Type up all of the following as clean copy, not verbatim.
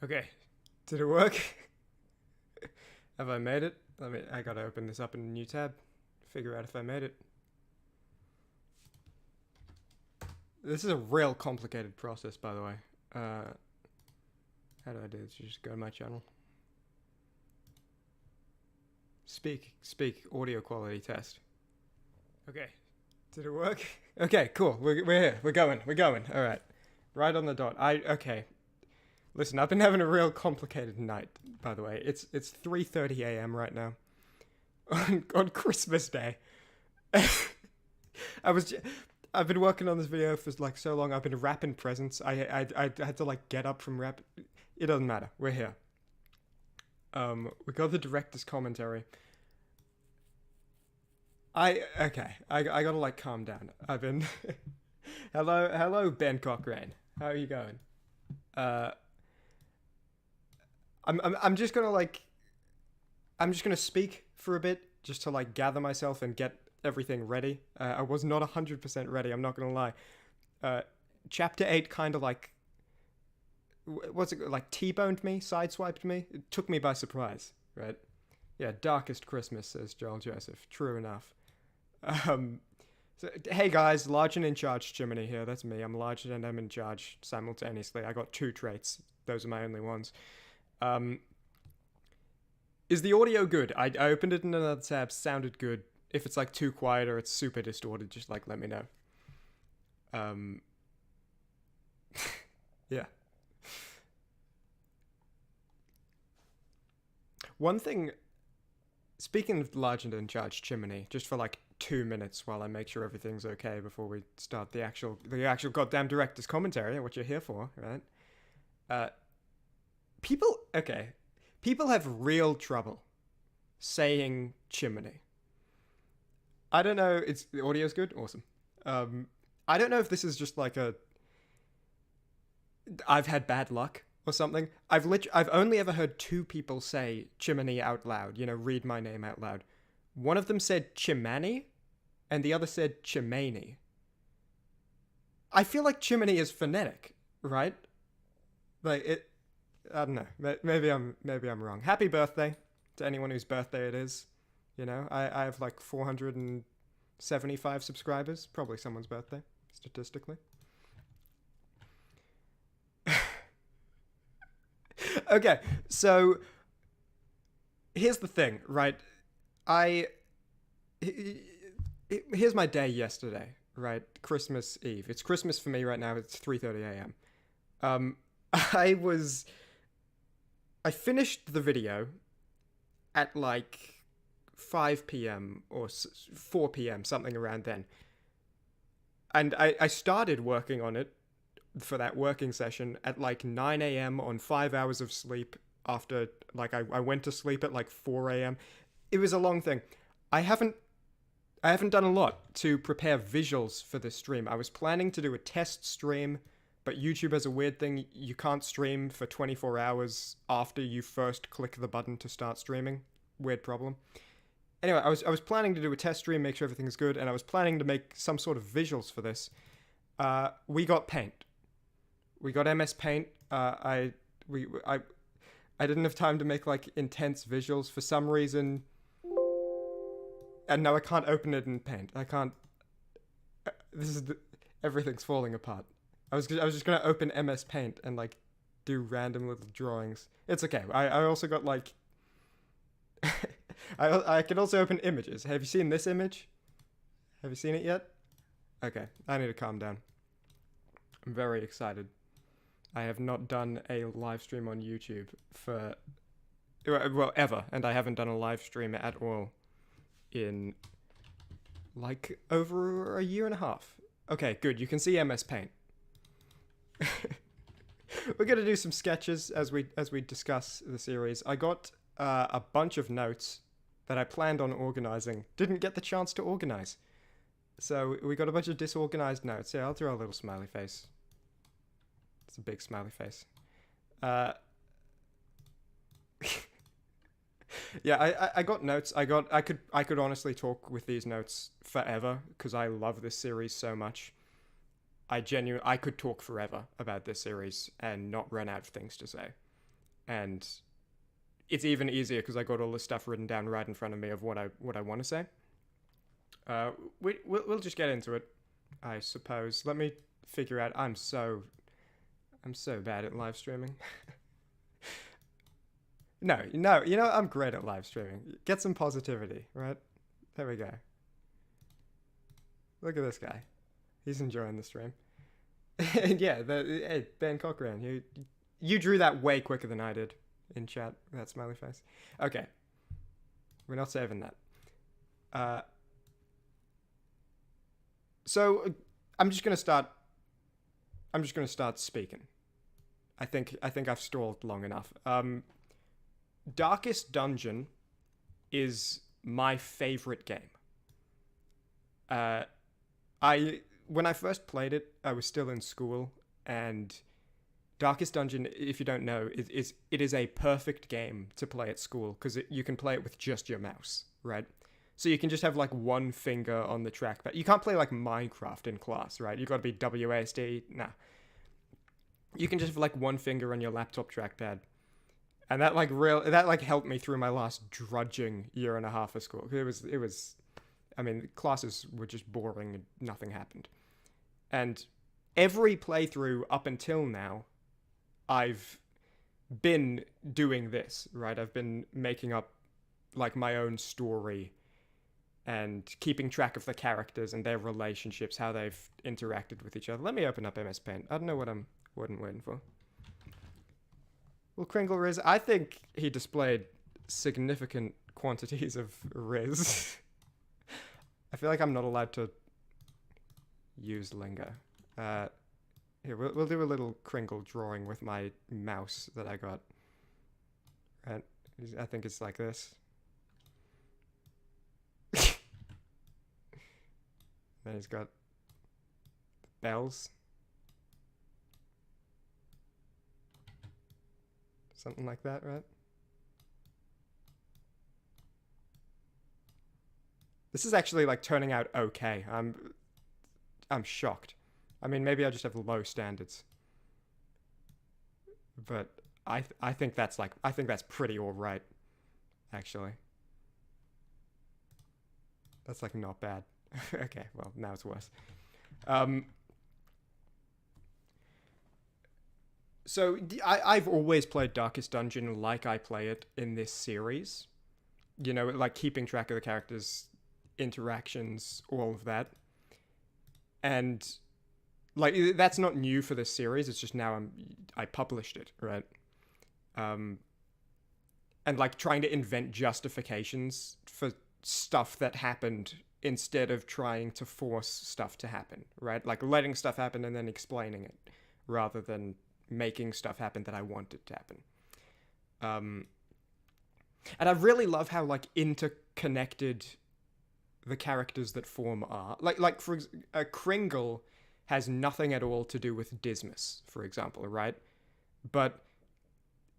Okay, did it work? Have I made it? I gotta open this up in a new tab. Figure out if I made it. This is a real complicated process, by the way. How do I do this? You just go to my channel. Speak, audio quality test. Okay, did it work? Okay, cool, we're here, we're going, alright. Right on the dot. Okay. Listen, I've been having a real complicated night, by the way. It's 3:30 a.m. right now. on Christmas Day. I've been working on this video for like so long. I've been wrapping presents. I had to like get up from wrap. It doesn't matter. We're here. We got the director's commentary. I gotta like calm down. I've been hello Ben Cochrane. How are you going? I'm just gonna speak for a bit just to like gather myself and get everything ready. I was not 100% ready. I'm not gonna lie. Chapter 8 kind of like what's it like T-boned me, sideswiped me. It took me by surprise, right? Yeah, darkest Christmas, says Joel Joseph. True enough. So, hey guys, large and in charge Chimmaney here. That's me. I'm large and I'm in charge simultaneously. I got 2 traits. Those are my only ones. Is the audio good? I opened it in another tab. Sounded good. If it's like too quiet or it's super distorted, just like let me know. Yeah. One thing, speaking of large and in charge Chimney, just for like 2 minutes while I make sure everything's okay before we start the actual goddamn director's commentary, what you're here for, right? People have real trouble saying chimney. I don't know. The audio's good. Awesome. I don't know if this is just like I've had bad luck or something. I've only ever heard 2 people say Chimney out loud. You know, read my name out loud. One of them said Chimmaney, and the other said Chimmaney. I feel like Chimney is phonetic, right? Like it. I don't know. Maybe I'm wrong. Happy birthday to anyone whose birthday it is. You know, I have like 475 subscribers. Probably someone's birthday, statistically. Okay, so here's the thing, right? Here's my day yesterday, right? Christmas Eve. It's Christmas for me right now. It's 3:30 a.m. I finished the video at like 5 p.m. or 4 p.m., something around then. And I started working on it for that working session at like 9 a.m. on 5 hours of sleep after, like, I went to sleep at like 4 a.m. It was a long thing. I haven't done a lot to prepare visuals for this stream. I was planning to do a test stream, but YouTube has a weird thing. You can't stream for 24 hours after you first click the button to start streaming. Weird problem. Anyway, I was planning to do a test stream, make sure everything's good, and I was planning to make some sort of visuals for this. We got Paint. We got MS Paint. I didn't have time to make like intense visuals for some reason. And now I can't open it in Paint. I can't. Everything's falling apart. I was just gonna open MS Paint and like do random little drawings. It's okay. I also got like I can also open images. Have you seen this image? Have you seen it yet? Okay, I need to calm down. I'm very excited. I have not done a live stream on YouTube for ever, and I haven't done a live stream at all in like over a year and a half. Okay, good. You can see MS Paint. We're gonna do some sketches as we discuss the series. I got a bunch of notes that I planned on organizing. Didn't get the chance to organize. So we got a bunch of disorganized notes. Yeah, I'll throw a little smiley face. It's a big smiley face. Yeah, I got notes. I could honestly talk with these notes forever because I love this series so much. I could talk forever about this series and not run out of things to say. and it's even easier because I got all the stuff written down right in front of me of what I want to say. We'll just get into it, I suppose. Let me figure out. I'm so bad at live streaming. No, I'm great at live streaming. Get some positivity, right? There we go. Look at this guy. He's enjoying the stream. And yeah, hey, Ben Cochran, you drew that way quicker than I did in chat, that smiley face. Okay. We're not saving that. So I'm just gonna start speaking. I think I've stalled long enough. Darkest Dungeon is my favorite game. When I first played it, I was still in school, and Darkest Dungeon, if you don't know, it is a perfect game to play at school because you can play it with just your mouse, right? So you can just have like one finger on the trackpad. You can't play like Minecraft in class, right? You've got to be WASD. Nah. You can just have like one finger on your laptop trackpad. And that helped me through my last drudging year and a half of school. It was I mean, classes were just boring and nothing happened. And every playthrough up until now, I've been doing this, right? I've been making up like my own story and keeping track of the characters and their relationships, how they've interacted with each other. Let me open up MS Paint. I don't know what I'm waiting for. Well, Kringle Riz, I think he displayed significant quantities of Riz. I feel like I'm not allowed to use lingo. Here, we'll do a little Kringle drawing with my mouse that I got. Right? I think it's like this. Then he's got bells. Something like that, right? This is actually like turning out okay. I'm shocked. I mean, maybe I just have low standards. But I think that's pretty all right, actually. That's like not bad. Okay, well, now it's worse. So I've always played Darkest Dungeon like I play it in this series. You know, like keeping track of the characters' interactions, all of that. And like that's not new for this series. It's just now I published it, right? And like trying to invent justifications for stuff that happened instead of trying to force stuff to happen, right? Like letting stuff happen and then explaining it rather than making stuff happen that I wanted to happen. And I really love how like interconnected the characters that form are. Like for Kringle has nothing at all to do with Dismas, for example, right? But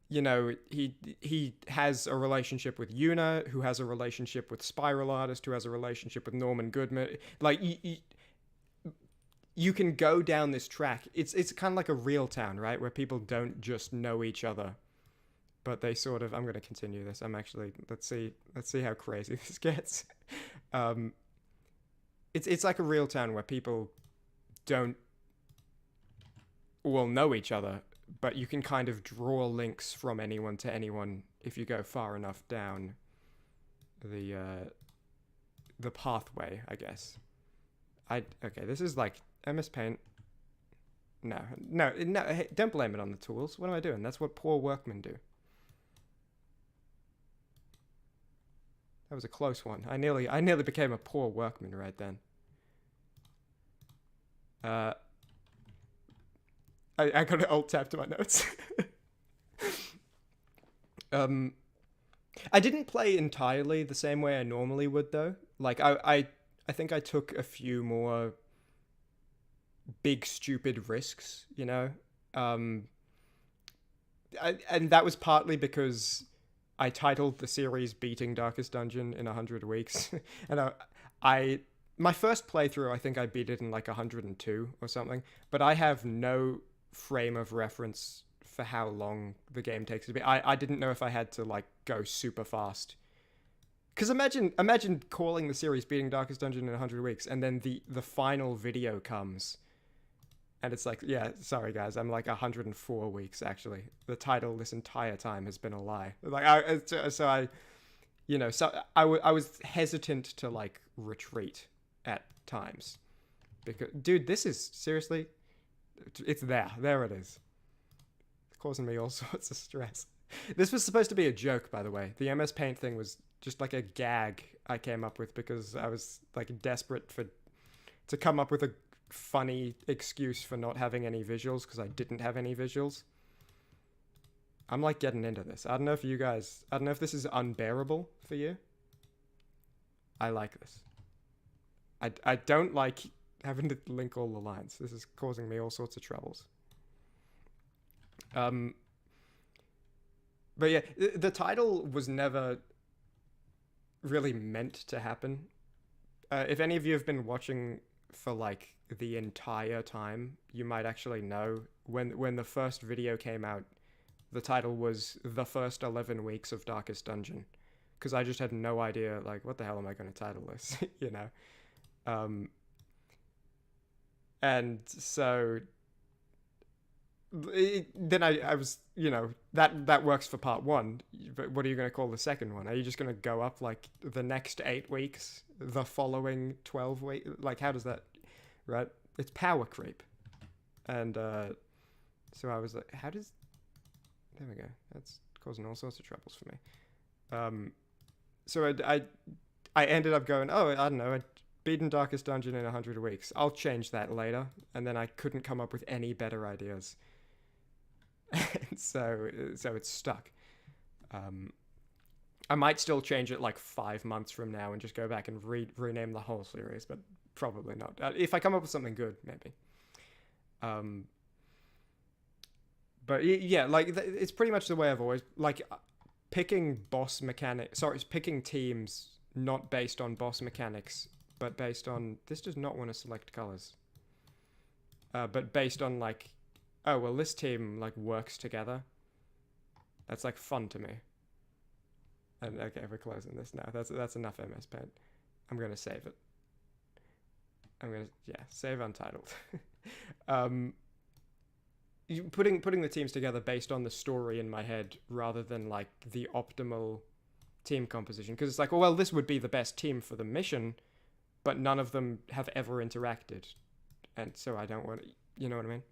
you know, he has a relationship with Yuna, who has a relationship with Spiral Artist, who has a relationship with Norman Goodman. Like you can go down this track. It's kind of like a real town, right? Where people don't just know each other, but they sort of. I'm going to continue this. Let's see how crazy this gets. It's like a real town where people don't all know each other, but you can kind of draw links from anyone to anyone if you go far enough down the pathway, I guess. Okay, this is like MS Paint. No, hey, don't blame it on the tools. What am I doing? That's what poor workmen do. That was a close one. I nearly became a poor workman right then. I got an alt tab to my notes. I didn't play entirely the same way I normally would, though. Like, I think I took a few more big, stupid risks, you know? And that was partly because I titled the series Beating Darkest Dungeon in 100 weeks. And my first playthrough, I think I beat it in like 102 or something. But I have no frame of reference for how long the game takes to be. I didn't know if I had to like go super fast. Because imagine calling the series Beating Darkest Dungeon in 100 weeks, and then the final video comes, and it's like, yeah, sorry guys, I'm like 104 weeks actually. The title this entire time has been a lie. Like I was hesitant to like retreat at times, because dude, this is seriously, it's there it is. It's causing me all sorts of stress. This was supposed to be a joke, by the way. The MS Paint thing was just like a gag I came up with because I was like desperate to come up with a funny excuse for not having any visuals, because I didn't have any visuals. I'm like getting into this. I don't know if this is unbearable for you. I like this. I don't like having to link all the lines. This is causing me all sorts of troubles. But yeah, the title was never really meant to happen. If any of you have been watching for like the entire time, you might actually know when the first video came out, the title was The First 11 Weeks of Darkest Dungeon, because I just had no idea, like, what the hell am I going to title this, you know? And so then I was, you know, that works for part one, but what are you going to call the second one? Are you just going to go up like the next 8 weeks, the following 12 weeks? Like, how does that, right? It's power creep. And so I was like, there we go. That's causing all sorts of troubles for me. So I ended up going, oh, I don't know, I'd beaten Darkest Dungeon in 100 weeks. I'll change that later. And then I couldn't come up with any better ideas. so it's stuck. I might still change it like 5 months from now and just go back and rename the whole series, but probably not. If I come up with something good, maybe. But yeah, like it's pretty much the way I've always like picking picking teams not based on boss mechanics, but based on, this does not want to select colors. But based on like, oh well, this team like works together. That's like fun to me. And okay, we're closing this now. That's enough MS Paint. I'm gonna save it. Save untitled. Putting the teams together based on the story in my head rather than like the optimal team composition, because it's like, well, this would be the best team for the mission, but none of them have ever interacted, and so I don't want to, you know what I mean?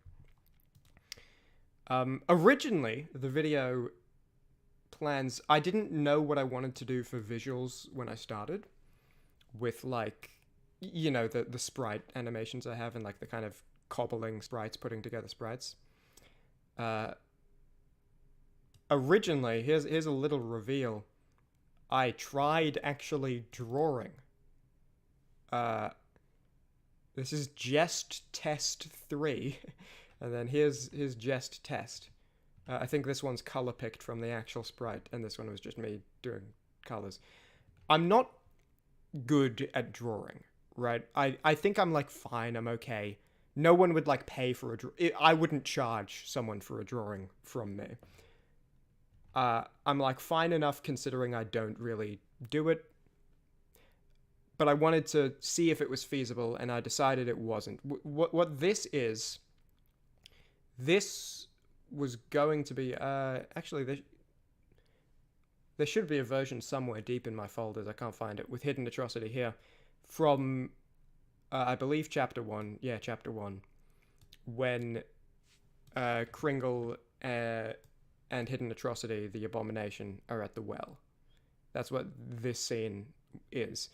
Originally, the video plans, I didn't know what I wanted to do for visuals when I started, with like, you know, the sprite animations I have and like the kind of cobbling sprites, putting together sprites. Originally, here's a little reveal. I tried actually drawing. This is Jest Test 3, and then here's Jest Test. I think this one's color picked from the actual sprite, and this one was just me doing colors. I'm not good at drawing, right? I think I'm like fine, I'm okay. No one would like pay for I wouldn't charge someone for a drawing from me. I'm like fine enough considering I don't really do it. But I wanted to see if it was feasible, and I decided it wasn't. What this is, this was going to be, actually there should be a version somewhere deep in my folders, I can't find it, with Hidden Atrocity here, from I believe chapter 1, chapter 1, when Kringle and Hidden Atrocity, the Abomination, are at the well. That's what this scene is.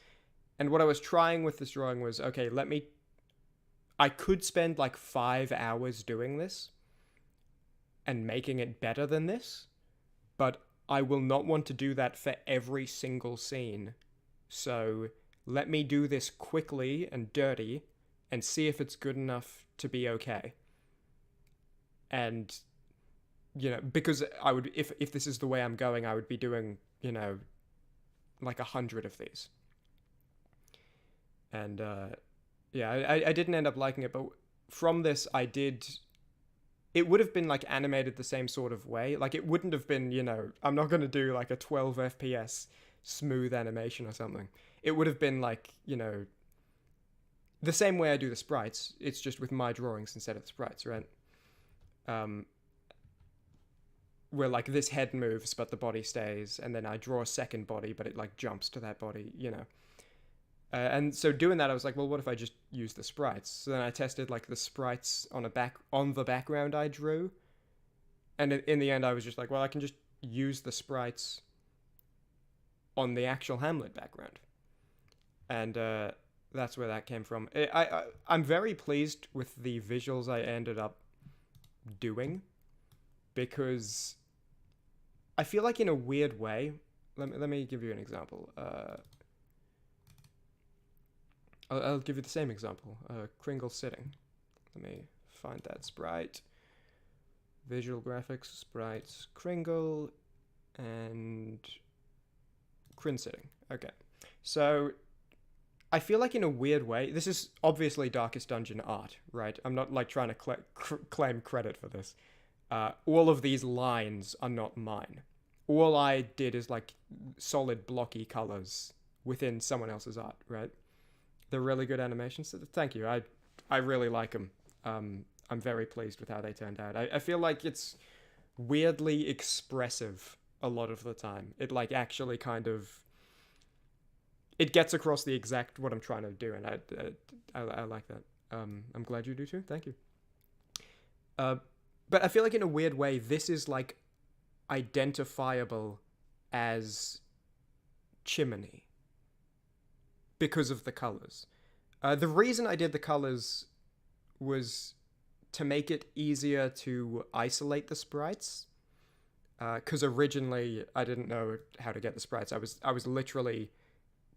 And what I was trying with this drawing was, okay, I could spend like 5 hours doing this and making it better than this, but I will not want to do that for every single scene. So let me do this quickly and dirty and see if it's good enough to be okay. And, you know, because I would, if this is the way I'm going, I would be doing, you know, like 100 of these. And, I didn't end up liking it, but from this, I did it would have been like animated the same sort of way. Like it wouldn't have been, I'm not going to do like a 12 FPS smooth animation or something. It would have been like, the same way I do the sprites. It's just with my drawings instead of the sprites, right? Where like this head moves but the body stays, and then I draw a second body but it like jumps to that body. And so doing that, I was like, well, what if I just use the sprites? So then I tested like the sprites on the background I drew, and in the end, I was just like, well, I can just use the sprites on the actual Hamlet background, and that's where that came from. I'm very pleased with the visuals I ended up doing, because I feel like in a weird way. Let me give you an example. I'll give you the same example. Kringle sitting. Let me find that sprite. Visual graphics, sprites, Kringle, and Crin sitting. Okay. So I feel like in a weird way, this is obviously Darkest Dungeon art, right? I'm not like trying to claim credit for this. All of these lines are not mine. All I did is like solid blocky colors within someone else's art, right? They're really good animations. So thank you. I really like them. I'm very pleased with how they turned out. I feel like it's weirdly expressive a lot of the time. It like actually kind of, it gets across the exact what I'm trying to do, and I like that. I'm glad you do too. Thank you. But I feel like in a weird way, this is like identifiable as Chimmaney because of the colors. The reason I did the colors was to make it easier to isolate the sprites. Because originally I didn't know how to get the sprites. I was literally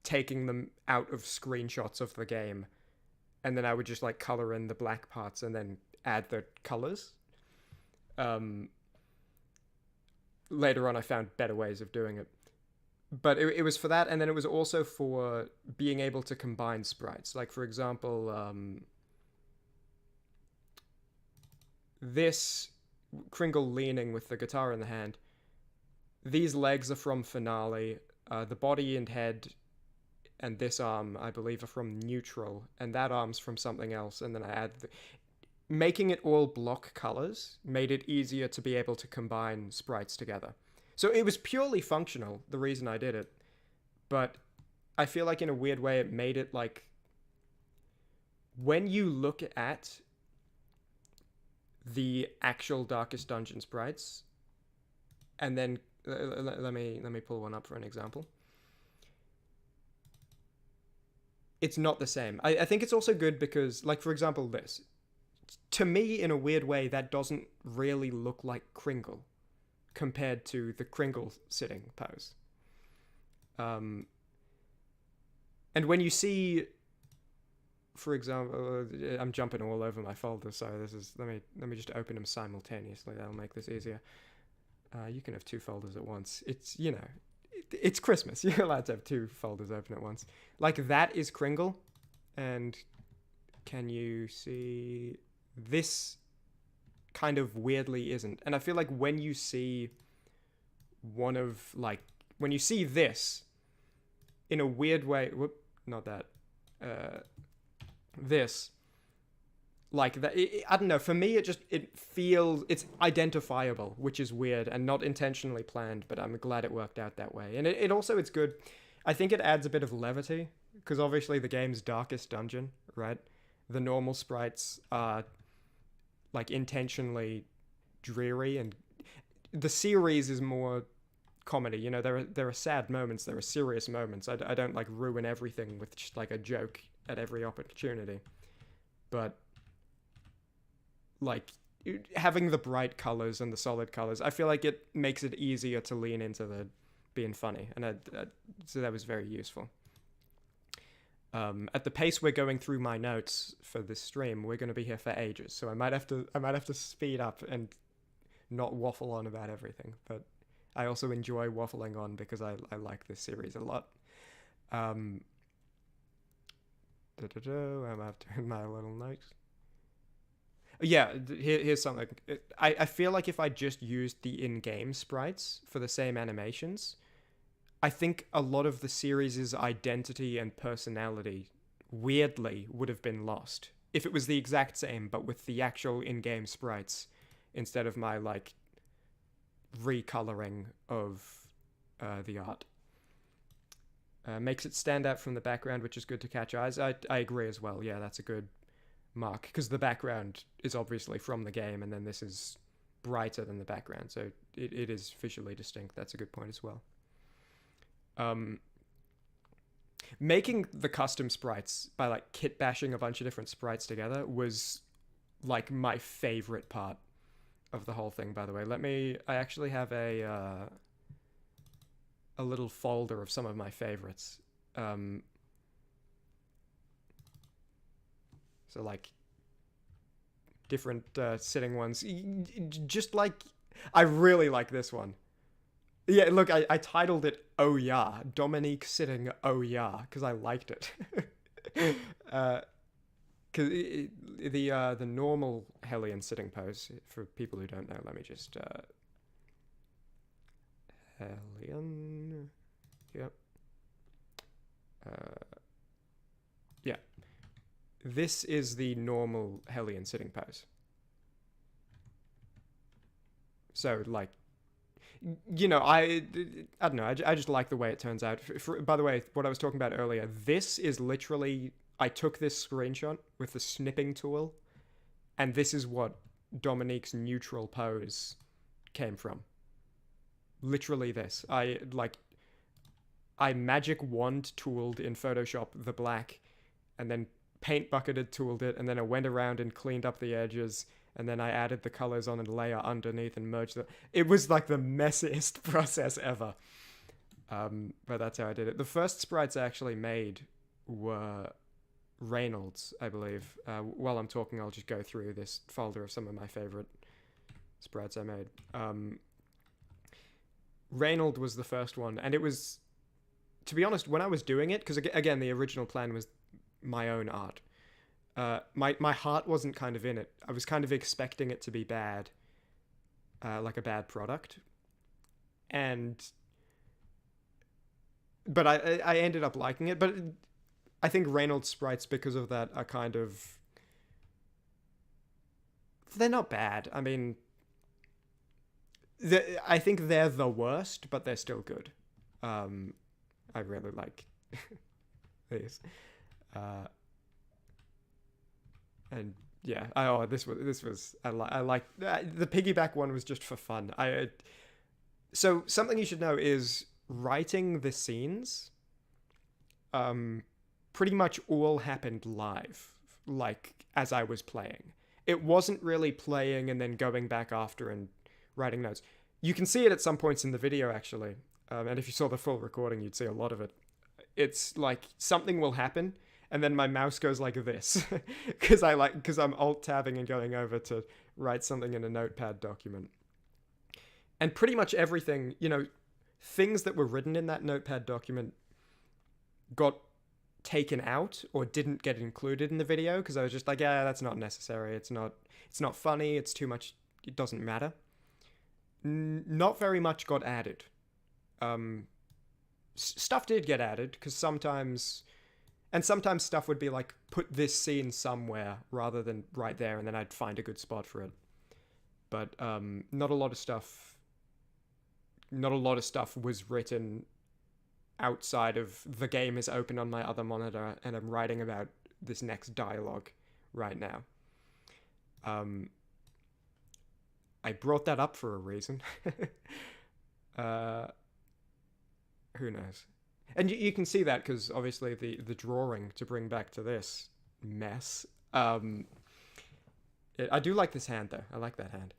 taking them out of screenshots of the game, and then I would just like color in the black parts and then add the colors. Later on, I found better ways of doing it. But it was for that, and then it was also for being able to combine sprites. Like, for example, this Kringle leaning with the guitar in the hand. These legs are from Finale. The body and head and this arm, I believe, are from Neutral, and that arm's from something else. And then I add... Making it all block colors made it easier to be able to combine sprites together. So it was purely functional, the reason I did it. But I feel like in a weird way it made it like... When you look at the actual Darkest Dungeon sprites, and then... let me pull one up for an example. It's not the same. I think it's also good because, like, for example, this. To me, in a weird way, that doesn't really look like Kringle compared to the Kringle sitting pose. And when you see, for example, I'm jumping all over my folders, so this is, let me just open them simultaneously. That'll make this easier. You can have two folders at once. It's, it's Christmas. You're allowed to have two folders open at once. Like, that is Kringle, and can you see... This kind of weirdly isn't. And I feel like when you see one of, like, when you see this, in a weird way, not that, this, like, that, I don't know, for me, it feels, it's identifiable, which is weird and not intentionally planned, but I'm glad it worked out that way. And it also, it's good, I think it adds a bit of levity, because obviously the game's Darkest Dungeon, right? The normal sprites are... like intentionally dreary, and the series is more comedy. There are sad moments, there are serious moments. I don't like ruin everything with just like a joke at every opportunity, but like having the bright colors and the solid colors, I feel like it makes it easier to lean into the being funny, and so that was very useful. At the pace we're going through my notes for this stream, we're going to be here for ages. So I might have to speed up and not waffle on about everything. But I also enjoy waffling on because I like this series a lot. I'm after my little notes. Yeah, here's something. I feel like if I just used the in-game sprites for the same animations, I think a lot of the series' identity and personality weirdly would have been lost if it was the exact same but with the actual in-game sprites instead of my like recoloring of the art. Makes it stand out from the background, which is good to catch eyes. I agree as well. Yeah, that's a good mark because the background is obviously from the game, and then this is brighter than the background, so it is visually distinct. That's a good point as well. Making the custom sprites by like kit bashing a bunch of different sprites together was like my favorite part of the whole thing. By the way, I actually have a little folder of some of my favorites. So like different sitting ones. Just like I really like this one. Yeah, look, I titled it "Oh Yeah," Dominique sitting "Oh Yeah" because I liked it. Because the normal Hellion sitting pose, for people who don't know, let me just Hellion. Yep. Yeah. This is the normal Hellion sitting pose. So, like, you know, I don't know. I just like the way it turns out. By the way, what I was talking about earlier, this is literally... I took this screenshot with the snipping tool, and this is what Dominique's neutral pose came from. Literally this. I magic wand tooled in Photoshop the black, and then paint bucketed tooled it, and then I went around and cleaned up the edges, and then I added the colors on a layer underneath and merged them. It was like the messiest process ever. But that's how I did it. The first sprites I actually made were Reynolds, I believe. While I'm talking, I'll just go through this folder of some of my favorite sprites I made. Reynolds was the first one, and it was, to be honest, when I was doing it, because again, the original plan was my own art. My heart wasn't kind of in it. I was kind of expecting it to be bad, like a bad product, but I ended up liking it. But I think Reynolds sprites, because of that, are kind of... They're not bad. I mean, I think they're the worst, but they're still good. I really like these. And yeah, this was I like the piggyback one was just for fun. So something you should know is writing the scenes pretty much all happened live, like as I was playing. It wasn't really playing and then going back after and writing notes. You can see it at some points in the video, actually. And if you saw the full recording, you'd see a lot of it. It's like something will happen, and then my mouse goes like this, because I'm alt-tabbing and going over to write something in a notepad document. And pretty much everything, things that were written in that notepad document got taken out or didn't get included in the video, because I was just like, yeah, that's not necessary. It's not funny. It's too much. It doesn't matter. Not very much got added. Stuff did get added, because sometimes stuff would be like, put this scene somewhere rather than right there, and then I'd find a good spot for it. But not a lot of stuff was written outside of the game is open on my other monitor and I'm writing about this next dialogue right now. I brought that up for a reason. Who knows? And you can see that because obviously the drawing, to bring back to this mess. I do like this hand though. I like that hand.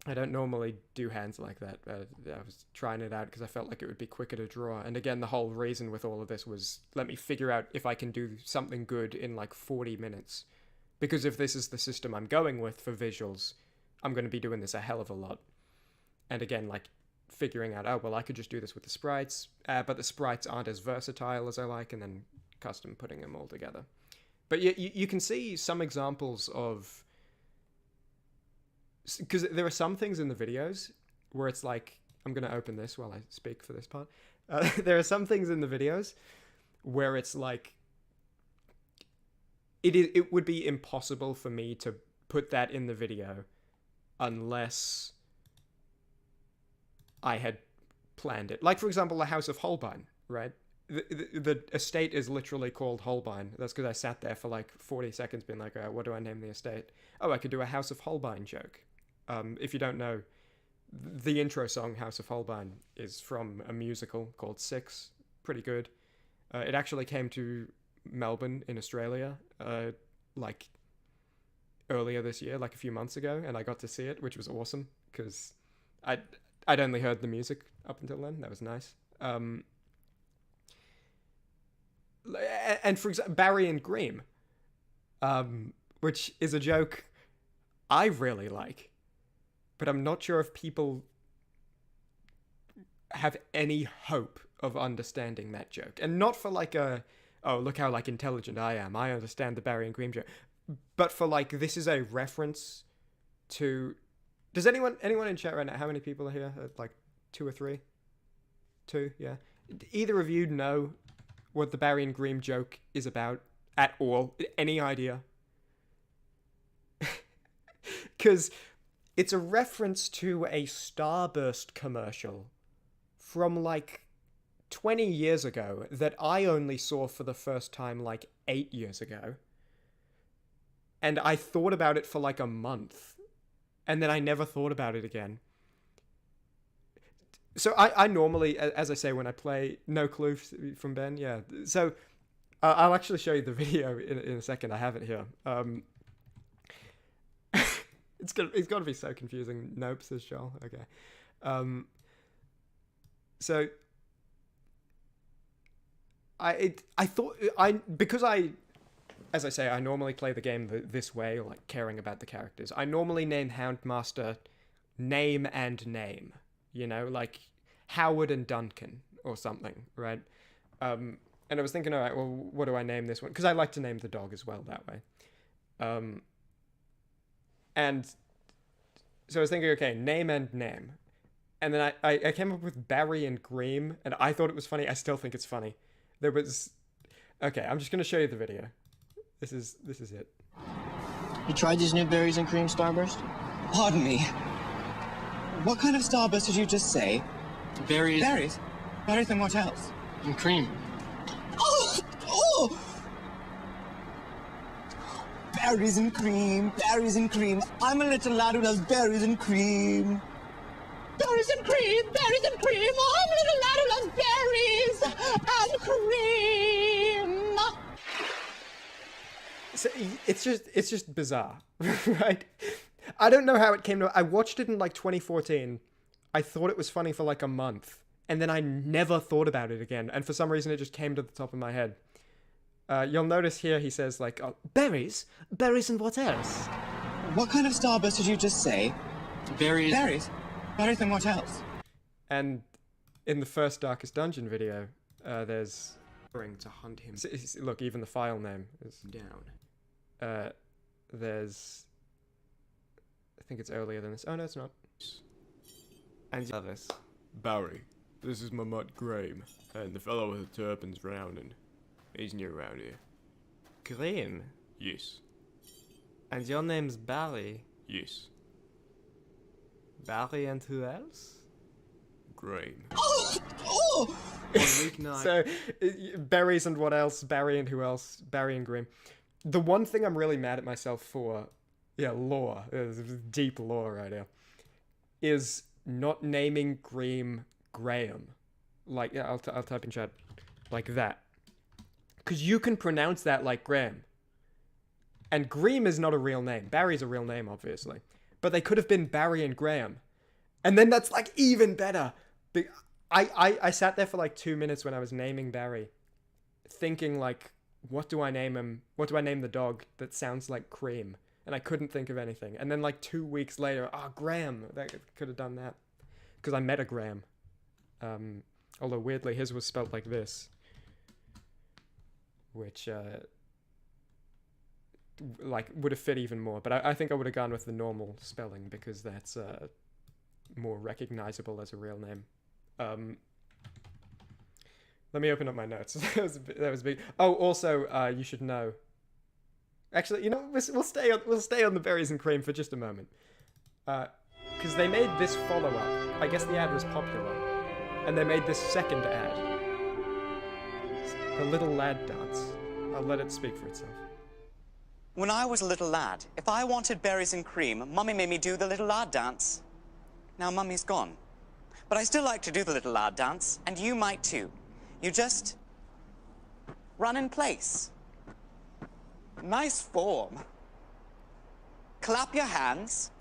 I don't normally do hands like that. I was trying it out because I felt like it would be quicker to draw. And again, the whole reason with all of this was, let me figure out if I can do something good in like 40 minutes. Because if this is the system I'm going with for visuals, I'm going to be doing this a hell of a lot. And again, like figuring out, oh, well, I could just do this with the sprites, but the sprites aren't as versatile as I like, and then custom putting them all together. But you can see some examples of, because there are some things in the videos where it's like, I'm going to open this while I speak for this part. There are some things in the videos where it's like, it would be impossible for me to put that in the video unless I had planned it. Like, for example, the House of Holbein, right? The estate is literally called Holbein. That's because I sat there for like 40 seconds being like, what do I name the estate? Oh, I could do a House of Holbein joke. If you don't know, the intro song House of Holbein is from a musical called Six. Pretty good. It actually came to Melbourne in Australia like earlier this year, like a few months ago, and I got to see it, which was awesome because I'd only heard the music up until then. That was nice. And for example, Barry and Greem, which is a joke I really like, but I'm not sure if people have any hope of understanding that joke. And not for like oh, look how like intelligent I am, I understand the Barry and Greem joke, but for like, this is a reference to, does anyone in chat right now, how many people are here? Like 2 or 3? 2, yeah. Either of you know what the Barry and Greem joke is about at all? Any idea? Because it's a reference to a Starburst commercial from like 20 years ago that I only saw for the first time like 8 years ago. And I thought about it for like a month. And then I never thought about it again. So I normally, as I say, when I play No Clue from Ben, yeah. So I'll actually show you the video in a second. I have it here. It's got to be so confusing. Nope, says Joel. Okay. So I thought because as I say, I normally play the game this way, like caring about the characters. I normally name Houndmaster name and name, you know, like Howard and Duncan or something, right? And I was thinking, all right, well, what do I name this one? Because I like to name the dog as well that way. And so I was thinking, okay, name and name. And then I came up with Barry and Greem, and I thought it was funny. I still think it's funny. There was... Okay, I'm just going to show you the video. This is it. You tried these new berries and cream Starburst? Pardon me. What kind of Starburst did you just say? Berries. Berries? Berries and what else? And cream. Oh! Oh! Berries and cream, berries and cream. I'm a little lad who loves berries and cream. Berries and cream, berries and cream. I'm a little lad who loves berries and cream. So it's just bizarre, right? I don't know how it came to... I watched it in like 2014. I thought it was funny for like a month, and then I never thought about it again. And for some reason, it just came to the top of my head. You'll notice here he says like, oh, berries? Berries and what else? What kind of Starburst did you just say? Berries. Berries? Berries and what else? And in the first Darkest Dungeon video, there's... to hunt him. Look, even the file name is down. There's... I think it's earlier than this. Oh, no, it's not. And this. Barry, this is my mutt Graham, and the fellow with the turban's round, and he's new around here. Graham? Yes. And your name's Barry? Yes. Barry and who else? Graham. Oh! Oh! So, berries and what else? Barry and who else? Barry and Grimm. The one thing I'm really mad at myself for, yeah, lore, deep lore right now, is not naming Grimm Graham. Like, yeah, I'll type in chat, like that. Because you can pronounce that like Graham. And Grimm is not a real name. Barry's a real name, obviously. But they could have been Barry and Graham. And then that's like even better. I sat there for like 2 minutes when I was naming Barry, thinking like, what do I name him? What do I name the dog that sounds like cream? And I couldn't think of anything. And then like 2 weeks later, Graham, that could have done that. Because I met a Graham. Although weirdly his was spelled like this. Which, like would have fit even more. But I think I would have gone with the normal spelling because that's more recognizable as a real name. Let me open up my notes. That was big. Oh, also, you should know. Actually, you know, we'll stay on the berries and cream for just a moment, because they made this follow-up. I guess the ad was popular, and they made this second ad. The little lad dance. I'll let it speak for itself. When I was a little lad, if I wanted berries and cream, Mummy made me do the little lad dance. Now Mummy's gone. But I still like to do the little lad dance, and you might too. You just run in place. Nice form. Clap your hands.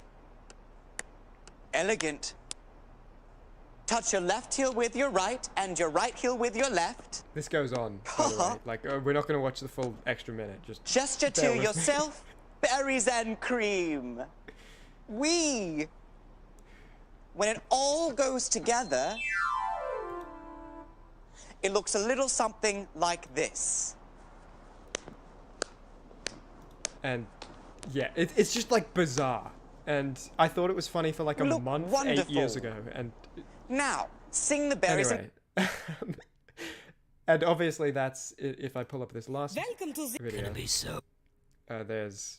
Elegant. Touch your left heel with your right and your right heel with your left. This goes on, by the way. Like, we're not going to watch the full extra minute. Just gesture to yourself, berries and cream. When it all goes together, it looks a little something like this. And yeah, it's just like bizarre. And I thought it was funny for like a month, wonderful. 8 years ago. And now, sing the berries. Anyway. And obviously that's, if I pull up this last video, Gonna be so. there's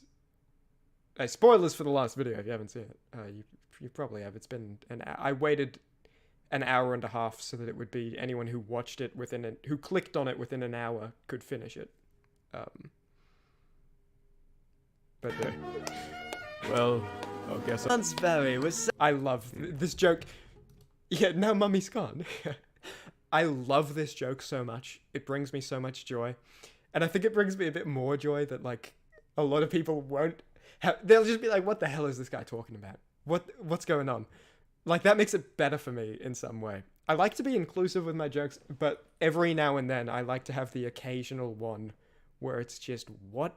spoilers for the last video if you haven't seen it. You probably have. It's been I waited an hour and a half so that it would be anyone who watched it who clicked on it within an hour could finish it. But Well, I guess Barry was. I love this joke. Yeah, now Mummy's gone. I love this joke so much. It brings me so much joy. And I think it brings me a bit more joy that, like, a lot of people won't have... They'll just be like, what the hell is this guy talking about? What's going on? Like, that makes it better for me in some way. I like to be inclusive with my jokes, but every now and then I like to have the occasional one where it's just, what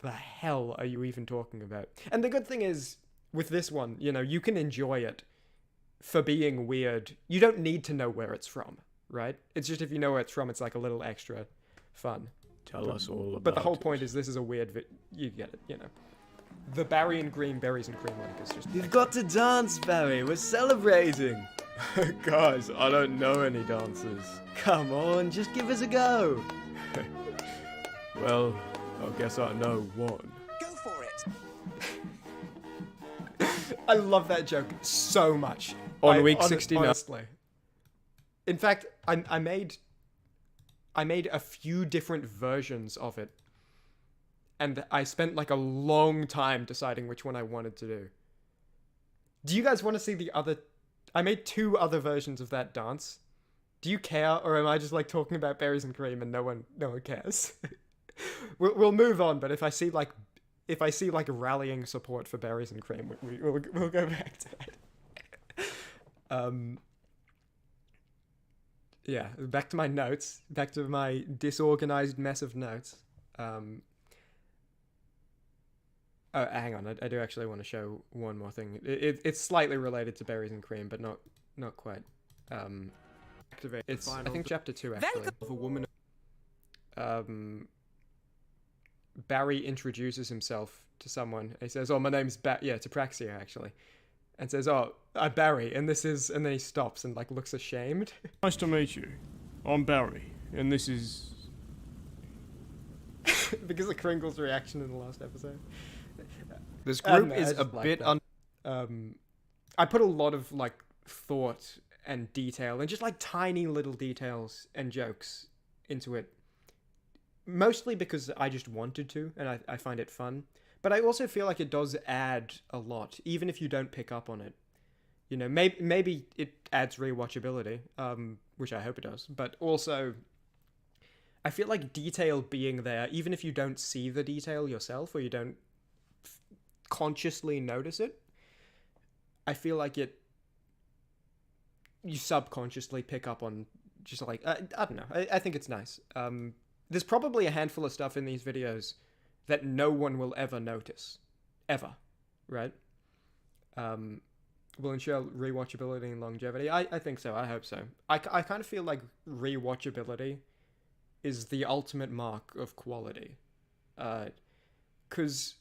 the hell are you even talking about? And the good thing is, with this one, you know, you can enjoy it for being weird. You don't need to know where it's from, right? It's just if you know where it's from, it's like a little extra fun. Tell us all about But the whole point is this is a weird you get it, you know. The berries and cream link is just... You've got to dance, Barry. We're celebrating. Guys, I don't know any dancers. Come on, just give us a go. Well, I guess I know one. Go for it. I love that joke so much. On week 69. Honestly. In fact, I made a few different versions of it. And I spent like a long time deciding which one I wanted to do. Do you guys want to see the other... I made 2 other versions of that dance. Do you care, or am I just like talking about berries and cream and no one cares? We'll move on, but if I see like rallying support for berries and cream, we'll go back to that. Yeah, back to my notes, back to my disorganized mess of notes. Oh, hang on, I do actually want to show one more thing. It's slightly related to berries and cream, but not quite. It's I think chapter 2 actually. Of a woman. Barry introduces himself to someone. He says, "Oh, my name's to Praxia actually," and says, "Oh, I'm Barry," and then he stops and like looks ashamed. Nice to meet you. I'm Barry, and this is... Because of Kringle's reaction in the last episode. This group is a bit I put a lot of like thought and detail and just like tiny little details and jokes into it. Mostly because I just wanted to, and I find it fun. But I also feel like it does add a lot, even if you don't pick up on it. You know, maybe it adds rewatchability, which I hope it does. But also, I feel like detail being there, even if you don't see the detail yourself, or you don't consciously notice it, I feel like you subconsciously pick up on just like, I don't know, I think it's nice. There's probably a handful of stuff in these videos that no one will ever notice. Ever. Right? Will ensure rewatchability and longevity. I think so. I hope so. I kind of feel like rewatchability is the ultimate mark of quality. because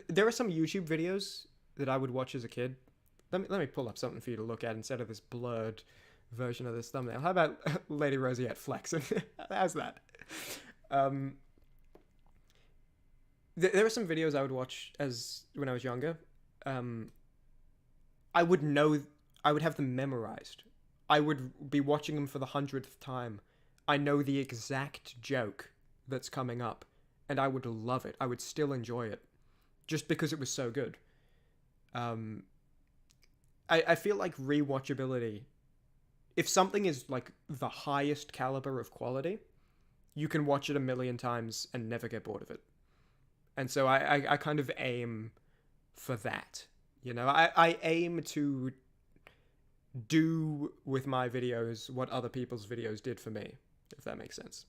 there are some YouTube videos that I would watch as a kid. Let me pull up something for you to look at instead of this blurred version of this thumbnail. How about Lady Rosiette flexing? How's that? There are some videos I would watch when I was younger. I would have them memorized. I would be watching them for the 100th time. I know the exact joke that's coming up, and I would love it. I would still enjoy it, just because it was so good. I feel like rewatchability, if something is like the highest caliber of quality, you can watch it a million times and never get bored of it. And so I kind of aim for that. You know, I aim to do with my videos what other people's videos did for me, if that makes sense.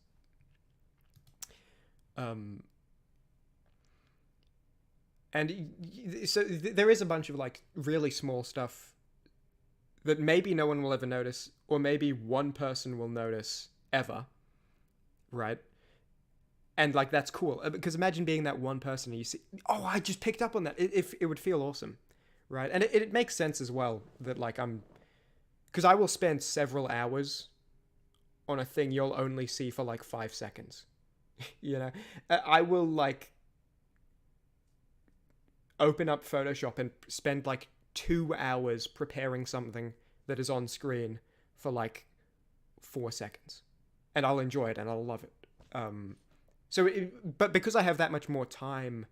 And so there is a bunch of like really small stuff that maybe no one will ever notice, or maybe one person will notice ever, right? And like that's cool, because imagine being that one person and you see, oh, I just picked up on that. It would feel awesome, right? And it makes sense as well that like because I will spend several hours on a thing you'll only see for like 5 seconds. You know, I will like open up Photoshop and spend like 2 hours preparing something that is on screen for like 4 seconds, and I'll enjoy it and I'll love it. But because I have that much more time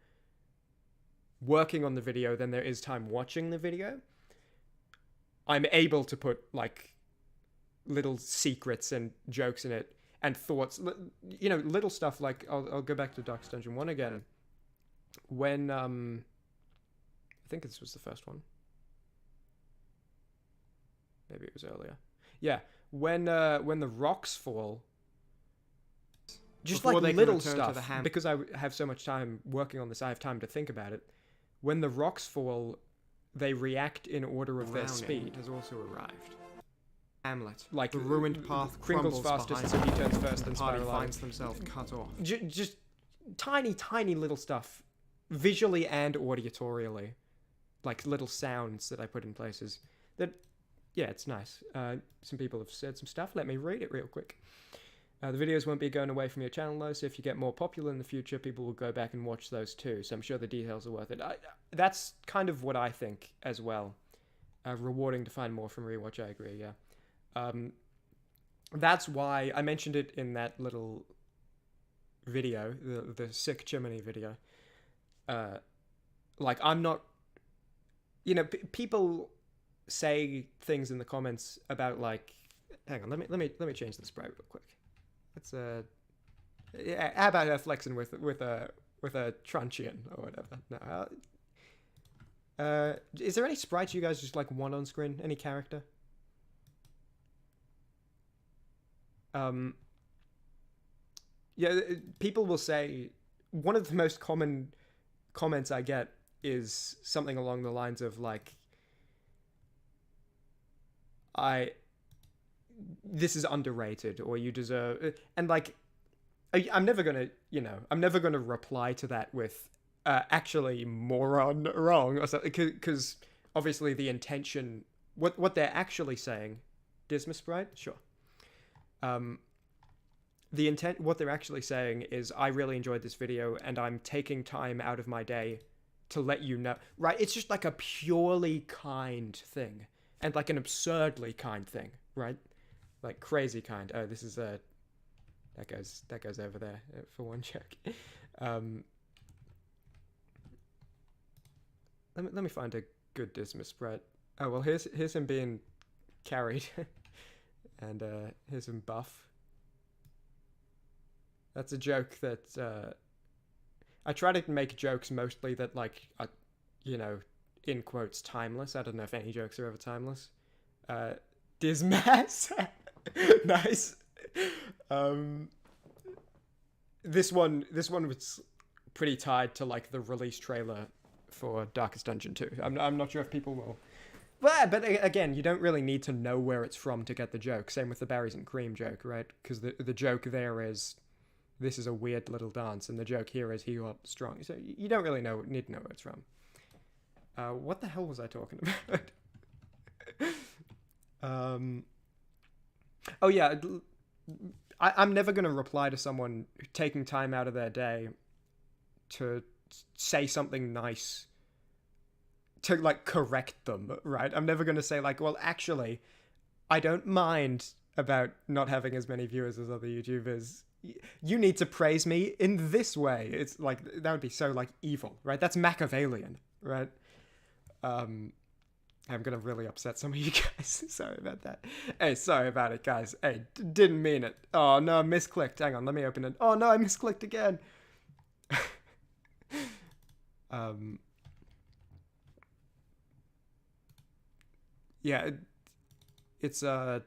working on the video than there is time watching the video, I'm able to put like little secrets and jokes in it and thoughts, you know, little stuff like I'll go back to Darkest Dungeon 1 again. When I think this was the first one. Maybe it was earlier. Yeah, when the rocks fall, just Before like they can little return to stuff, the ham- because I have so much time working on this, I have time to think about it. When the rocks fall, they react in order of their speed. has also arrived. Hamlet, Like the ruined path Kringle's crumbles fastest, behind so he him. turns first The and party Spiral finds out. themselves cut off. Just tiny little stuff, visually and auditorially, like little sounds that I put in places. That, yeah, it's nice. Some people have said some stuff. Let me read it real quick. The videos won't be going away from your channel though, so if you get more popular in the future, people will go back and watch those too. So I'm sure the details are worth it. That's kind of what I think as well. Rewarding to find more from rewatch. I agree. Yeah. That's why I mentioned it in that little video, the sick Chimmaney video. Like I'm not, you know, people say things in the comments about like, hang on, let me change the sprite real quick. Let's yeah, how about her flexing with a truncheon or whatever? No. Is there any sprites you guys just like want on screen? Any character? Yeah, people will say one of the most common comments I get is something along the lines of like, this is underrated, or you deserve, and like, I'm never gonna reply to that with, actually moron wrong or something, because obviously the intention, what they're actually saying, Disma Sprite, sure. The intent, what they're actually saying is, I really enjoyed this video and I'm taking time out of my day to let you know, right? It's just like a purely kind thing, and like an absurdly kind thing, right? Like crazy kind. Oh, this is that goes over there for one check. Let me find a good Dismas spread. Oh well, here's him being carried, and here's him buff. That's a joke that I try to make jokes mostly that like are, you know, in quotes, timeless. I don't know if any jokes are ever timeless. Dismas. Nice. This one was pretty tied to like the release trailer for Darkest Dungeon 2. I'm not sure if people will. But again, you don't really need to know where it's from to get the joke. Same with the berries and cream joke, right? Because the joke there is this is a weird little dance, and the joke here is he got strong. So you don't really need to know where it's from. What the hell was I talking about? Oh yeah, I'm never going to reply to someone taking time out of their day to say something nice to like correct them, right? I'm never going to say like, well, actually, I don't mind about not having as many viewers as other YouTubers. You need to praise me in this way. It's like, that would be so like evil, right? That's Machiavellian, right? I'm gonna really upset some of you guys. Sorry about that. Hey, sorry about it, guys. Hey, didn't mean it. Oh no, I misclicked. Hang on, let me open it. Oh no, I misclicked again. Yeah, it's I'm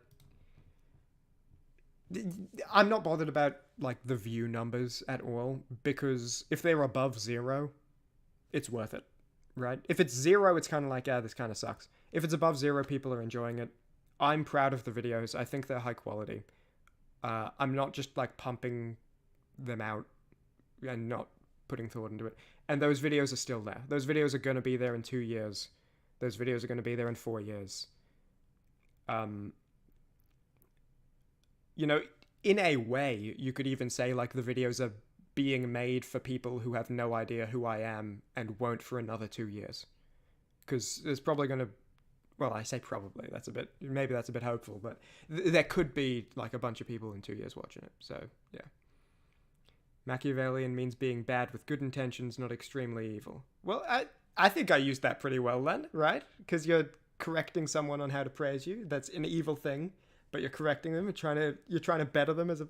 not bothered about like the view numbers at all, because if they're above 0, it's worth it, right? If it's 0, it's kind of like, yeah, this kind of sucks. If it's above 0, people are enjoying it. I'm proud of the videos. I think they're high quality. I'm not just like pumping them out and not putting thought into it. And those videos are still there. Those videos are going to be there in 2 years. Those videos are going to be there in 4 years. You know, in a way, you could even say like the videos are being made for people who have no idea who I am and won't for another 2 years. Because there's probably going to, well, I say probably, maybe that's a bit hopeful, but there could be like a bunch of people in 2 years watching it. So, yeah. Machiavellian means being bad with good intentions, not extremely evil. Well, I think I used that pretty well then, right? Because you're correcting someone on how to praise you. That's an evil thing, but you're correcting them and you're trying to better them as a...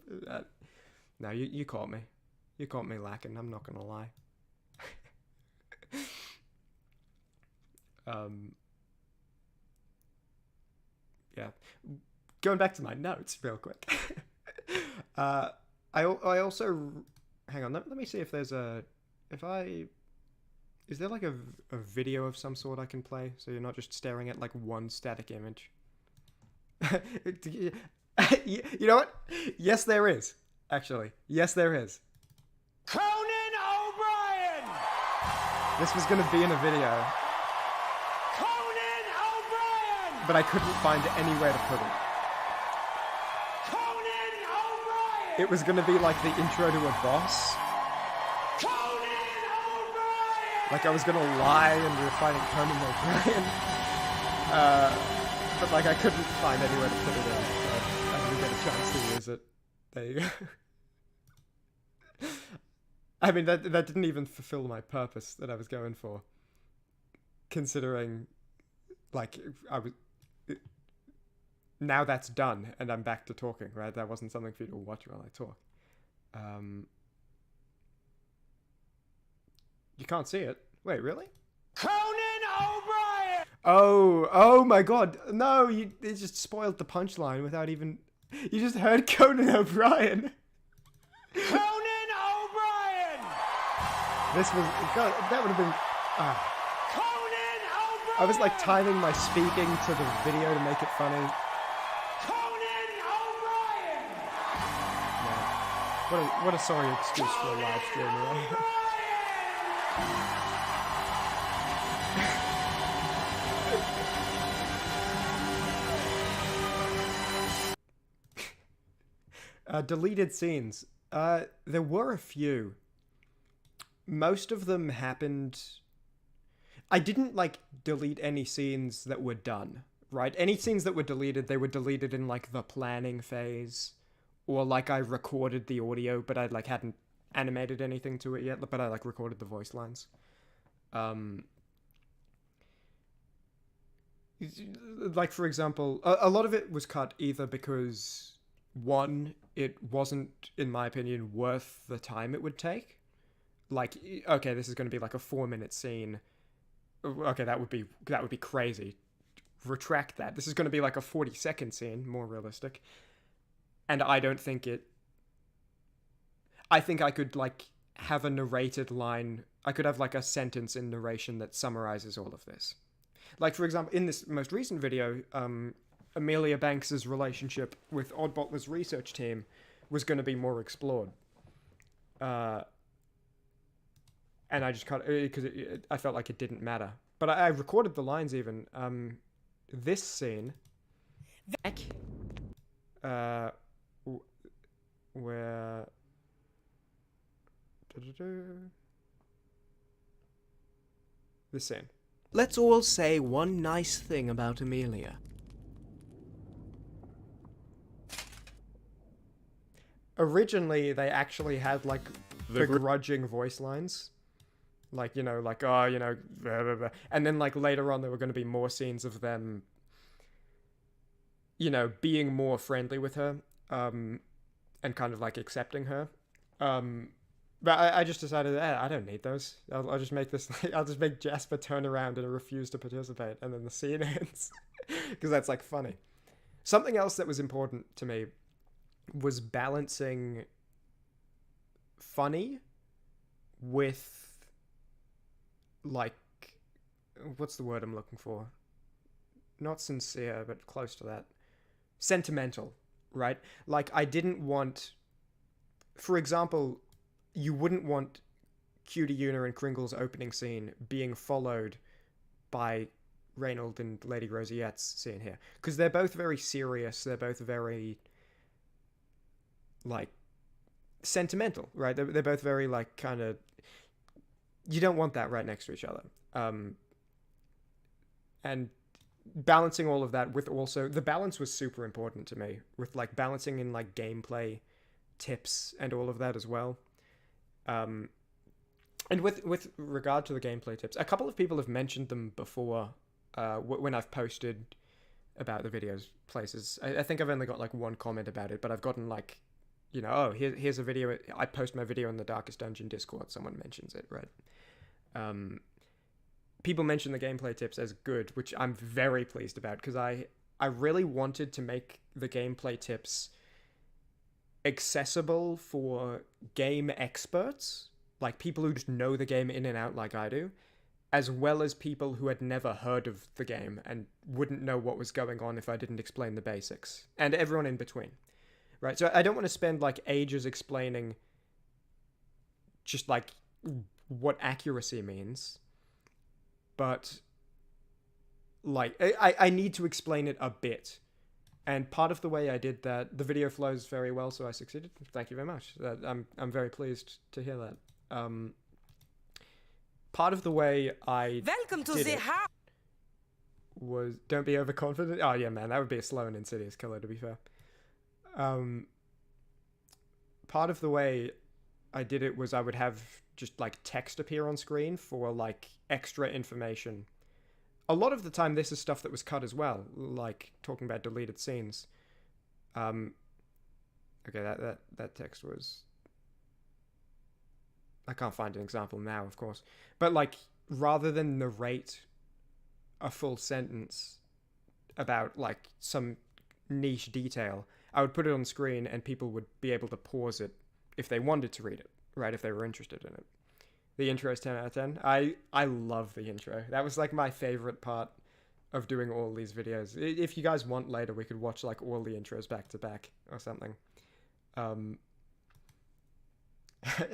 No, you caught me. You caught me lacking, I'm not going to lie. Yeah. Going back to my notes real quick. I also... Hang on, let me see if there's is there like a video of some sort I can play, so you're not just staring at like one static image? You know what? Yes, there is. Actually, yes, there is. Conan O'Brien! This was gonna be in a video, Conan O'Brien! but I couldn't find anywhere to put it. Conan O'Brien! It was gonna be like the intro to a boss. Conan O'Brien! Like I was gonna lie and we were fighting Conan O'Brien. But like I couldn't find anywhere to put it in, so I didn't get a chance to use it. There you go. I mean, that didn't even fulfill my purpose that I was going for. Considering, like, now that's done, and I'm back to talking, right? That wasn't something for you to watch while I talk. You can't see it. Wait, really? Conan O'Brien! Oh my god. No, it just spoiled the punchline without even... You just heard Conan O'Brien. Conan O'Brien! This was... God, that would have been... Conan O'Brien! I was like timing my speaking to the video to make it funny. Conan O'Brien! Yeah. What a sorry excuse for a live stream, right? Deleted scenes. There were a few. Most of them happened... I didn't, like, delete any scenes that were done, right? Any scenes that were deleted, they were deleted in, like, the planning phase. Or, like, I recorded the audio, but I, like, hadn't animated anything to it yet, but I, like, recorded the voice lines. Like, for example, a lot of it was cut either because... One, it wasn't, in my opinion, worth the time it would take. Like, okay, this is going to be like a 4-minute scene. Okay, that would be crazy. Retract that. This is going to be like a 40-second scene, more realistic. And I don't think it... I think I could, like, have a narrated line. I could have, like, a sentence in narration that summarizes all of this. Like, for example, in this most recent video, Amelia Banks's relationship with Oddbottler's research team was going to be more explored. And I just cut because I felt like it didn't matter. But I recorded the lines even. This scene, where this scene. Let's all say one nice thing about Amelia. Originally, they actually had like begrudging voice lines. Like, you know, like, oh, you know, blah, blah, blah. And then like later on there were going to be more scenes of them, you know, being more friendly with her, and kind of like accepting her. But I just decided, I don't need those. I'll just make this, I'll just make Jasper turn around and refuse to participate, and then the scene ends. Because that's like funny. Something else that was important to me was balancing funny with, like, what's the word I'm looking for? Not sincere, but close to that. Sentimental, right? Like, I didn't want, for example, you wouldn't want Cutie Una and Kringle's opening scene being followed by Reynold and Lady Rosiette's scene here. Because they're both very serious, they're both very, like, sentimental, right? They're both very, like, kind of, you don't want that right next to each other. And balancing all of that with also, the balance was super important to me, with, like, balancing in, like, gameplay tips and all of that as well. And with regard to the gameplay tips, a couple of people have mentioned them before, when I've posted about the videos places. I think I've only got, like, one comment about it, but I've gotten, like, you know, oh, here's a video. I post my video in the Darkest Dungeon Discord. Someone mentions it, right? People mention the gameplay tips as good, which I'm very pleased about, because I really wanted to make the gameplay tips accessible for game experts, like people who just know the game in and out like I do, as well as people who had never heard of the game and wouldn't know what was going on if I didn't explain the basics, and everyone in between. Right, so I don't want to spend, like, ages explaining just, like, what accuracy means, but, like, I need to explain it a bit, and part of the way I did that, the video flows very well, so I succeeded. Thank you very much. I'm very pleased to hear that. Part of the way I Welcome to did the it house. was, don't be overconfident. Oh yeah, man, that would be a slow and insidious killer, to be fair. Part of the way I did it was I would have just, like, text appear on screen for, like, extra information. A lot of the time this is stuff that was cut as well, like talking about deleted scenes. Okay, that text was, I can't find an example now, of course, but, like, rather than narrate a full sentence about, like, some niche detail, I would put it on screen and people would be able to pause it if they wanted to read it, right? If they were interested in it. The intro is 10 out of 10. I love the intro. That was, like, my favorite part of doing all these videos. If you guys want later, we could watch, like, all the intros back to back or something. I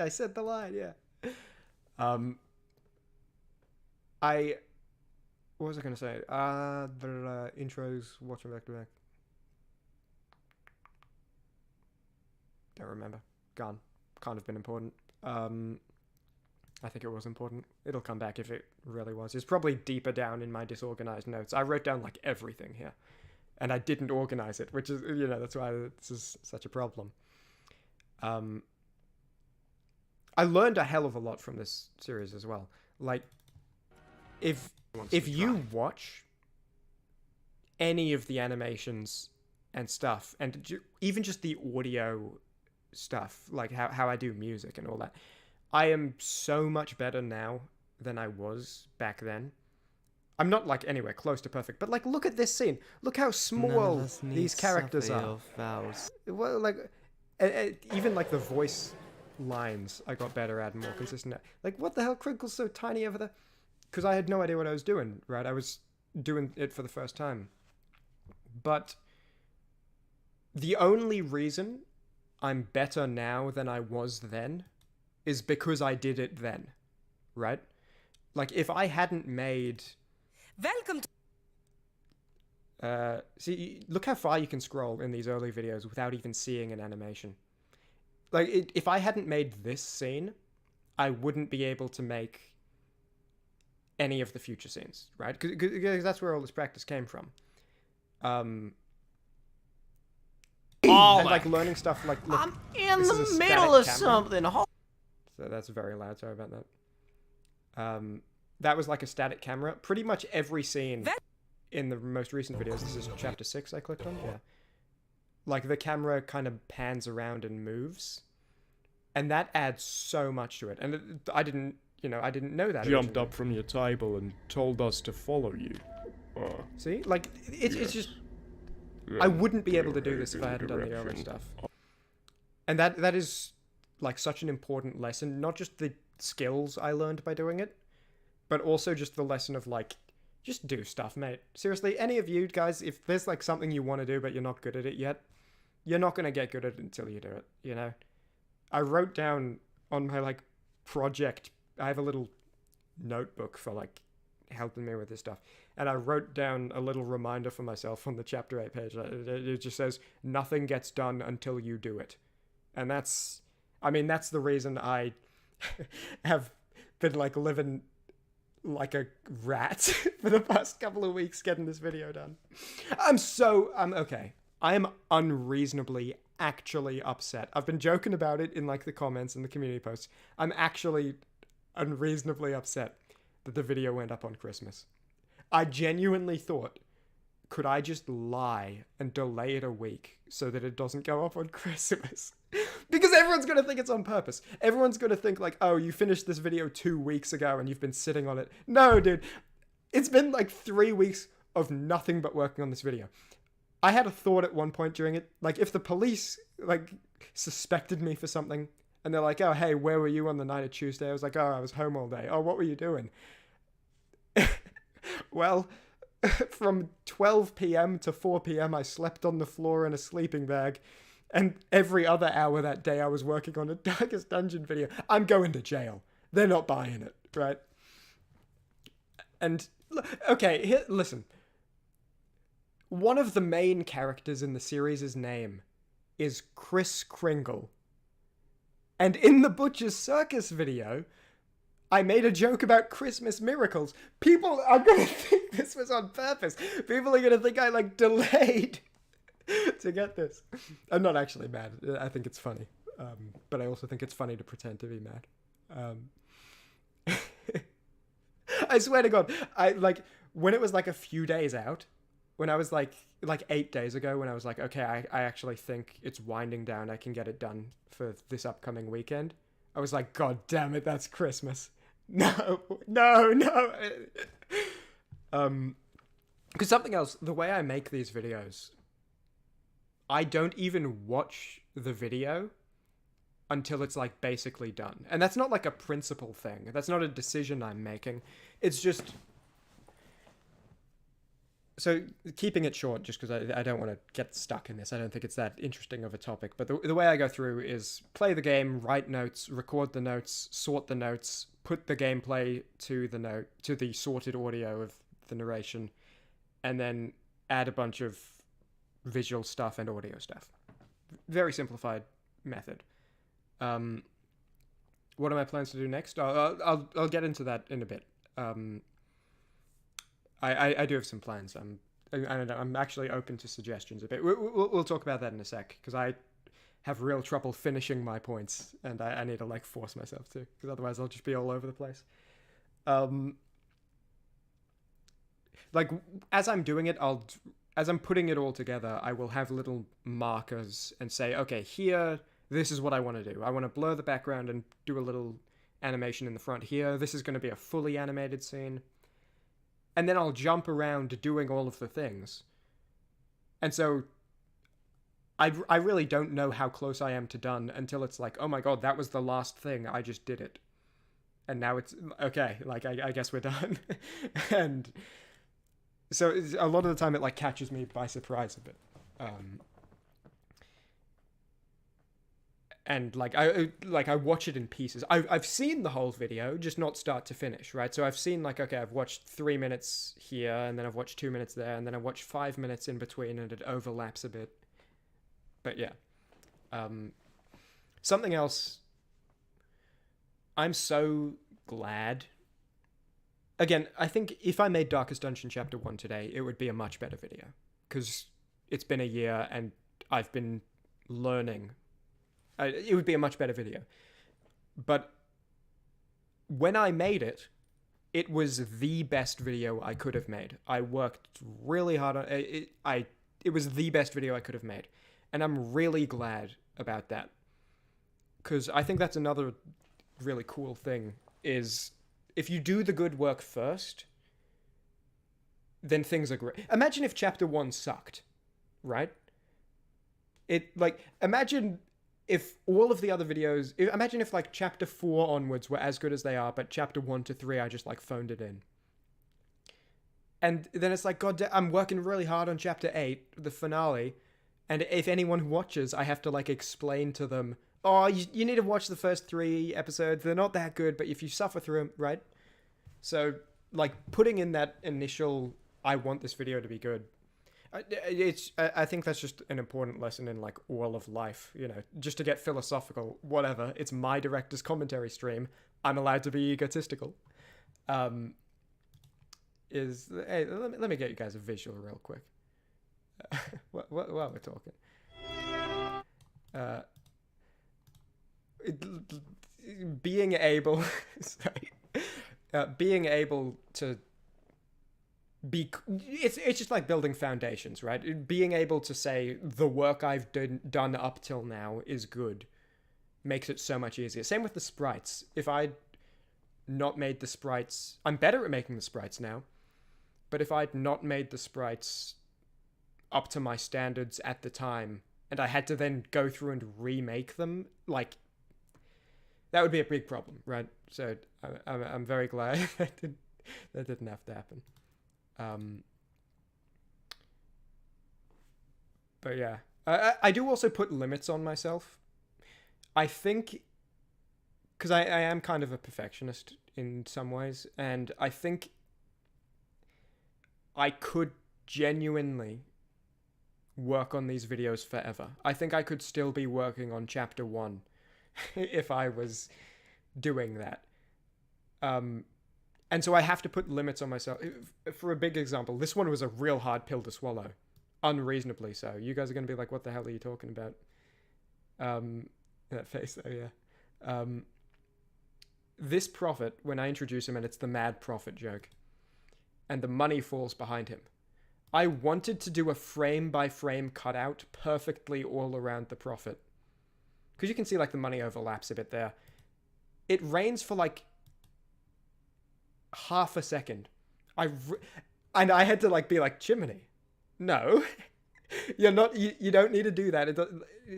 said the line, yeah. What was I going to say? The intros, watching back to back. Don't remember. Gone. Can't have been important. I think it was important. It'll come back if it really was. It's probably deeper down in my disorganized notes. I wrote down, like, everything here, and I didn't organize it, which is, you know, that's why this is such a problem. I learned a hell of a lot from this series as well. Like, if you watch any of the animations and stuff, and even just the audio stuff, like how I do music and all that, I am so much better now than I was back then. I'm not, like, anywhere close to perfect, but, like, look at this scene. Look how small these characters are. Well, like, even, like, the voice lines I got better at and more consistent at. Like, what the hell, Crinkle's so tiny over there? Because I had no idea what I was doing, right? I was doing it for the first time. But the only reason I'm better now than I was then is because I did it then, right? Like, if I hadn't made... Welcome to... see, look how far you can scroll in these early videos without even seeing an animation. Like, if I hadn't made this scene, I wouldn't be able to make any of the future scenes, right? Because that's where all this practice came from. And, like, learning stuff like... Look, I'm in this the is a middle of static camera. something. So that's very loud, sorry about that. That was like a static camera. Pretty much every scene in the most recent videos, this is chapter 6 I clicked on, yeah. Like, the camera kind of pans around and moves. And that adds so much to it. And I didn't know that. Jumped up from your table and told us to follow you. See? Like, it's just... I wouldn't be able to do this if I hadn't done the early stuff. And that is, like, such an important lesson. Not just the skills I learned by doing it, but also just the lesson of, like, just do stuff, mate. Seriously, any of you guys, if there's, like, something you want to do but you're not good at it yet, you're not going to get good at it until you do it, you know? I wrote down on my, like, project... I have a little notebook for, like, helping me with this stuff. And I wrote down a little reminder for myself on the chapter 8 page. It just says, nothing gets done until you do it. And that's the reason I have been, like, living like a rat for the past couple of weeks getting this video done. Okay. I am unreasonably actually upset. I've been joking about it in, like, the comments and the community posts. I'm actually unreasonably upset that the video went up on Christmas. I genuinely thought, could I just lie and delay it a week so that it doesn't go up on Christmas? Because everyone's going to think it's on purpose. Everyone's going to think, like, oh, you finished this video 2 weeks ago and you've been sitting on it. No, dude. It's been, like, 3 weeks of nothing but working on this video. I had a thought at one point during it, like, if the police, like, suspected me for something, and they're like, oh, hey, where were you on the night of Tuesday? I was like, oh, I was home all day. Oh, what were you doing? Well, from 12 p.m. to 4 p.m., I slept on the floor in a sleeping bag, and every other hour that day I was working on a Darkest Dungeon video. I'm going to jail. They're not buying it, right? And, okay, here, listen. One of the main characters in the series' name is Kris Kringle. And in the Butcher's Circus video, I made a joke about Christmas miracles. People are going to think this was on purpose. People are going to think I, like, delayed to get this. I'm not actually mad. I think it's funny. But I also think it's funny to pretend to be mad. I swear to God, when it was, like, a few days out, when I was, like 8 days ago, when I was like, okay, I actually think it's winding down, I can get it done for this upcoming weekend, I was like, God damn it, that's Christmas. No. Because something else, the way I make these videos, I don't even watch the video until it's, like, basically done. And that's not, like, a principle thing. That's not a decision I'm making. It's just... So, keeping it short, just because I don't want to get stuck in this. I don't think it's that interesting of a topic. But the way I go through is play the game, write notes, record the notes, sort the notes, put the gameplay to the sorted audio of the narration, and then add a bunch of visual stuff and audio stuff. Very simplified method. What are my plans to do next? I'll get into that in a bit. I do have some plans. I don't know. I'm actually open to suggestions a bit. We'll talk about that in a sec, because I have real trouble finishing my points, and I need to, like, force myself to, because otherwise I'll just be all over the place. Like, as I'm doing it, as I'm putting it all together, I will have little markers and say, okay, here, this is what I want to do. I want to blur the background and do a little animation in the front here. This is going to be a fully animated scene. And then I'll jump around doing all of the things. And so I really don't know how close I am to done until it's like, oh my God, that was the last thing. I just did it. And now it's, okay, like, I guess we're done. And so a lot of the time it, like, catches me by surprise a bit. and I watch it in pieces. I've seen the whole video, just not start to finish, right? So I've seen like, okay, I've watched 3 minutes here, and then I've watched 2 minutes there, and then I've watched 5 minutes in between, and it overlaps a bit. But yeah, something else. I'm so glad. Again, I think if I made Darkest Dungeon Chapter 1 today, it would be a much better video. Because it's been a year and I've been learning. It would be a much better video. But when I made it, it was the best video I could have made. I worked really hard on it. It was the best video I could have made. And I'm really glad about that. Because I think that's another really cool thing is if you do the good work first, then things are great. Imagine if Chapter 1 sucked, right? Imagine if all of the other videos... Imagine if, like, Chapter 4 onwards were as good as they are, but Chapter 1 to 3, I just, like, phoned it in. And then it's like, God, I'm working really hard on Chapter 8, the finale, and if anyone watches, I have to, like, explain to them, oh, you need to watch the first 3 episodes. They're not that good, but if you suffer through them, right? So, like, putting in that initial, I want this video to be good, I think that's just an important lesson in, like, all of life, you know, just to get philosophical, whatever. It's my director's commentary stream. I'm allowed to be egotistical. Hey, let me get you guys a visual real quick. While we're talking. Being able... sorry. Being able to be... It's just like building foundations, right? Being able to say, the work I've done up till now is good, makes it so much easier. Same with the sprites. If I'd not made the sprites... I'm better at making the sprites now, but if I'd not made the sprites up to my standards at the time, and I had to then go through and remake them, like... that would be a big problem, right? So I'm very glad that didn't have to happen. But yeah, I do also put limits on myself. I think, because I am kind of a perfectionist in some ways, and I think I could genuinely work on these videos forever. I think I could still be working on Chapter 1 if I was doing that. And so I have to put limits on myself. For a big example, this one was a real hard pill to swallow. Unreasonably so. You guys are going to be like, what the hell are you talking about? That face though, yeah. This prophet, when I introduce him, and it's the mad prophet joke, and the money falls behind him. I wanted to do a frame-by-frame cutout perfectly all around the prophet. Because you can see, like, the money overlaps a bit there. It rains for, like, half a second. And I had to, like, be like, Chimmaney, no. You're not... You don't need to do that.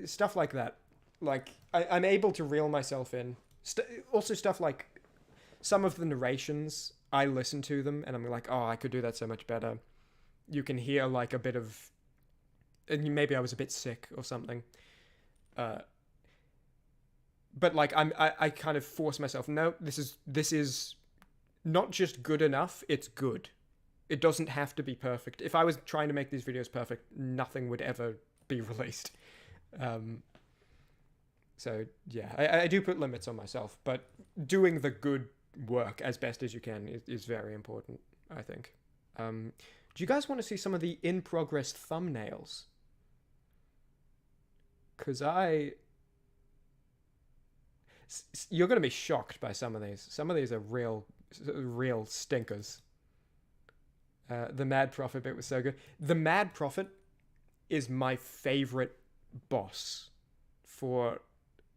Stuff like that. Like, I'm able to reel myself in. Also stuff like... some of the narrations, I listen to them, and I'm like, oh, I could do that so much better. You can hear, like, a bit of... and maybe I was a bit sick or something. But, like, I kind of force myself, no, this is not just good enough, it's good. It doesn't have to be perfect. If I was trying to make these videos perfect, nothing would ever be released. So, yeah, I do put limits on myself, but doing the good work as best as you can is very important, I think. Do you guys want to see some of the in-progress thumbnails? Because you're going to be shocked by some of these. Some of these are real stinkers. The Mad Prophet bit was so good. The Mad Prophet is my favorite boss for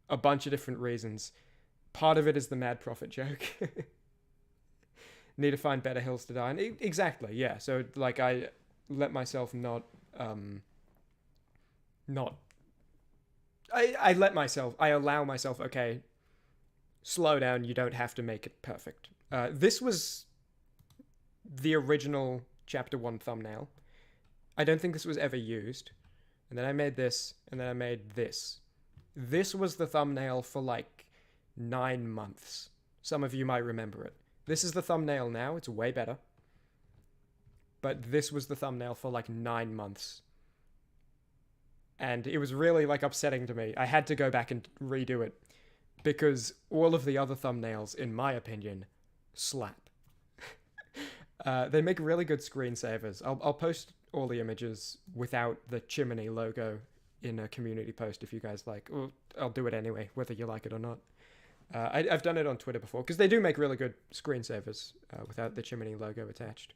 a bunch of different reasons. Part of it is the Mad Prophet joke. Need to find better hills to die on. Exactly, yeah. So, like, I let myself I allow myself, okay, slow down, you don't have to make it perfect. This was the original Chapter 1 thumbnail. I don't think this was ever used. And then I made this, and then I made this. This was the thumbnail for like 9 months. Some of you might remember it. This is the thumbnail now. It's way better. But this was the thumbnail for like 9 months. And it was really like upsetting to me. I had to go back and redo it because all of the other thumbnails, in my opinion, slap. They make really good screensavers. I'll post all the images without the Chimmaney logo in a community post if you guys like. Or I'll do it anyway, whether you like it or not. I've done it on Twitter before because they do make really good screensavers without the Chimmaney logo attached.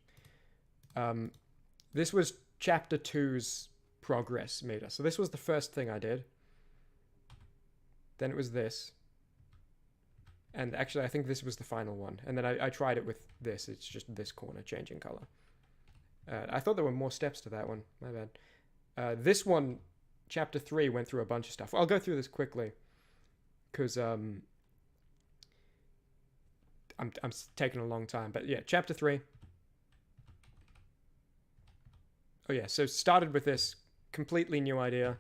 This was Chapter 2's progress meter. So this was the first thing I did. Then it was this. And actually, I think this was the final one. And then I tried it with this. It's just this corner changing color. I thought there were more steps to that one. My bad. This one, Chapter 3, went through a bunch of stuff. I'll go through this quickly. Because I'm taking a long time. But yeah, Chapter 3. Oh yeah, so started with this. Completely new idea.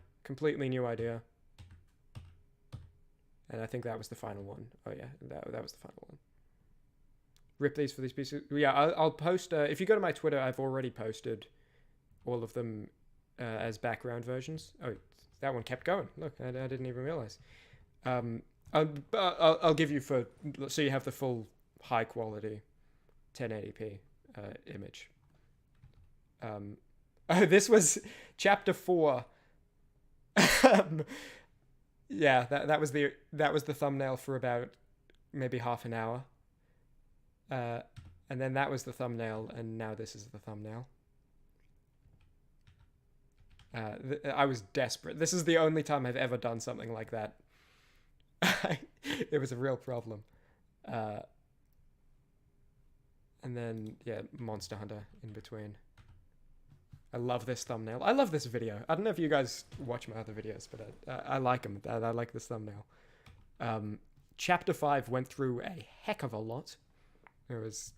And I think that was the final one. Oh yeah, that was the final one. Rip these for these pieces. Yeah, I'll post... if you go to my Twitter, I've already posted all of them as background versions. Oh, that one kept going. Look, I didn't even realize. I'll give you for... So you have the full high quality 1080p image. Oh, this was Chapter 4. Yeah, that was the thumbnail for about maybe half an hour. And then that was the thumbnail, and now this is the thumbnail. I was desperate. This is the only time I've ever done something like that. It was a real problem. And then, yeah, Monster Hunter in between. I love this thumbnail. I love this video. I don't know if you guys watch my other videos, but I like them. I like this thumbnail. Chapter 5 went through a heck of a lot. It was...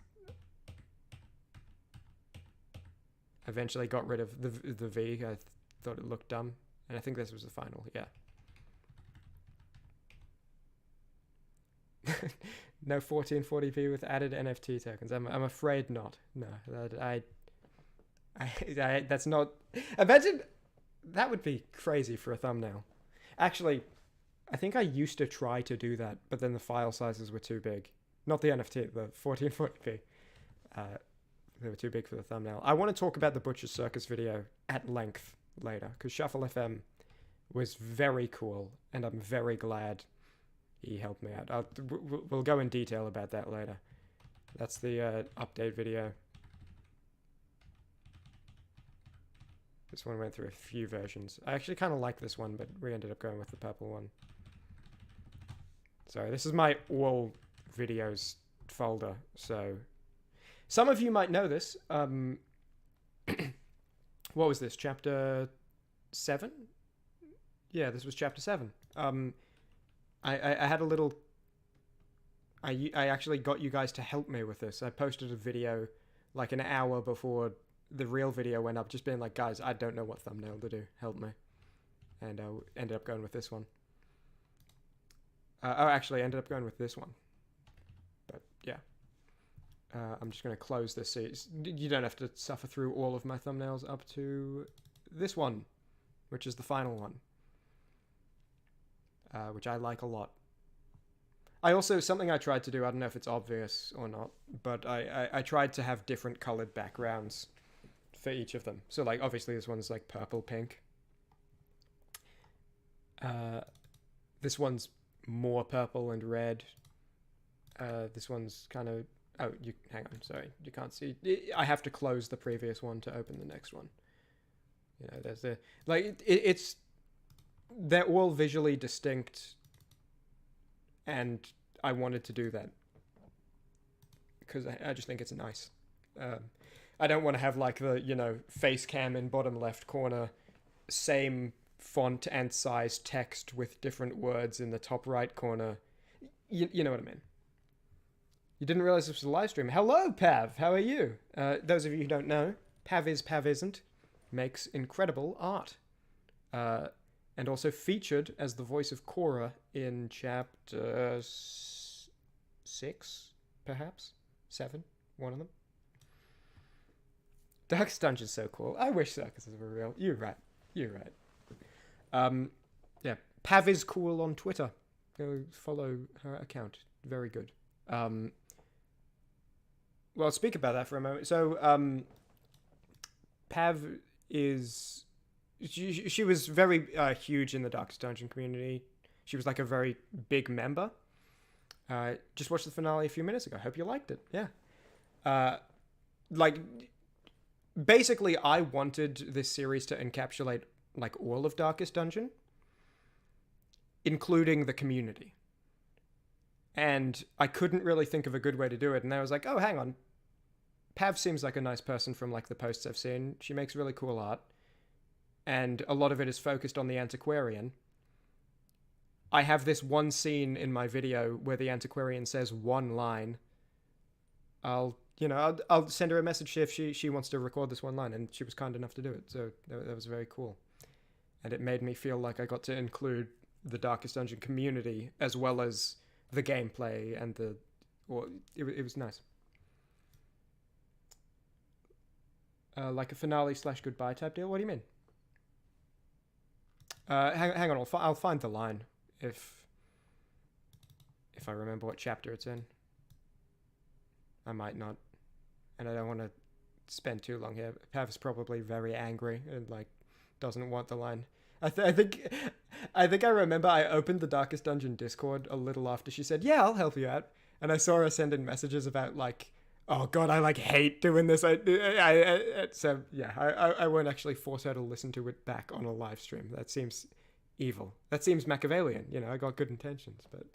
Eventually got rid of the V. I thought it looked dumb. And I think this was the final, yeah. No 1440p with added NFT tokens. I'm afraid not. No, that's not... Imagine... That would be crazy for a thumbnail. Actually, I think I used to try to do that, but then the file sizes were too big. Not the NFT, the 1440p. They were too big for the thumbnail. I want to talk about the Butcher's Circus video at length later, because Shuffle FM was very cool, and I'm very glad he helped me out. We'll go in detail about that later. That's the update video. This one went through a few versions. I actually kind of like this one, but we ended up going with the purple one. Sorry, this is my all videos folder, so... Some of you might know this. What was this? Chapter 7? Yeah, this was Chapter 7. I had a little... I actually got you guys to help me with this. I posted a video like an hour before the real video went up, just being like, guys, I don't know what thumbnail to do. Help me. And I ended up going with this one. Actually, I ended up going with this one. But, yeah. I'm just going to close this so you don't have to suffer through all of my thumbnails up to this one, which is the final one. Which I like a lot. I also, something I tried to do, I don't know if it's obvious or not, but I tried to have different colored backgrounds for each of them. So, like, obviously this one's, like, purple, pink. This one's more purple and red. This one's kind of... Oh, hang on, sorry. You can't see. I have to close the previous one to open the next one. You know, there's the... Like, it's... They're all visually distinct, and I wanted to do that. Because I just think it's nice. I don't want to have, like, the, you know, face cam in bottom left corner, same font and size text with different words in the top right corner. You know what I mean. You didn't realize this was a live stream. Hello, Pav. How are you? Those of you who don't know, Pav Isn't makes incredible art. and also featured as the voice of Korra in chapter 6, perhaps? 7? One of them. Darkest Dungeon's so cool. I wish circuses were real. You're right. Yeah. Pav is cool on Twitter. Go follow her account. Very good. Well, speak about that for a moment. So, Pav is... She was very huge in the Darkest Dungeon community. She was like a very big member. Just watched the finale a few minutes ago. Hope you liked it. Yeah. Basically, I wanted this series to encapsulate like all of Darkest Dungeon, including the community. And I couldn't really think of a good way to do it. And I was like, oh, hang on. Pav seems like a nice person from like the posts I've seen. She makes really cool art. And a lot of it is focused on the antiquarian. I have this one scene in my video where the antiquarian says one line. I'll send her a message if she wants to record this one line, and she was kind enough to do it. So that was very cool. And it made me feel like I got to include the Darkest Dungeon community as well as the gameplay and it was nice. Like a finale / goodbye type deal. What do you mean? Hang on. I'll find the line if I remember what chapter it's in. I might not, and I don't want to spend too long here. Pav is probably very angry and like doesn't want the line. I think I remember I opened the Darkest Dungeon Discord a little after she said, "Yeah, I'll help you out," and I saw her send in messages about like, "Oh God, I like hate doing this." So yeah, I won't actually force her to listen to it back on a live stream. That seems evil. That seems Machiavellian. You know, I got good intentions, but.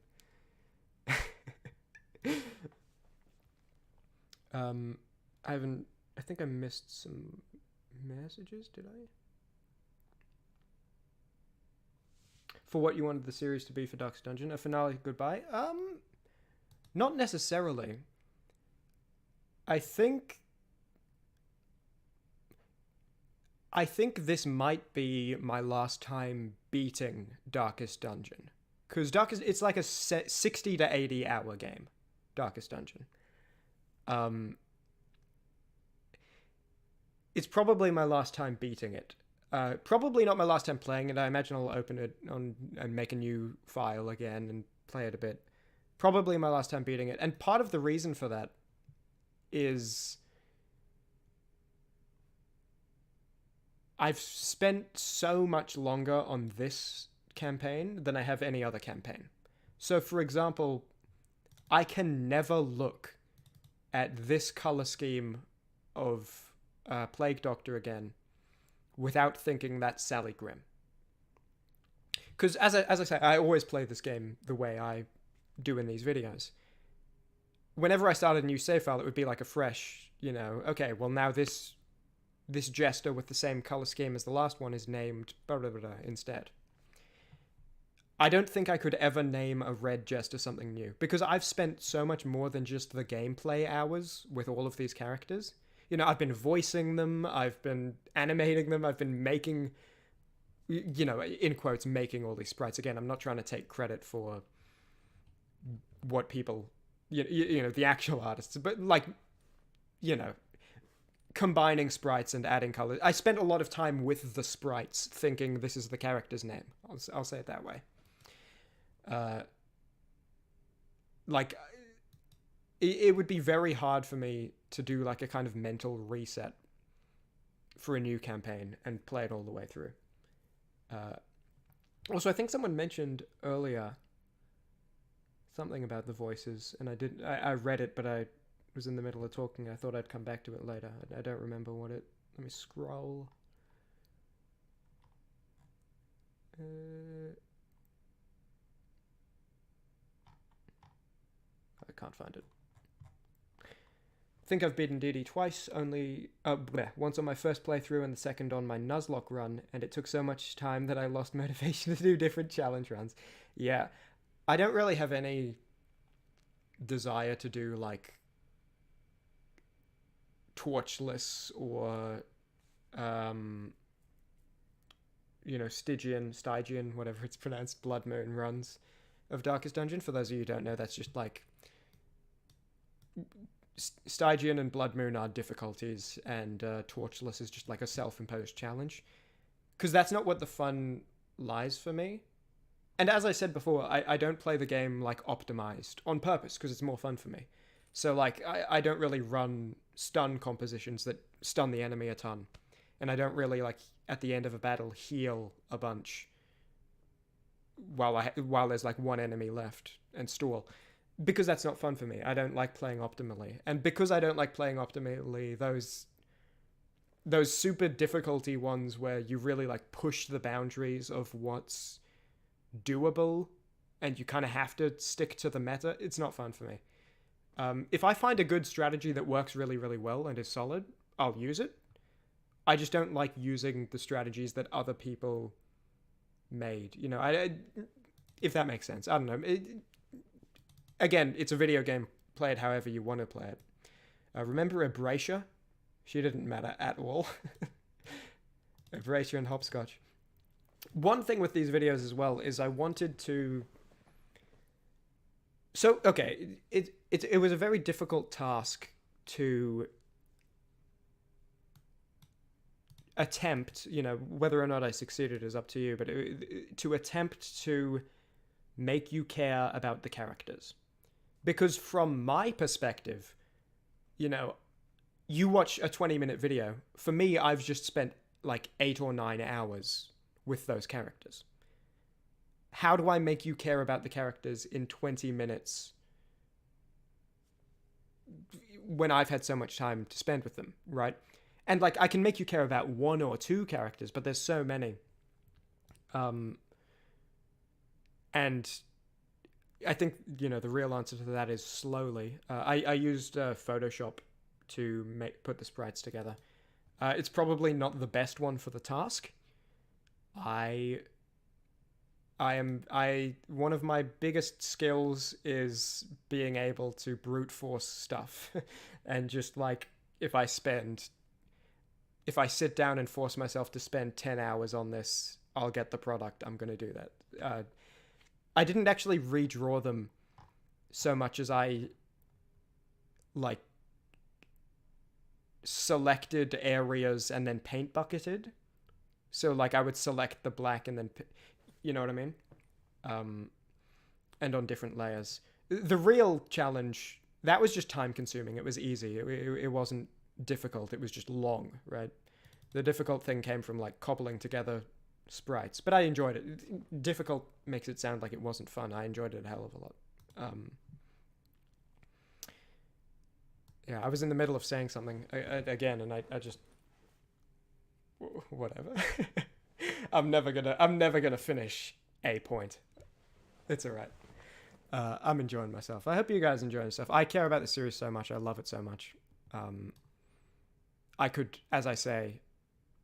I think I missed some messages, did I? For what you wanted the series to be for Darkest Dungeon, a finale goodbye? Not necessarily. I think this might be my last time beating Darkest Dungeon. Because it's like a 60 to 80 hour game, Darkest Dungeon. It's probably my last time beating it. Probably not my last time playing it. I imagine I'll open it and make a new file again and play it a bit. Probably my last time beating it. And part of the reason for that is I've spent so much longer on this campaign than I have any other campaign. So, for example, I can never look at this color scheme of Plague Doctor again without thinking that's Sally Grimm. Because as I say, I always play this game the way I do in these videos. Whenever I started a new save file, it would be like a fresh, okay, well now this jester with the same color scheme as the last one is named blah, blah, blah, blah, instead. I don't think I could ever name a red jester something new, because I've spent so much more than just the gameplay hours with all of these characters. I've been voicing them, I've been animating them, I've been making, in quotes, making all these sprites. Again, I'm not trying to take credit for what people, the actual artists, but combining sprites and adding colors. I spent a lot of time with the sprites thinking this is the character's name. I'll say it that way. It would be very hard for me to do like a kind of mental reset for a new campaign and play it all the way through. Also, I think someone mentioned earlier something about the voices, and I read it, but I was in the middle of talking. I thought I'd come back to it later. I don't remember what it... Let me scroll. I can't find it. I think I've beaten Didi twice, once on my first playthrough and the second on my Nuzlocke run, and it took so much time that I lost motivation to do different challenge runs. Yeah, I don't really have any desire to do, like, torchless or, Stygian, whatever it's pronounced, Blood Moon runs of Darkest Dungeon. For those of you who don't know, that's just like Stygian and Blood Moon are difficulties, and Torchless is just like a self-imposed challenge. Because that's not what the fun lies for me. And as I said before, I don't play the game like optimized on purpose because it's more fun for me. So like I don't really run stun compositions that stun the enemy a ton, and I don't really like at the end of a battle heal a bunch while there's like one enemy left and stall, because that's not fun for me. I don't like playing optimally, and because I don't like playing optimally, those super difficulty ones where you really like push the boundaries of what's doable and you kind of have to stick to the meta, it's not fun for me. If I find a good strategy that works really, really well and is solid, I'll use it. I just don't like using the strategies that other people made. You know, if that makes sense. I don't know. Again, it's a video game. Play it however you want to play it. Remember Abracia? She didn't matter at all. Abracia and Hopscotch. One thing with these videos as well is I wanted to... So, okay, it was a very difficult task to attempt, you know, whether or not I succeeded is up to you, but to attempt to make you care about the characters. Because from my perspective, you know, you watch a 20-minute video. For me, I've just spent like 8 or 9 hours with those characters. How do I make you care about the characters in 20 minutes when I've had so much time to spend with them, right? And like, I can make you care about 1 or 2 characters, but there's so many. And I think, you know, the real answer to that is slowly. I used Photoshop to put the sprites together. It's probably not the best one for the task. One of my biggest skills is being able to brute force stuff. And just like, if I sit down and force myself to spend 10 hours on this, I'll get the product. I'm going to do that. I didn't actually redraw them so much as I like selected areas and then paint bucketed. So like I would select the black and then, you know what I mean? And on different layers. The real challenge, that was just time consuming. It was easy. It wasn't difficult. It was just long, right? The difficult thing came from like cobbling together sprites, but I enjoyed it. Difficult makes it sound like it wasn't fun. I enjoyed it a hell of a lot. Yeah, I was in the middle of saying something again, and I just whatever. I'm never gonna finish a point. It's all right. I'm enjoying myself. I hope you guys enjoy yourself. I care about the series so much. I love it so much. I could, as I say,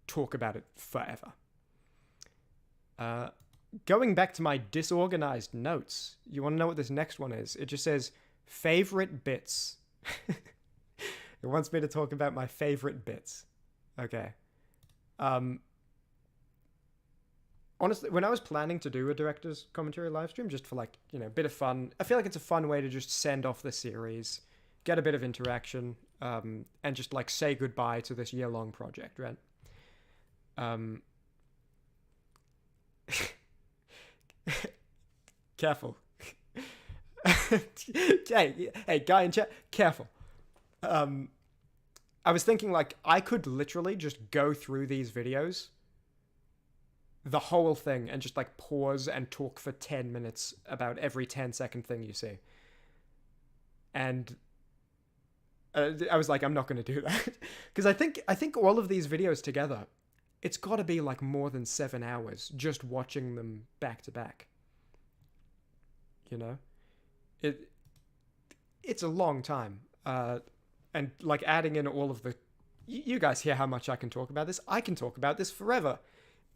talk about it forever. Going back to my disorganized notes, you want to know what this next one is? It just says, favorite bits. It wants me to talk about my favorite bits. Okay. Honestly, when I was planning to do a director's commentary live stream, just for like, you know, a bit of fun, I feel like it's a fun way to just send off the series, get a bit of interaction, and just like say goodbye to this year-long project, right? Careful. hey, guy in chat, careful. I was thinking like I could literally just go through these videos, the whole thing, and just like pause and talk for 10 minutes about every 10-second thing you see. And I was like, I'm not going to do that. Because I think all of these videos together, it's got to be like more than 7 hours just watching them back to back. You know? It's a long time. And like adding in all of the... You guys hear how much I can talk about this? I can talk about this forever.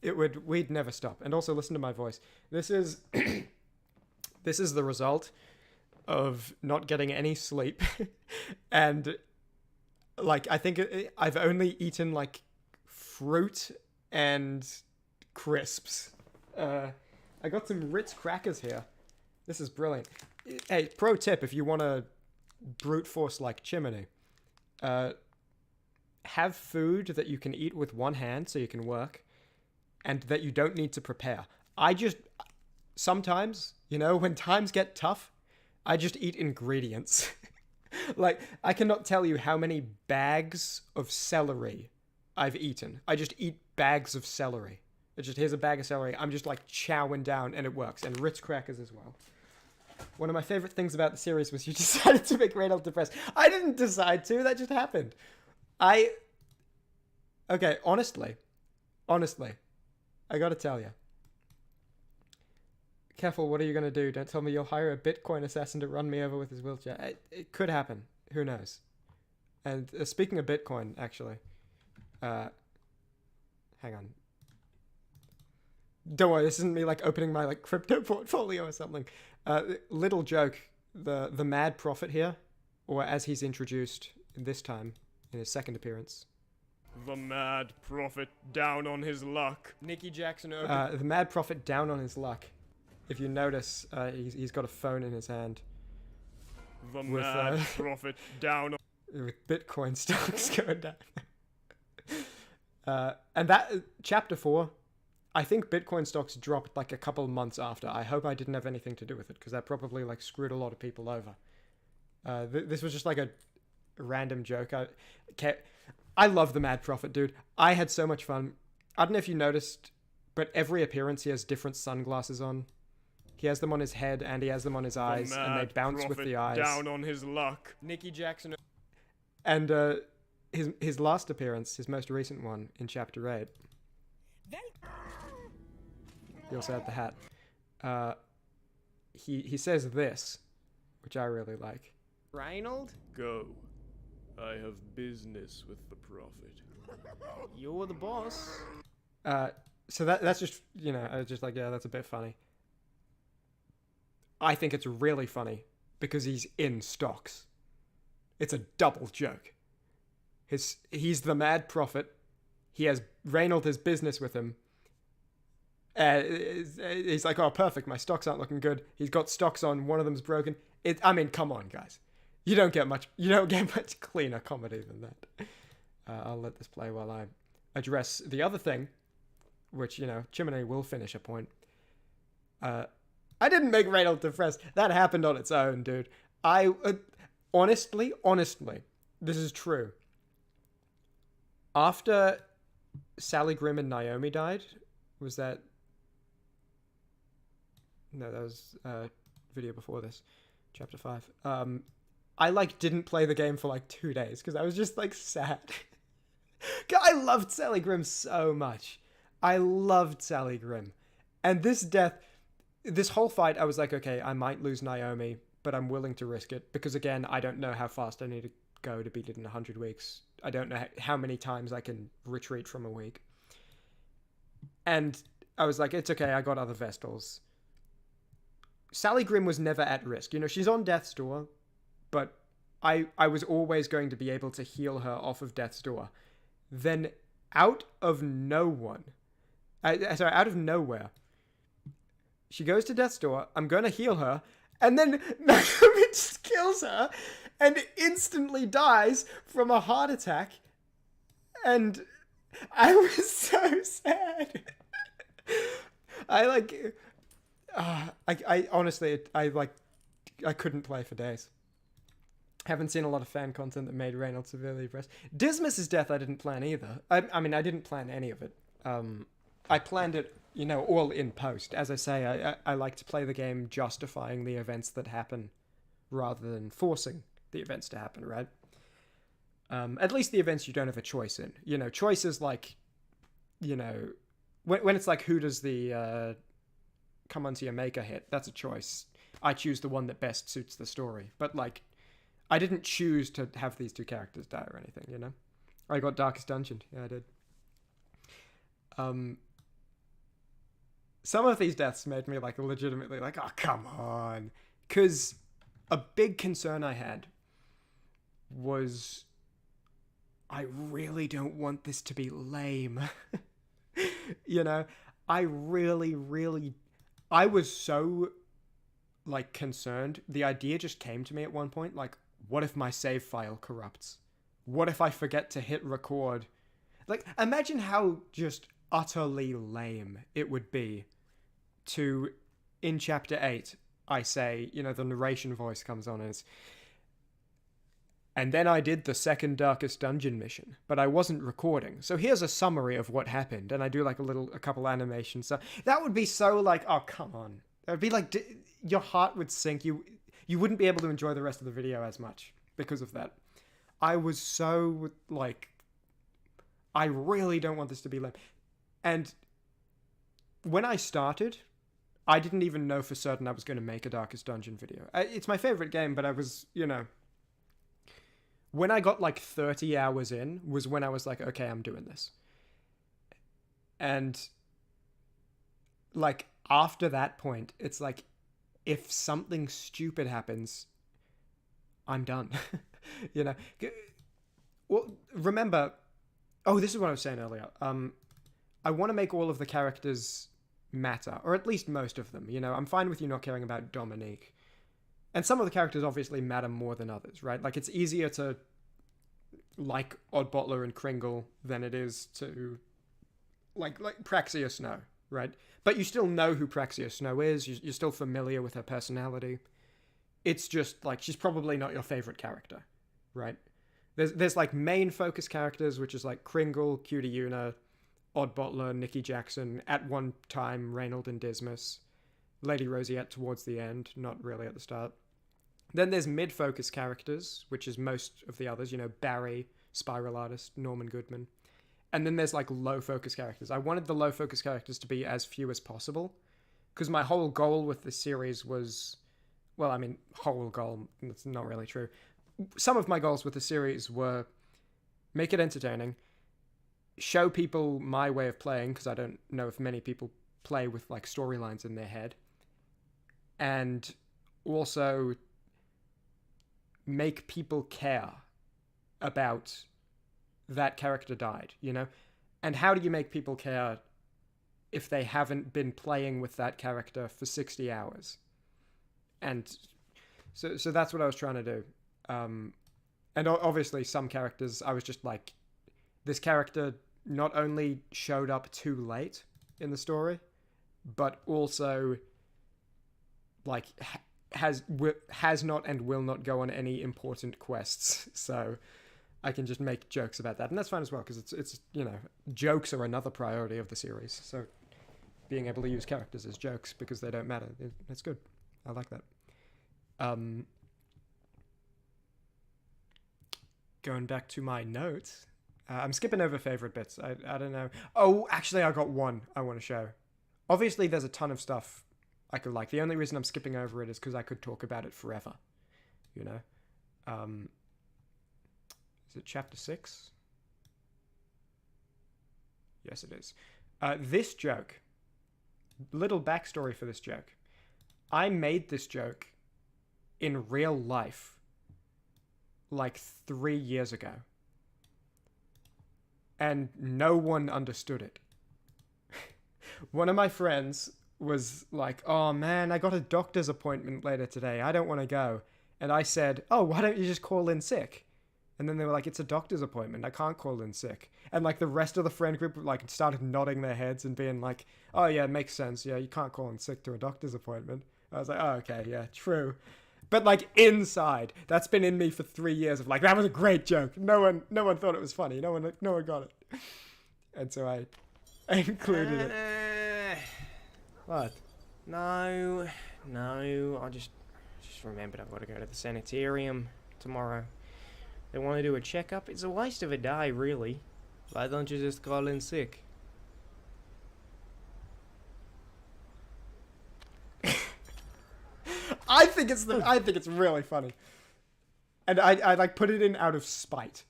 We'd never stop. And also listen to my voice. This is the result of not getting any sleep. And like, I think I've only eaten like fruit and crisps. I got some Ritz crackers here. This is brilliant. Hey, pro tip if you want to brute force like Chimmaney. Have food that you can eat with one hand so you can work, and that you don't need to prepare. Sometimes, when times get tough, I just eat ingredients. Like, I cannot tell you how many bags of celery I've eaten. I just eat bags of celery. Here's a bag of celery. I'm just like chowing down, and it works. And Ritz crackers as well. One of my favorite things about the series was you decided to make Reynold depressed. I didn't decide to. That just happened. Okay, honestly, I gotta tell you. Careful, what are you gonna do? Don't tell me you'll hire a Bitcoin assassin to run me over with his wheelchair. It could happen. Who knows? And speaking of Bitcoin, actually, hang on. Don't worry, this isn't me like opening my like crypto portfolio or something. Little joke, the Mad Prophet here, or as he's introduced this time in his second appearance. The Mad Prophet down on his luck. Nicky Jackson the Mad Prophet down on his luck. If you notice, he's got a phone in his hand. The Mad Prophet down on... With Bitcoin stocks going down. And that, chapter 4, I think Bitcoin stocks dropped like a couple months after. I hope I didn't have anything to do with it, because that probably like screwed a lot of people over. This was just like a random joke. I love the Mad Prophet, dude. I had so much fun. I don't know if you noticed, but every appearance he has different sunglasses on. He has them on his head and he has them on his eyes, and they bounce with the eyes. Down on his luck. Nicky Jackson. And his last appearance, his most recent one in chapter 8. He also had the hat. He says this, which I really like. Reynold? Go. I have business with the prophet. You're the boss. So that's just, I was just like, yeah, that's a bit funny. I think it's really funny because he's in stocks. It's a double joke. He's the Mad Prophet. Reynold has business with him. He's like, oh, perfect, my stocks aren't looking good. He's got stocks on, one of them's broken. Come on, guys. You don't get much cleaner comedy than that. I'll let this play while I address the other thing, which, Chimmaney will finish a point. I didn't make Reynold depressed. That happened on its own, dude. Honestly, this is true. After Sally Grimm and Naomi died, was that... No, that was a video before this, chapter 5. I didn't play the game for 2 days because I was just sad. I loved Sally Grimm so much. I loved Sally Grimm. And this whole fight, I was like, okay, I might lose Naomi, but I'm willing to risk it because, again, I don't know how fast I need to go to beat it in 100 weeks. I don't know how many times I can retreat from a week. And I was like, it's okay, I got other Vestals. Sally Grimm was never at risk. She's on death's door, but I was always going to be able to heal her off of death's door. Then out of nowhere, she goes to death's door, I'm going to heal her, and then Naomi just kills her and instantly dies from a heart attack. And I was so sad. I honestly, I couldn't play for days. Haven't seen a lot of fan content that made Reynold severely depressed. Dismas's death I didn't plan either. I didn't plan any of it. I planned it, all in post. As I say, I like to play the game justifying the events that happen rather than forcing the events to happen, right? At least the events you don't have a choice in. Choices like, when it's like, who does the come onto your maker hit? That's a choice. I choose the one that best suits the story. But, I didn't choose to have these two characters die or anything, I got Darkest Dungeon. Yeah, I did. Some of these deaths made me, legitimately oh, come on. Because a big concern I had was, I really don't want this to be lame. I really, I was so, like, concerned. The idea just came to me at one point, like, what if my save file corrupts? What if I forget to hit record? Like, imagine how just utterly lame it would be to, in Chapter 8, I say, you know, the narration voice comes on as, and then I did the second darkest dungeon mission, but I wasn't recording. So here's a summary of what happened, and I do like a couple animations. So that would be so like, oh, come on. It would be like, your heart would sink. You wouldn't be able to enjoy the rest of the video as much because of that. I was so, like, I really don't want this to be lame. And when I started, I didn't even know for certain I was going to make a Darkest Dungeon video. It's my favorite game, but I was, you know, when I got like 30 hours in was when I was like, okay, I'm doing this. And like after that point, it's like, if something stupid happens, I'm done. You know? Well, remember, oh, this is what I was saying earlier. I want to make all of the characters matter, or at least most of them. You know, I'm fine with you not caring about Dominique. And some of the characters obviously matter more than others, right? Like, it's easier to like Oddbottler and Kringle than it is to like Praxia Snow, right? But you still know who Praxia Snow is. You're still familiar with her personality. It's just like, she's probably not your favorite character, right? There's like main focus characters, which is like Kringle, Cutie Una, Oddbottler, Nikki Jackson, at one time Reynold and Dismas, Lady Rosiette towards the end, not really at the start. Then there's mid-focus characters, which is most of the others, you know, Barry, Spiral Artist, Norman Goodman. And then there's like low-focus characters. I wanted the low-focus characters to be as few as possible, because my whole goal with this series was, well, I mean, whole goal, that's not really true. Some of my goals with the series were make it entertaining, show people my way of playing, because I don't know if many people play with like storylines in their head, and also make people care about that character died, you know? And how do you make people care if they haven't been playing with that character for 60 hours? And so that's what I was trying to do. And obviously some characters, I was just like, this character not only showed up too late in the story, but also like has not and will not go on any important quests. So I can just make jokes about that, and that's fine as well, because it's you know, jokes are another priority of the series. So being able to use characters as jokes because they don't matter, that's good. I like that. Going back to my notes, I'm skipping over favorite bits. I don't know. Oh, actually, I got one I want to show. Obviously, there's a ton of stuff I could like. The only reason I'm skipping over it is because I could talk about it forever. You know? Is it chapter 6? Yes, it is. This joke. Little backstory for this joke. I made this joke in real life like 3 years ago. And no one understood it. One of my friends was like, oh man, I got a doctor's appointment later today. I don't want to go. And I said, oh, why don't you just call in sick? And then they were like, it's a doctor's appointment. I can't call in sick. And like the rest of the friend group like started nodding their heads and being like, oh yeah, it makes sense. Yeah, you can't call in sick to a doctor's appointment. I was like, oh, okay, yeah, true. But like inside, that's been in me for 3 years of like, that was a great joke. No one thought it was funny. No one got it. And so I included it. What? No. I just remembered I've got to go to the sanitarium tomorrow. They want to do a checkup. It's a waste of a day, really. Why don't you just call in sick? I think it's really funny. And I like put it in out of spite.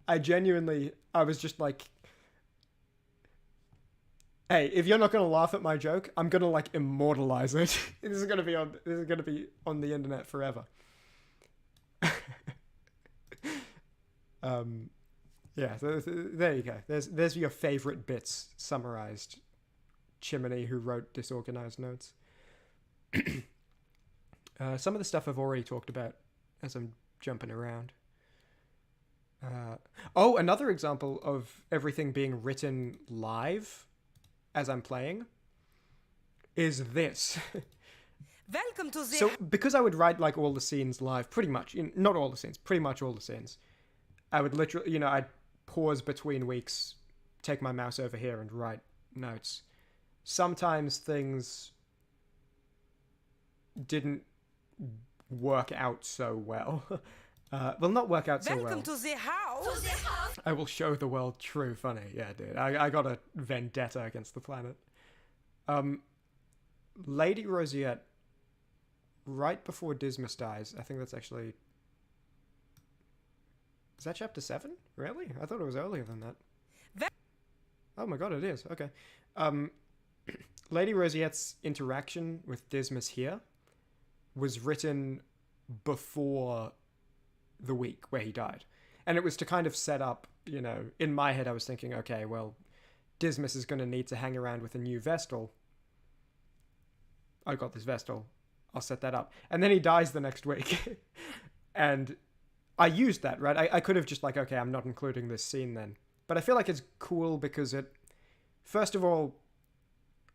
I was just like, hey, if you're not gonna laugh at my joke, I'm gonna like immortalize it. This is gonna be on the internet forever. Yeah, so there you go. There's your favorite bits summarized Chimmaney who wrote Disorganized Notes. Some of the stuff I've already talked about as I'm jumping around. Another example of everything being written live as I'm playing is this. Welcome to the... So, because I would write, like, all the scenes live, pretty much, not all the scenes, pretty much all the scenes, I would literally, I'd pause between weeks, take my mouse over here and write notes. Sometimes things didn't work out so well. Not work out so well. Welcome to the house. I will show the world true funny. Yeah, dude. I got a vendetta against the planet. Lady Rosette, right before Dismas dies, I think that's actually... Is that chapter 7? Really? I thought it was earlier than that. Oh my god, it is. Okay. Lady Rosette's interaction with Dismas here was written before the week where he died. And it was to kind of set up, in my head I was thinking, okay, well, Dismas is going to need to hang around with a new Vestal. I got this Vestal. I'll set that up. And then he dies the next week. And I used that, right? I could have just like, okay, I'm not including this scene then. But I feel like it's cool because it, first of all,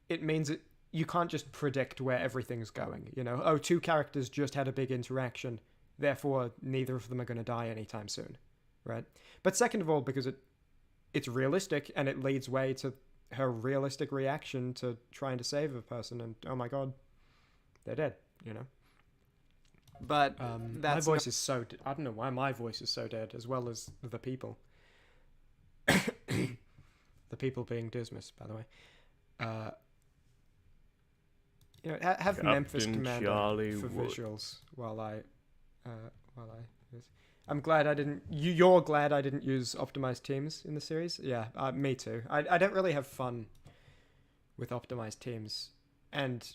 it means that you can't just predict where everything's going. Two characters just had a big interaction, therefore neither of them are going to die anytime soon, right? But second of all, because it's realistic and it leads way to her realistic reaction to trying to save a person, and oh my god, they're dead, But my voice is so... I don't know why my voice is so dead, as well as the people. The people being Dismas, by the way. Have Memphis Commander Charlie for Wood. visuals while I... I'm glad I didn't... You're glad I didn't use optimized teams in the series? Yeah, me too. I don't really have fun with optimized teams. And,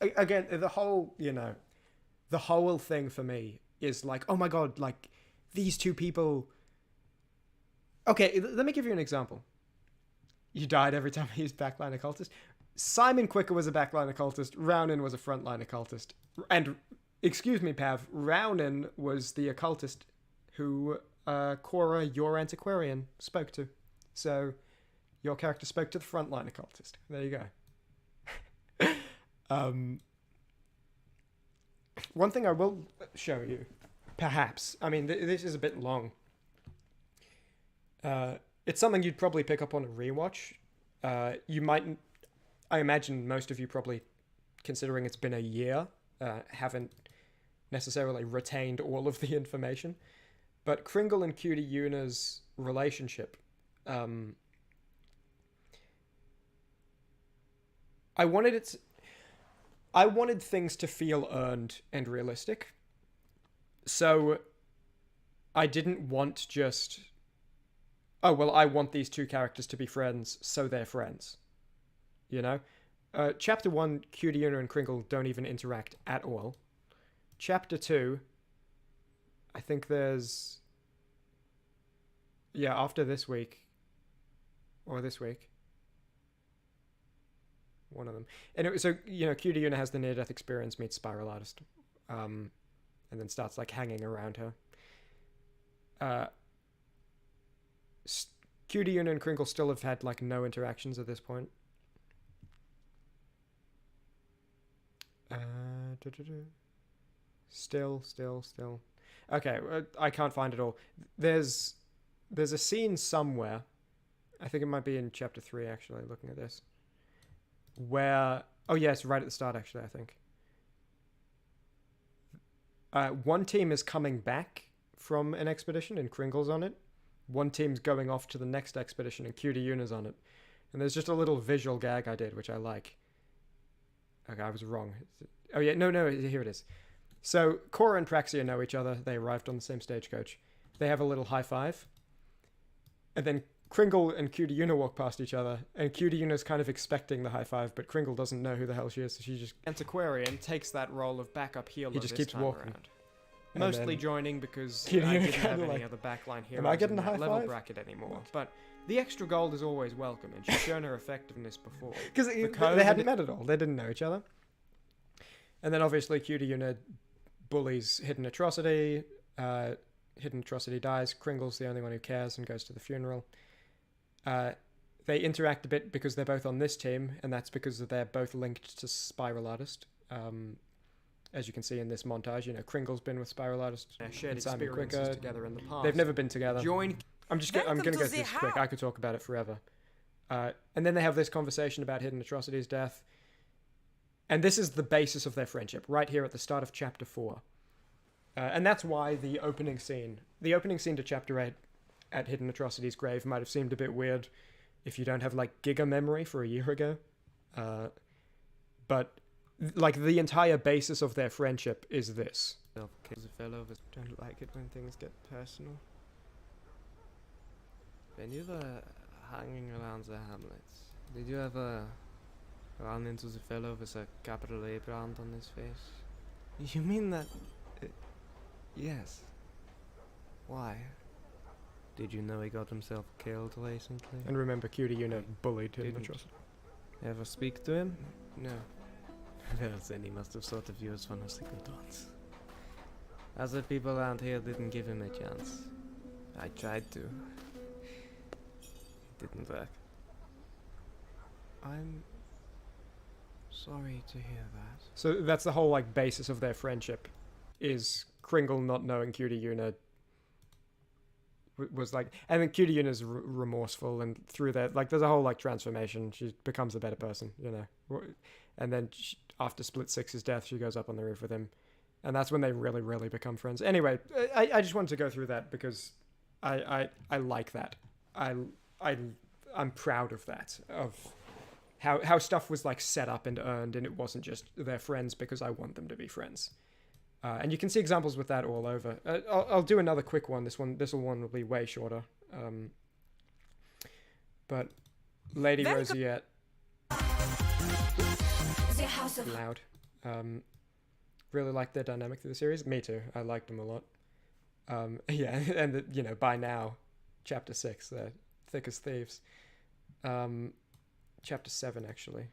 again, the whole, the whole thing for me is like, oh my god, like, these two people... Okay, let me give you an example. You died every time he used backline occultist. Simon Quicker was a backline occultist. Raunin was a frontline occultist. And, excuse me, Pav, Raunin was the occultist who Cora, your antiquarian, spoke to. So, your character spoke to the frontline occultist. There you go. One thing I will show you, perhaps. I mean, this is a bit long. It's something you'd probably pick up on a rewatch. You might... I imagine most of you probably, considering it's been a year, haven't necessarily retained all of the information. But Kringle and Cutie Yuna's relationship... I wanted things to feel earned and realistic. So I didn't want just... Oh, well, I want these two characters to be friends, so they're friends. Chapter 1, Cutie Yuna and Kringle don't even interact at all. Chapter 2, I think there's... Yeah, after this week. Or this week. One of them. And so, Cutie Yuna has the near-death experience, meets Spiral Artist. And then starts, like, hanging around her. Cutie Yuna and Kringle still have had, like, no interactions at this point. Still. Okay, I can't find it all. There's a scene somewhere, I think it might be in chapter 3, actually, looking at this, where... Oh, yeah, it's right at the start, actually, I think. One team is coming back from an expedition, and Kringle's on it. One team's going off to the next expedition, and Cutie Yuna's on it. And there's just a little visual gag I did, which I like. Okay, I was wrong. Oh, yeah, no, here it is. So, Cora and Praxia know each other. They arrived on the same stagecoach. They have a little high five. And then Kringle and Cutie Yuna walk past each other, and Cutie Yuna's kind of expecting the high five, but Kringle doesn't know who the hell she is, so she just... Antiquarian takes that role of backup healer. He just keeps walking. Mostly joining because You I know, didn't kinda have any like, other backline heroes am I getting in a that high level five? bracket anymore. But the extra gold is always welcome, and she's shown her effectiveness before. Because The code they hadn't and- met at all. They didn't know each other. And then obviously Cutie Una bullies Hidden Atrocity. Hidden Atrocity dies. Kringle's the only one who cares and goes to the funeral. They interact a bit because they're both on this team, and that's because they're both linked to Spiral Artist. As you can see in this montage, you know, Kringle's been with Spiral Artist shared and Simon experiences Quicker. together in the past. They've never been together. Join. I'm going Welcome to to go the through this quick. house. I could talk about it forever. And then they have this conversation about Hidden Atrocity's death. And this is the basis of their friendship, right here at the start of Chapter 4. And that's why the opening scene to Chapter 8 at Hidden Atrocity's grave might have seemed a bit weird if you don't have, like, Giga memory for a year ago. But, like, the entire basis of their friendship is this. Kids a fellow that don't like it when things get personal. When you were hanging around the hamlets, did you ever run into the fellow with a capital A brand on his face? You mean that? Yes. Why? Did you know he got himself killed recently? And remember, Cutie Una bullied Hidden Didn't. Atrocity. Ever speak to him? No. Well, then he must have thought of you as one of the good ones. Other people around here didn't give him a chance. I tried to. It didn't work. I'm sorry to hear that. So that's the whole, like, basis of their friendship, is Kringle not knowing Cutie Una was like, and then Cutie Una's remorseful, and through that, like, there's a whole, like, transformation. She becomes a better person, you know. And then after Split Six's death, she goes up on the roof with him, and that's when they really, really become friends. Anyway, I just wanted to go through that because I like that. I'm proud of that, of how stuff was, like, set up and earned, and it wasn't just they're friends because I want them to be friends. And you can see examples with that all over. I'll do another quick one. This one will be way shorter. But Lady Rosette, loud. Really liked their dynamic through the series. Me too. I liked them a lot. Yeah, and you know, by now, Chapter 6, they're thick as thieves. Chapter 7, actually.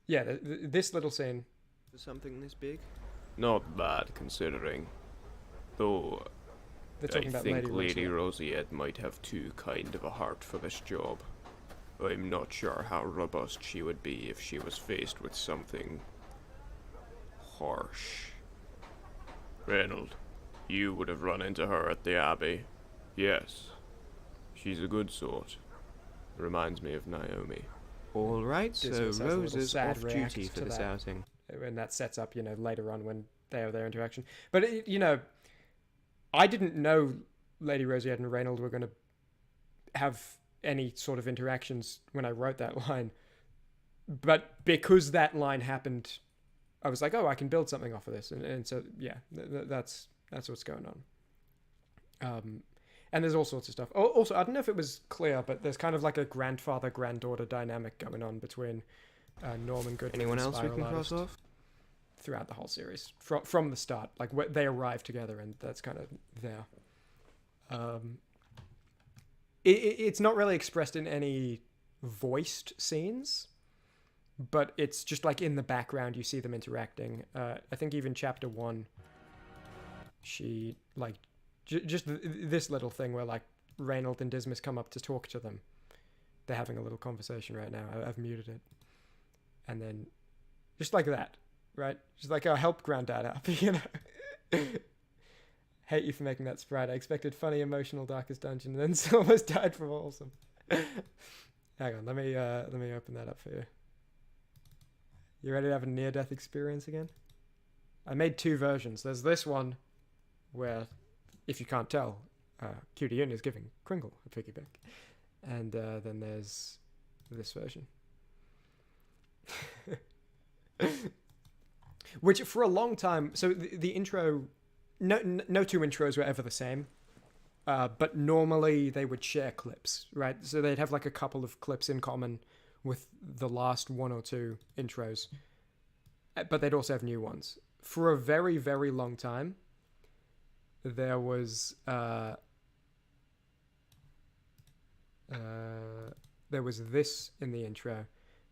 Yeah, this little scene. For something this big? Not bad considering. Though They're I talking about think Lady Rosette. Rosette might have too kind of a heart for this job. I'm not sure how robust she would be if she was faced with something harsh. Reynold, you would have run into her at the Abbey. Yes. She's a good sort. Reminds me of Naomi. Alright, Dismas so has a Rose little is sad off react duty for to this that. outing. And that sets up, you know, later on when they have their interaction. But, you know, I didn't know Lady Rosette and Reynold were going to have any sort of interactions when I wrote that line. But because that line happened, I was like, oh, I can build something off of this. And so, yeah, that's what's going on. And there's all sorts of stuff. Also, I don't know if it was clear, but there's kind of like a grandfather-granddaughter dynamic going on between Norman Goodman Anyone and else we Spiral can cross Artist off? throughout the whole series. From the start. Like, they arrive together, and that's kind of there. It's not really expressed in any voiced scenes, but it's just like in the background you see them interacting. I think even Chapter 1, she, like, just this little thing where, like, Reynold and Dismas come up to talk to them. They're having a little conversation right now. I've muted it. And then, just like that, right? Just like, oh, help Granddad up, you know? Hate you for making that sprite. I expected funny, emotional, Darkest Dungeon, and then almost died from Awesome. Hang on, let me open that up for you. You ready to have a near-death experience again? I made 2 versions. There's this one, where, if you can't tell, Cutie Una is giving Kringle a piggyback. And then there's this version. Which, for a long time... So, the intro... No 2 intros were ever the same. But normally, they would share clips, right? So, they'd have, like, a couple of clips in common with the last 1 or 2 intros. but they'd also have new ones. For a very, very long time, there was this in the intro,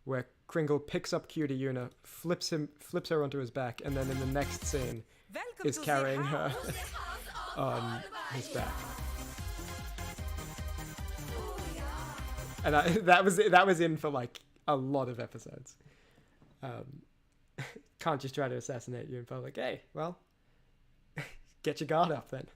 where Kringle picks up Cutie Una, flips her onto his back, and then in the next scene Welcome is to the carrying her house. on his back. And that was in for like a lot of episodes. Can't just try to assassinate you in public. Hey, well, get your guard up then.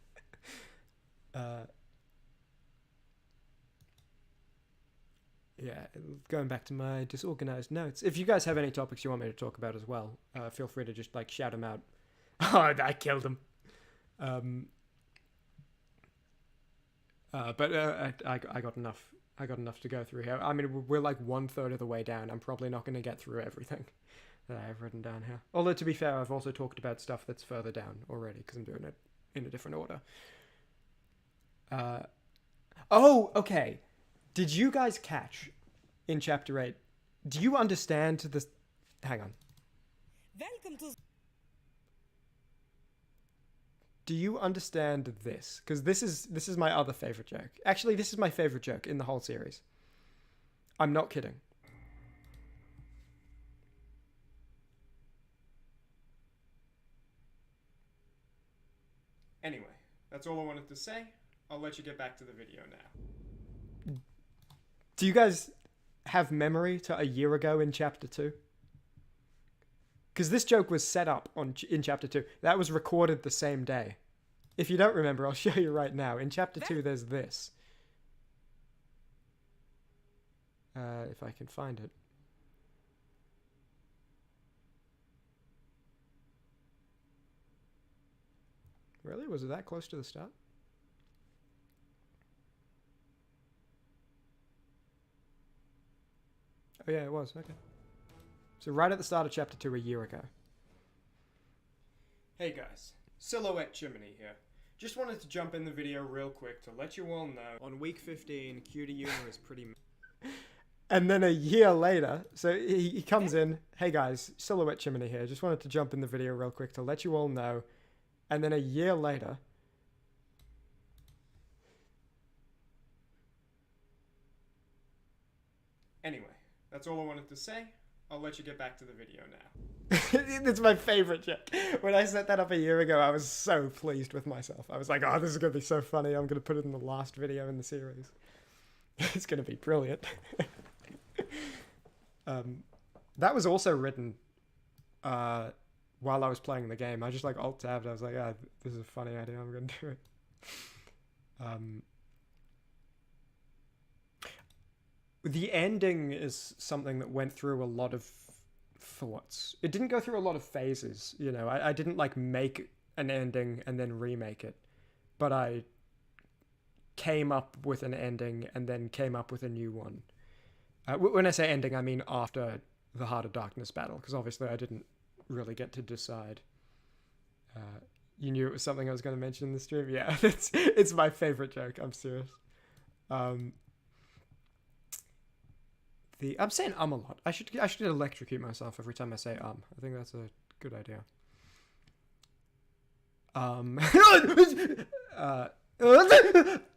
Yeah, going back to my disorganized notes. If you guys have any topics you want me to talk about as well, feel free to just like shout them out. Oh, I killed him. But I got enough. I got enough to go through here. I mean, we're like 1/3 of the way down. I'm probably not going to get through everything that I have written down here. Although, to be fair, I've also talked about stuff that's further down already because I'm doing it in a different order. Oh, okay. Did you guys catch in Chapter 8? Do you understand this? Hang on. Welcome to Do you understand this? Because this is my other favorite joke. Actually, this is my favorite joke in the whole series. I'm not kidding. Anyway, that's all I wanted to say. I'll let you get back to the video now. Do you guys have memory to a year ago in Chapter 2? Because this joke was set up in Chapter 2. That was recorded the same day. If you don't remember, I'll show you right now. In Chapter 2, there's this. If I can find it. Really? Was it that close to the start? Oh yeah, it was. Okay. So right at the start of Chapter 2 a year ago. Hey guys, Silhouette Chimmaney here. Just wanted to jump in the video real quick to let you all know on week 15, Cutie Una is pretty... And then a year later, so he comes in, hey guys, Silhouette Chimmaney here. Just wanted to jump in the video real quick to let you all know. And then a year later... Anyway, that's all I wanted to say. I'll let you get back to the video now. It's my favorite joke. When I set that up a year ago, I was so pleased with myself. I was like, oh, this is going to be so funny. I'm going to put it in the last video in the series. It's going to be brilliant. That was also written while I was playing the game. I just like alt-tabbed. I was like, ah, this is a funny idea. I'm going to do it. The ending is something that went through a lot of thoughts. It didn't go through a lot of phases, you know. I didn't like make an ending and then remake it, but I came up with an ending and then came up with a new one. When I say ending, I mean after the Heart of Darkness battle, because obviously I didn't really get to decide. You knew it was something I was going to mention in the stream? Yeah, it's my favorite joke. I'm serious. I'm saying a lot. I should electrocute myself every time I say I think that's a good idea.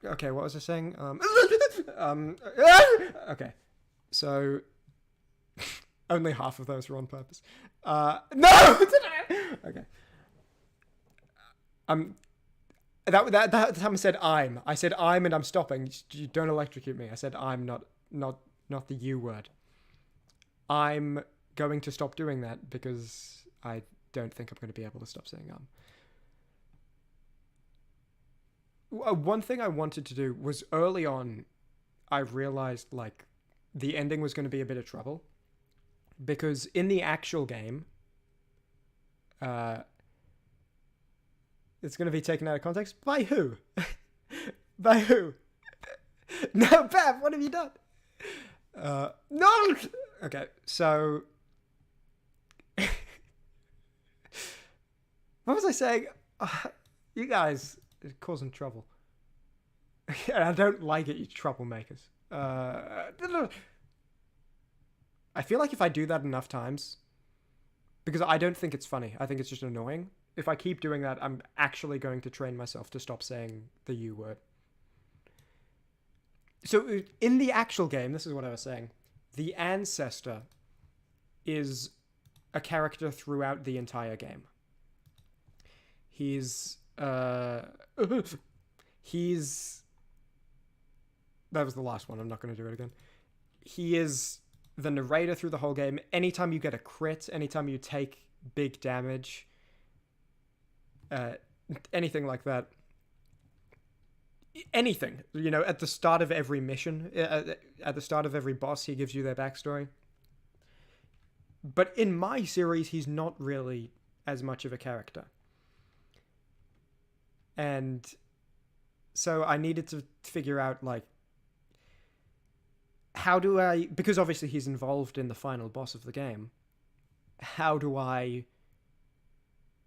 Okay, what was I saying? Okay. So only half of those were on purpose. No! Okay. That time I said I said I'm and I'm stopping. You don't electrocute me. I said I'm, not the U word. I'm going to stop doing that because I don't think I'm going to be able to stop saying One thing I wanted to do was early on, I realized like the ending was going to be a bit of trouble because in the actual game, it's going to be taken out of context. By who? By who? No, Bev, what have you done? No! Okay, so... what was I saying? You guys are causing trouble. And I don't like it, you troublemakers. I feel like if I do that enough times, Because I don't think it's funny. I think it's just annoying. If I keep doing that, I'm actually going to train myself to stop saying the U word. So in the actual game, this is what I was saying, the ancestor is a character throughout the entire game. He's that was the last one. I'm not going to do it again. He is the narrator through the whole game. Anytime you get a crit, anytime you take big damage, anything like that, anything, you know, at the start of every mission, at the start of every boss, he gives you their backstory. But in my series, he's not really as much of a character. And so I needed to figure out, like, how do I, because obviously he's involved in the final boss of the game, how do I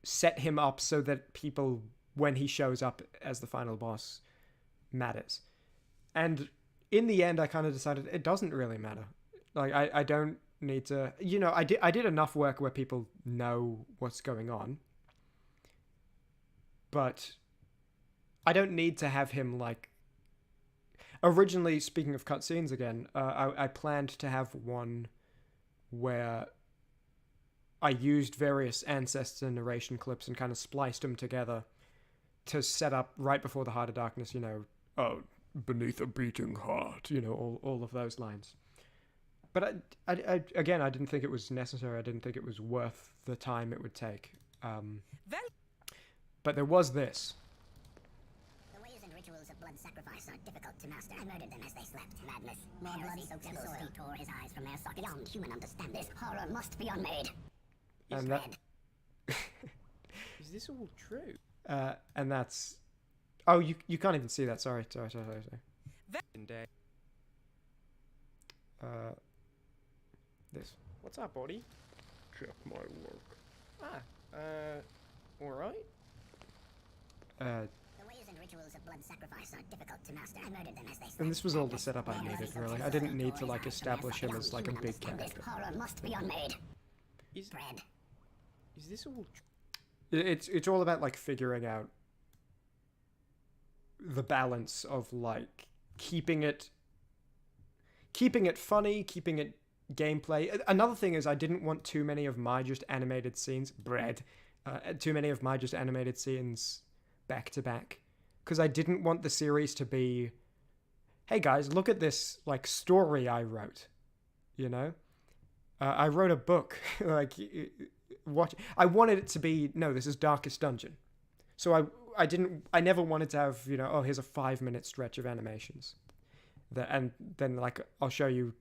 set him up so that people, when he shows up as the final boss, matters? And in the end, I kind of decided it doesn't really matter. Like, I don't need to, you know, I did enough work where people know what's going on, but I don't need to have him, like, originally, speaking of cutscenes again, I planned to have one where I used various ancestor narration clips and kind of spliced them together to set up right before the Heart of Darkness, you know, oh, beneath a beating heart, you know, all of those lines. But I again, I didn't think it was necessary. I didn't think it was worth the time it would take. But there was this. The ways and rituals of blood sacrifice are difficult to master. I murdered them as they slept. Madness. More blood-soaked soil. He tore his eyes from their sockets. Beyond human understanding. This horror must be unmade. And that... Is this all true? And that's... Oh, you can't even see that. Sorry. This. What's up, buddy? Check my work. Alright. The ways and rituals of blood sacrifice are difficult to master. I murdered them as they slept. And this was all the setup I needed, really. I didn't need to, like, establish him as, like, a big character. This horror must be unmade. Is this all true? It's all about, like, figuring out the balance of, like, keeping it funny, keeping it gameplay. Another thing is I didn't want too many of my just animated scenes back to back, because I didn't want the series to be, hey guys, look at this, like, story I wrote, you know. I wrote a book. Like, what I wanted it to be, no, this is Darkest Dungeon. So I never wanted to have, you know, oh, here's a 5-minute stretch of animations and then, like, I'll show you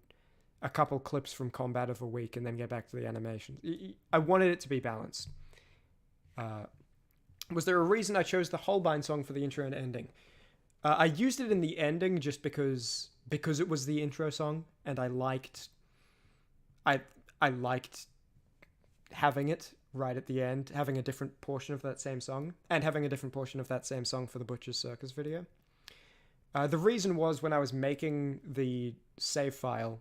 a couple clips from combat of a week and then get back to the animations. I wanted it to be balanced. Was there a reason I chose the Holbein song for the intro and ending? I used it in the ending just because it was the intro song, and I liked having it right at the end, having a different portion of that same song, and having a different portion of that same song for the Butcher's Circus video. The reason was when I was making the save file.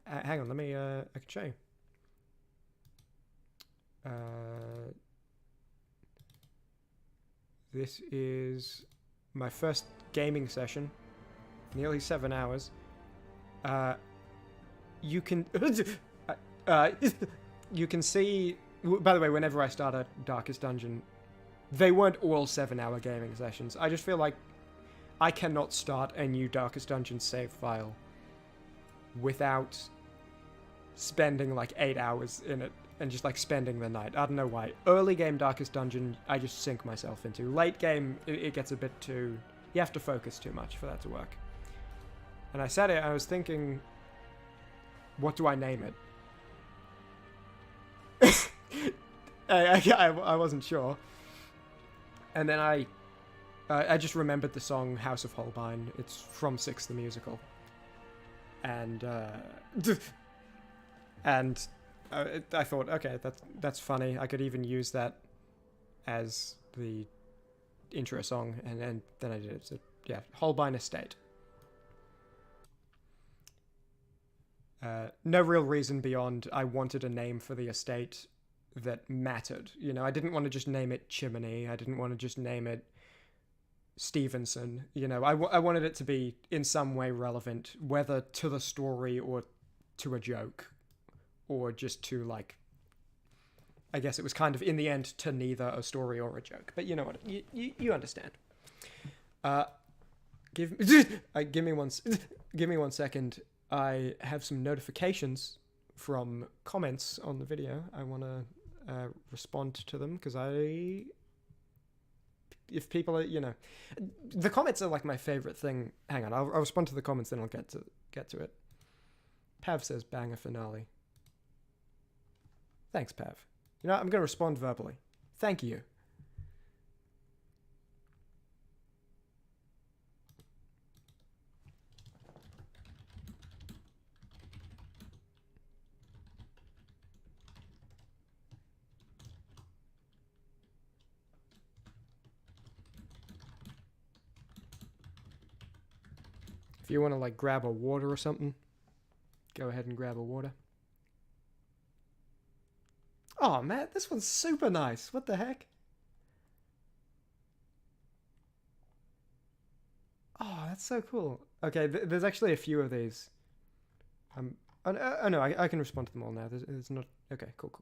Hang on, let me. I can show you. This is my first gaming session, nearly 7 hours. You can you can see. By the way, whenever I start a Darkest Dungeon, they weren't all 7-hour gaming sessions. I just feel like I cannot start a new Darkest Dungeon save file without spending like 8 hours in it and just like spending the night. I don't know why. Early game Darkest Dungeon, I just sink myself into. Late game, it gets a bit too... You have to focus too much for that to work. And I said it, I was thinking, what do I name it? I wasn't sure. And then I just remembered the song House of Holbein. It's from Six the Musical. And I thought, okay, that's funny. I could even use that as the intro song, and then I did it. So yeah, Holbein Estate. No real reason beyond I wanted a name for the estate, that mattered. You know, I didn't want to just name it Chimmaney. I didn't want to just name it Stevenson. You know, I wanted it to be in some way relevant, whether to the story or to a joke, or just to, like, I guess it was kind of in the end to neither a story or a joke. But you know what? You understand. Give me one second. I have some notifications from comments on the video. I want to respond to them because if people are, you know, the comments are like my favorite thing. Hang on, I'll respond to the comments, then I'll get to it. Pav says banger finale. Thanks, Pav. You know, I'm going to respond verbally. Thank you. If you want to, like, grab a water or something, go ahead and grab a water. Oh, man, this one's super nice. What the heck? Oh, that's so cool. Okay, there's actually a few of these. Oh no, I can respond to them all now. There's not... Okay, cool.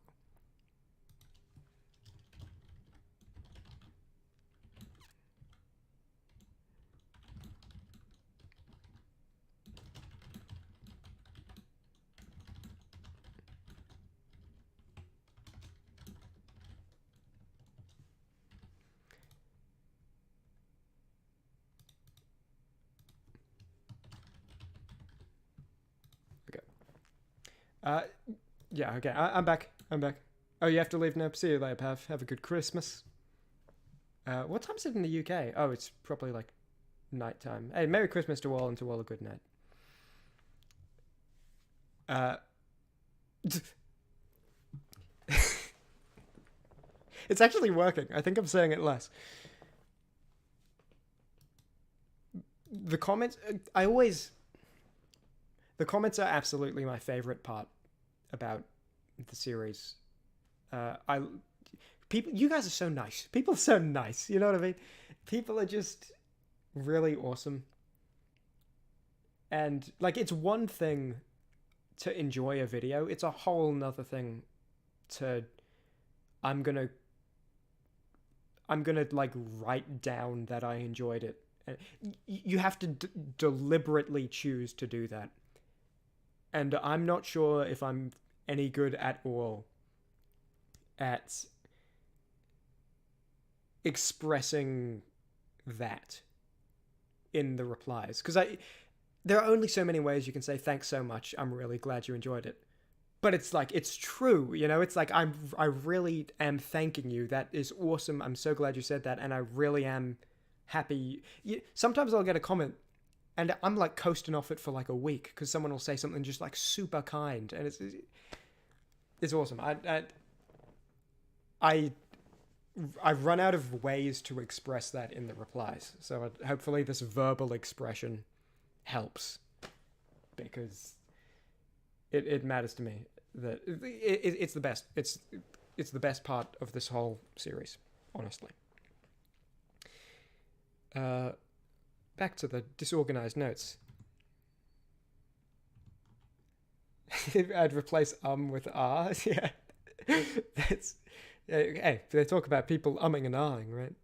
Yeah, okay, I'm back. Oh, you have to leave now? See you later, Pav. Have a good Christmas. What time's it in the UK? Oh, it's probably, like, nighttime. Hey, Merry Christmas to all, and to all a good night. It's actually working. I think I'm saying it less. The comments... The comments are absolutely my favorite part about the series. You guys are so nice. People are so nice. You know what I mean? People are just really awesome. And, like, it's one thing to enjoy a video. It's a whole nother thing to... I'm gonna like, write down that I enjoyed it. And you have to deliberately choose to do that. And I'm not sure if I'm any good at all at expressing that in the replies. Because there are only so many ways you can say, thanks so much, I'm really glad you enjoyed it. But it's like, it's true, you know? It's like, I really am thanking you. That is awesome. I'm so glad you said that. And I really am happy. Sometimes I'll get a comment and I'm, like, coasting off it for, like, a week because someone will say something just, like, super kind, and it's awesome. I've run out of ways to express that in the replies, so hopefully this verbal expression helps, because it matters to me that it's the best. It's the best part of this whole series, honestly. Back to the disorganized notes. I'd replace with ah. Yeah. That's... Hey, they talk about people umming and ahhing, right?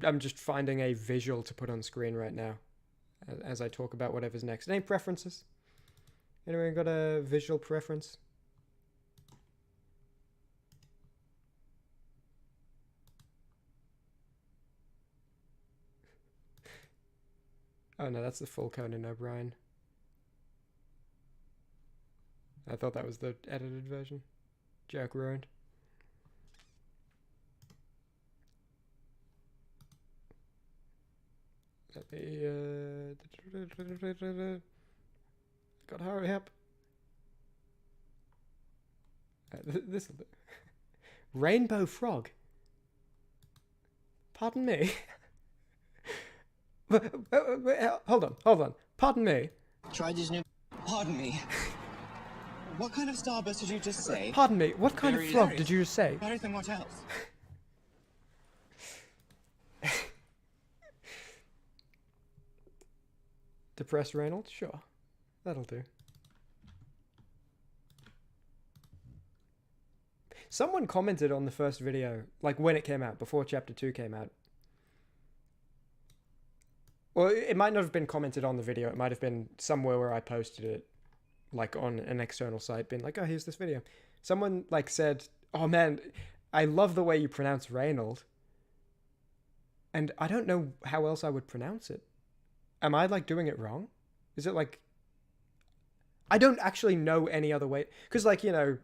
I'm just finding a visual to put on screen right now as I talk about whatever's next. Any preferences? Anyone got a visual preference? Oh no, that's the full Conan O'Brien. I thought that was the edited version. Joke ruined. Let me, gotta hurry up. This is the... Rainbow Frog. Pardon me. Hold on. Pardon me. Tried these new Pardon me. What kind of starburst did you just say? Pardon me. What kind of Berries. frog did you just say? Berries and what else? Depressed Reynolds? Sure. That'll do. Someone commented on the first video, like when it came out, before Chapter 2 came out. Well, it might not have been commented on the video. It might have been somewhere where I posted it, like on an external site, being like, oh, here's this video. Someone, like, said, oh, man, I love the way you pronounce Reynold. And I don't know how else I would pronounce it. Am I, like, doing it wrong? Is it, like... I don't actually know any other way. Because, like, you know,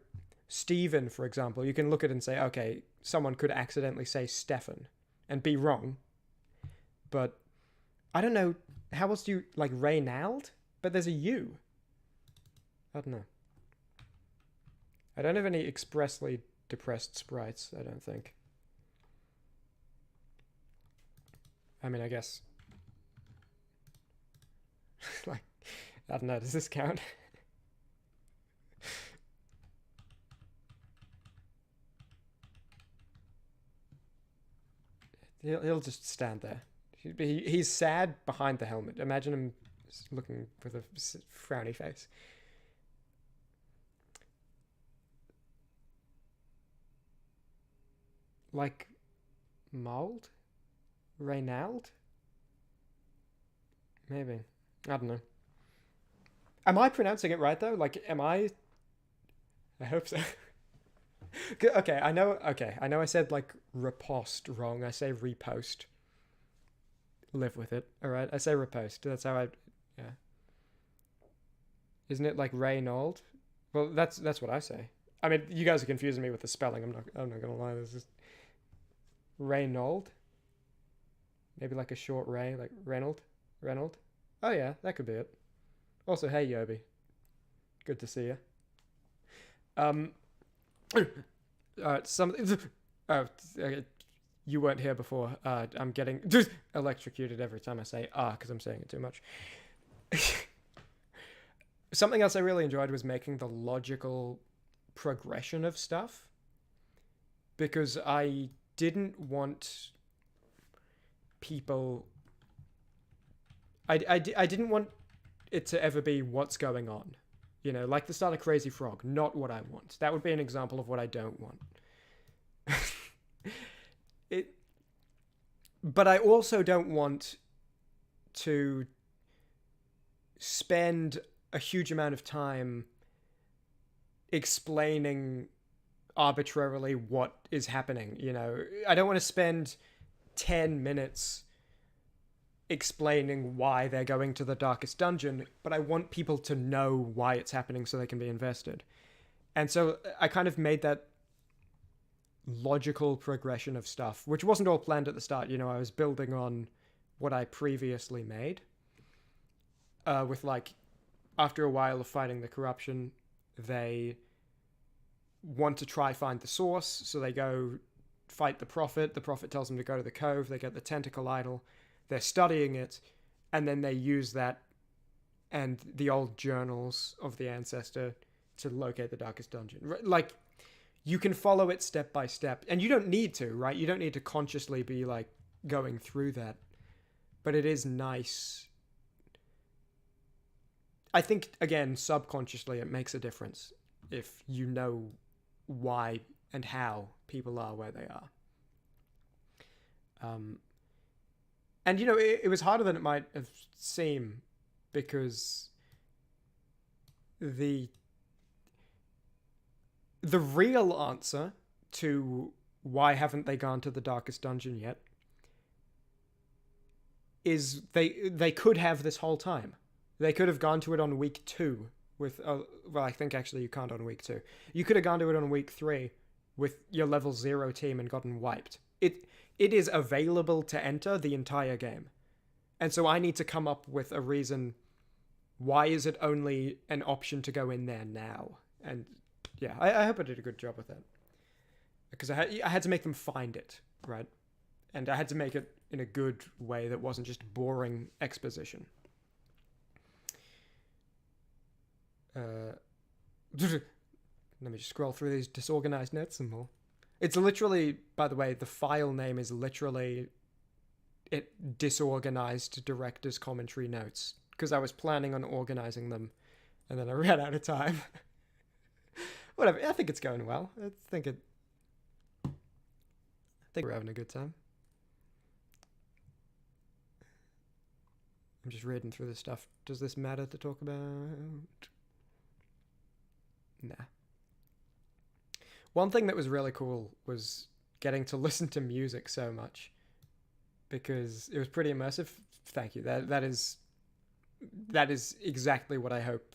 Stephen, for example, you can look at it and say, okay, someone could accidentally say Stefan and be wrong. But I don't know. How else do you... Like, Reynald? But there's a U. I don't know. I don't have any expressly depressed sprites, I don't think. I mean, I guess... like, I don't know, does this count? He'll just stand there. He's sad behind the helmet. Imagine him looking with a frowny face. Like mold? Reynald? Maybe. I don't know. Am I pronouncing it right though? Like, am I? I hope so. Okay, I know I said like riposte wrong. I say repost. Live with it. Alright, I say riposte. That's how I, yeah. Isn't it like Reynold? Well, that's what I say. I mean, you guys are confusing me with the spelling. I'm not gonna lie. This is Reynold. Maybe like a short Ray, like Reynold. Oh yeah, that could be it. Also, hey Yobi, good to see you. You weren't here before. I'm getting electrocuted every time I say because I'm saying it too much. Something else I really enjoyed was making the logical progression of stuff, because I didn't want people... I didn't want it to ever be what's going on. You know, like the start of Crazy Frog, not what I want. That would be an example of what I don't want. But I also don't want to spend a huge amount of time explaining arbitrarily what is happening, you know. I don't want to spend 10 minutes explaining why they're going to the darkest dungeon, but I want people to know why it's happening so they can be invested. And so I kind of made that logical progression of stuff, which wasn't all planned at the start. You know, I was building on what I previously made. With, like, after a while of fighting the corruption, they want to try find the source, so they go fight the prophet. The prophet tells them to go to the cove. They get the tentacle idol. They're studying it, and then they use that and the old journals of the ancestor to locate the darkest dungeon. Like, you can follow it step by step, and you don't need to, right? You don't need to consciously be, like, going through that. But it is nice. I think, again, subconsciously it makes a difference if you know why and how people are where they are. And, you know, it was harder than it might have seemed, because the real answer to why haven't they gone to the darkest dungeon yet is they could have this whole time. They could have gone to it on week 2 with, well, I think actually you can't on week 2. You could have gone to it on week 3 with your level 0 team and gotten wiped. It is available to enter the entire game. And so I need to come up with a reason, why is it only an option to go in there now? And yeah, I hope I did a good job with that. Because I had to make them find it, right? And I had to make it in a good way that wasn't just boring exposition. Let me just scroll through these disorganized notes some more. It's literally, by the way, the file name is literally disorganized director's commentary notes, because I was planning on organizing them and then I ran out of time. Whatever, I think it's going well. I think we're having a good time. I'm just reading through this stuff. Does this matter to talk about? Nah. One thing that was really cool was getting to listen to music so much, because it was pretty immersive. Thank you. That is exactly what I hope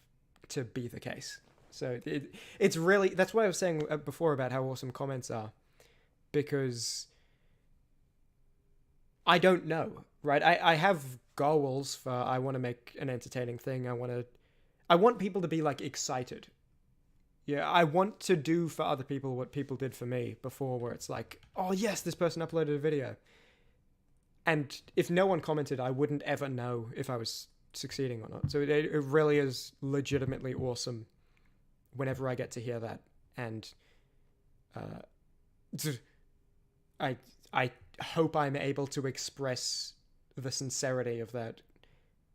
to be the case. So it's really, that's what I was saying before about how awesome comments are, because I don't know, right? I have goals for, I want to make an entertaining thing. I want people to be like excited. Yeah, I want to do for other people what people did for me before, where it's like, oh yes, this person uploaded a video. And if no one commented, I wouldn't ever know if I was succeeding or not. So it really is legitimately awesome whenever I get to hear that. And I hope I'm able to express the sincerity of that,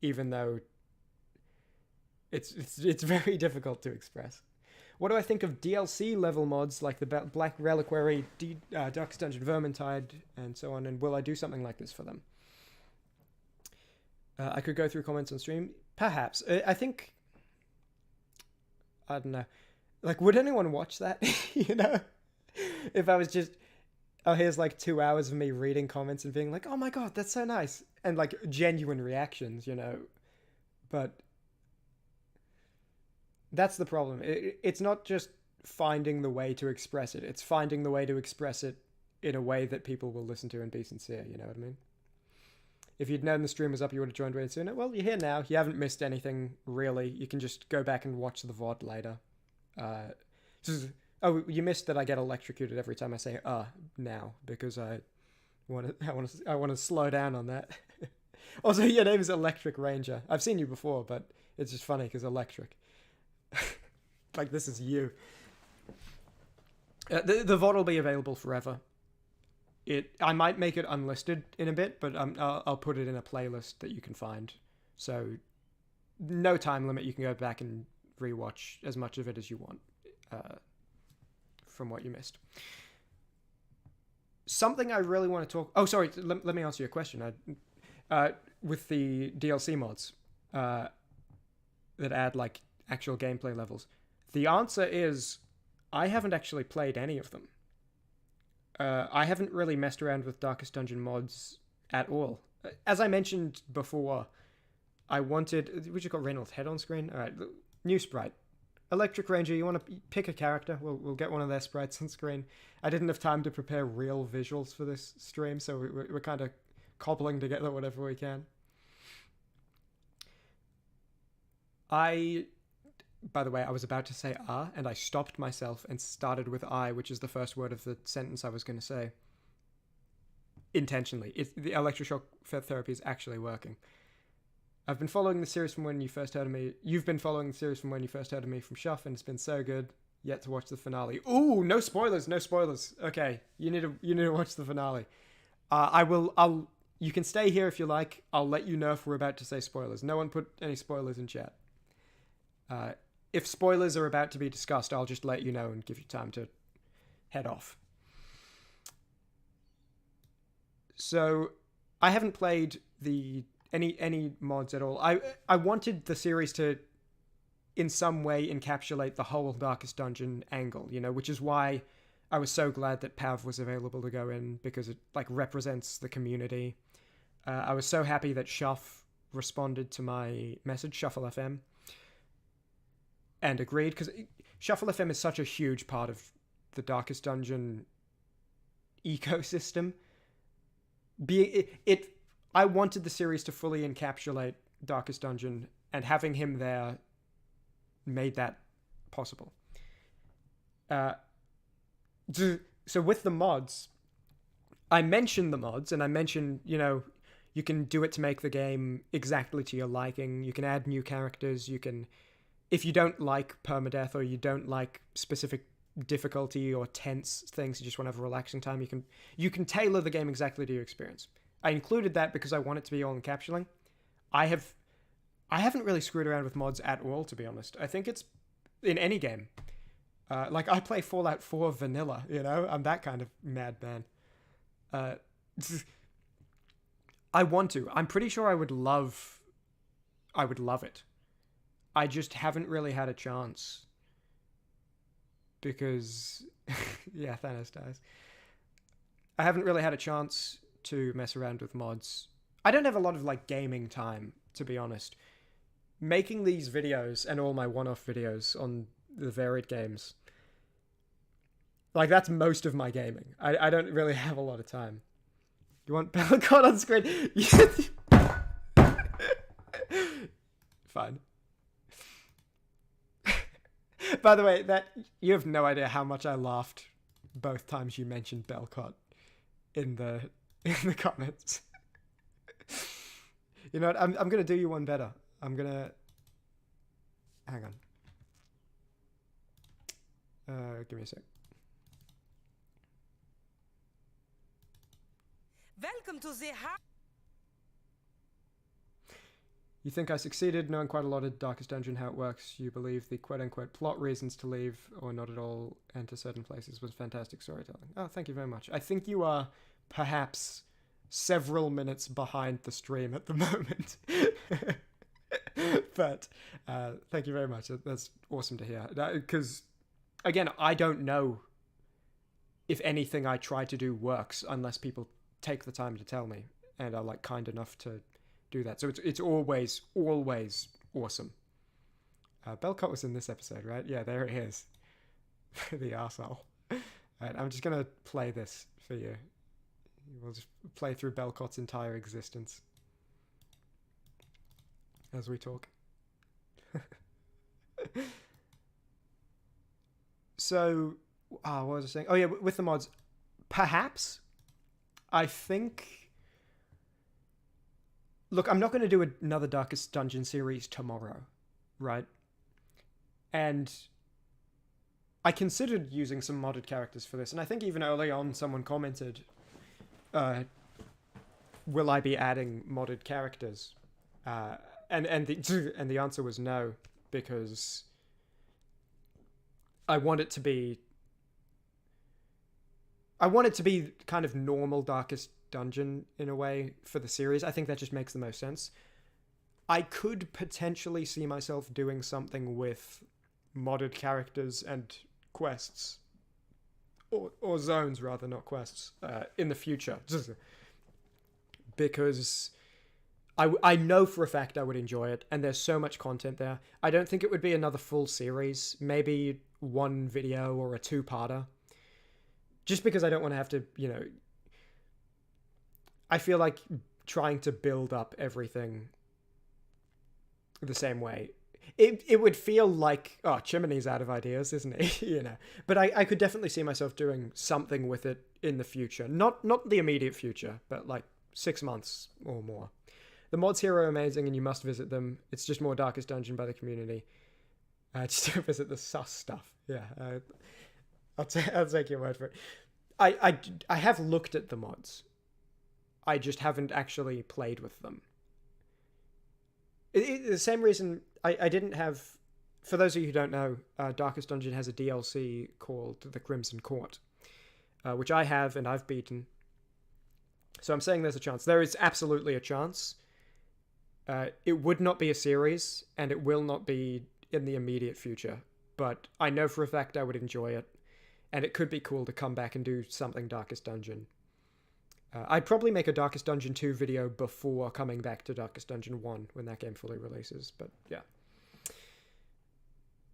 even though it's very difficult to express. What do I think of DLC level mods like the Black Reliquary, Darkest Dungeon Vermintide, and so on, and will I do something like this for them? I could go through comments on stream. Perhaps. I think... I don't know. Like, would anyone watch that? You know? If I was just... Oh, here's like 2 hours of me reading comments and being like, oh my god, that's so nice. And like genuine reactions, you know? But... that's the problem. It's not just finding the way to express it. It's finding the way to express it in a way that people will listen to and be sincere, you know what I mean? If you'd known the stream was up, you would have joined way sooner. Well, you're here now. You haven't missed anything, really. You can just go back and watch the VOD later. Oh, you missed that I get electrocuted every time I say now, because I want to slow down on that. Also, your name is Electric Ranger. I've seen you before, but it's just funny because electric. Like, this is you. The VOD will be available forever. I might make it unlisted in a bit, but I'll put it in a playlist that you can find. So, no time limit. You can go back and rewatch as much of it as you want from what you missed. Something I really want to talk... Oh, sorry. Let me answer your question. With the DLC mods that add, like, actual gameplay levels. The answer is, I haven't actually played any of them. I haven't really messed around with Darkest Dungeon mods at all. As I mentioned before, I wanted... We just got Reynolds' head on screen? Alright, new sprite. Electric Ranger, you want to pick a character? We'll get one of their sprites on screen. I didn't have time to prepare real visuals for this stream, so we're kind of cobbling together whatever we can. By the way, I was about to say and I stopped myself and started with which is the first word of the sentence I was going to say. Intentionally. The electroshock therapy is actually working. I've been following the series from when you first heard of me. You've been following the series from when you first heard of me from Shuff, and it's been so good. Yet to watch the finale. Ooh, no spoilers, no spoilers. Okay, you need to watch the finale. You can stay here if you like. I'll let you know if we're about to say spoilers. No one put any spoilers in chat. If spoilers are about to be discussed, I'll just let you know and give you time to head off. So, I haven't played any mods at all. I wanted the series to, in some way, encapsulate the whole Darkest Dungeon angle, you know, which is why I was so glad that Pav was available to go in, because it, like, represents the community. I was so happy that Shuff responded to my message, Shuffle FM, and agreed, because Shuffle FM is such a huge part of the Darkest Dungeon ecosystem. I wanted the series to fully encapsulate Darkest Dungeon, and having him there made that possible. So with the mods, I mention the mods, and I mention, you know, you can do it to make the game exactly to your liking. You can add new characters. You can, if you don't like permadeath or you don't like specific difficulty or tense things, you just want to have a relaxing time, you can tailor the game exactly to your experience. I included that because I want it to be all encapsulating. I haven't really screwed around with mods at all, to be honest. I think it's in any game. Like, I play Fallout 4 vanilla, you know? I'm that kind of madman. I want to. I'm pretty sure I would love it. I just haven't really had a chance. Because, yeah, Thanos dies. I haven't really had a chance to mess around with mods. I don't have a lot of, like, gaming time, to be honest. Making these videos and all my one-off videos on the varied games, like, that's most of my gaming. I don't really have a lot of time. You want Bellicott on screen? Fine. By the way, that you have no idea how much I laughed both times you mentioned Bellicott in the comments. You know what? I'm gonna do you one better. I'm gonna hang on. Give me a sec. Welcome to the You think I succeeded knowing quite a lot of Darkest Dungeon, how it works. You believe the quote-unquote plot reasons to leave or not at all enter certain places was fantastic storytelling. Oh, thank you very much. I think you are perhaps several minutes behind the stream at the moment. But thank you very much. That's awesome to hear. Because, again, I don't know if anything I try to do works unless people take the time to tell me and are, like, kind enough to do that. So it's always awesome. Bellicott was in this episode, right? Yeah, there it is. The arsehole. Alright, I'm just gonna play this for you. We'll just play through Bellicott's entire existence as we talk. So, what was I saying? Oh yeah, with the mods, perhaps, I think... Look, I'm not going to do another Darkest Dungeon series tomorrow, right? And I considered using some modded characters for this, and I think even early on someone commented, will I be adding modded characters? And the answer was no, because I want it to be kind of normal Darkest Dungeon in a way for the series. I think that just makes the most sense. I could potentially see myself doing something with modded characters and quests, or zones rather, not quests, in the future, because I know for a fact I would enjoy it, and there's so much content there. I don't think it would be another full series, maybe one video or a two-parter, just because I don't want to have to, you know, I feel like trying to build up everything the same way. It would feel like, oh, Chimmaney's out of ideas, isn't he? You know. But I could definitely see myself doing something with it in the future. Not the immediate future, but like 6 months or more. The mods here are amazing and you must visit them. It's just more Darkest Dungeon by the community. Just to visit the sus stuff. Yeah. I'll take your word for it. I have looked at the mods. I just haven't actually played with them. The same reason I didn't have... For those of you who don't know, Darkest Dungeon has a DLC called The Crimson Court, which I have and I've beaten. So I'm saying there's a chance. There is absolutely a chance. It would not be a series, and it will not be in the immediate future. But I know for a fact I would enjoy it, and it could be cool to come back and do something Darkest Dungeon. I'd probably make a Darkest Dungeon 2 video before coming back to Darkest Dungeon 1 when that game fully releases, but yeah.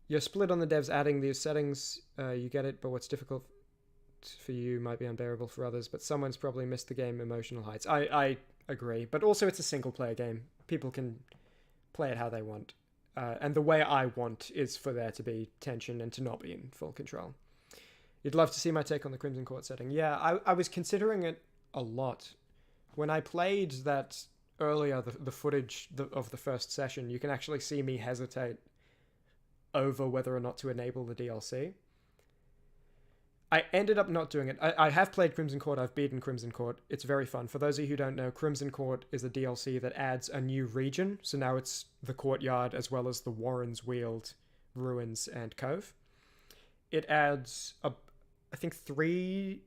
You're split on the devs adding these settings, you get it, but what's difficult for you might be unbearable for others, but someone's probably missed the game emotional heights. I agree, but also it's a single-player game. People can play it how they want, and the way I want is for there to be tension and to not be in full control. You'd love to see my take on the Crimson Court setting. Yeah, I was considering it a lot. When I played that earlier, the footage of the first session, you can actually see me hesitate over whether or not to enable the DLC. I ended up not doing it. I have played Crimson Court. I've beaten Crimson Court. It's very fun. For those of you who don't know, Crimson Court is a DLC that adds a new region. So now it's the Courtyard as well as the Warren's Weald, Ruins, and Cove. It adds, I think three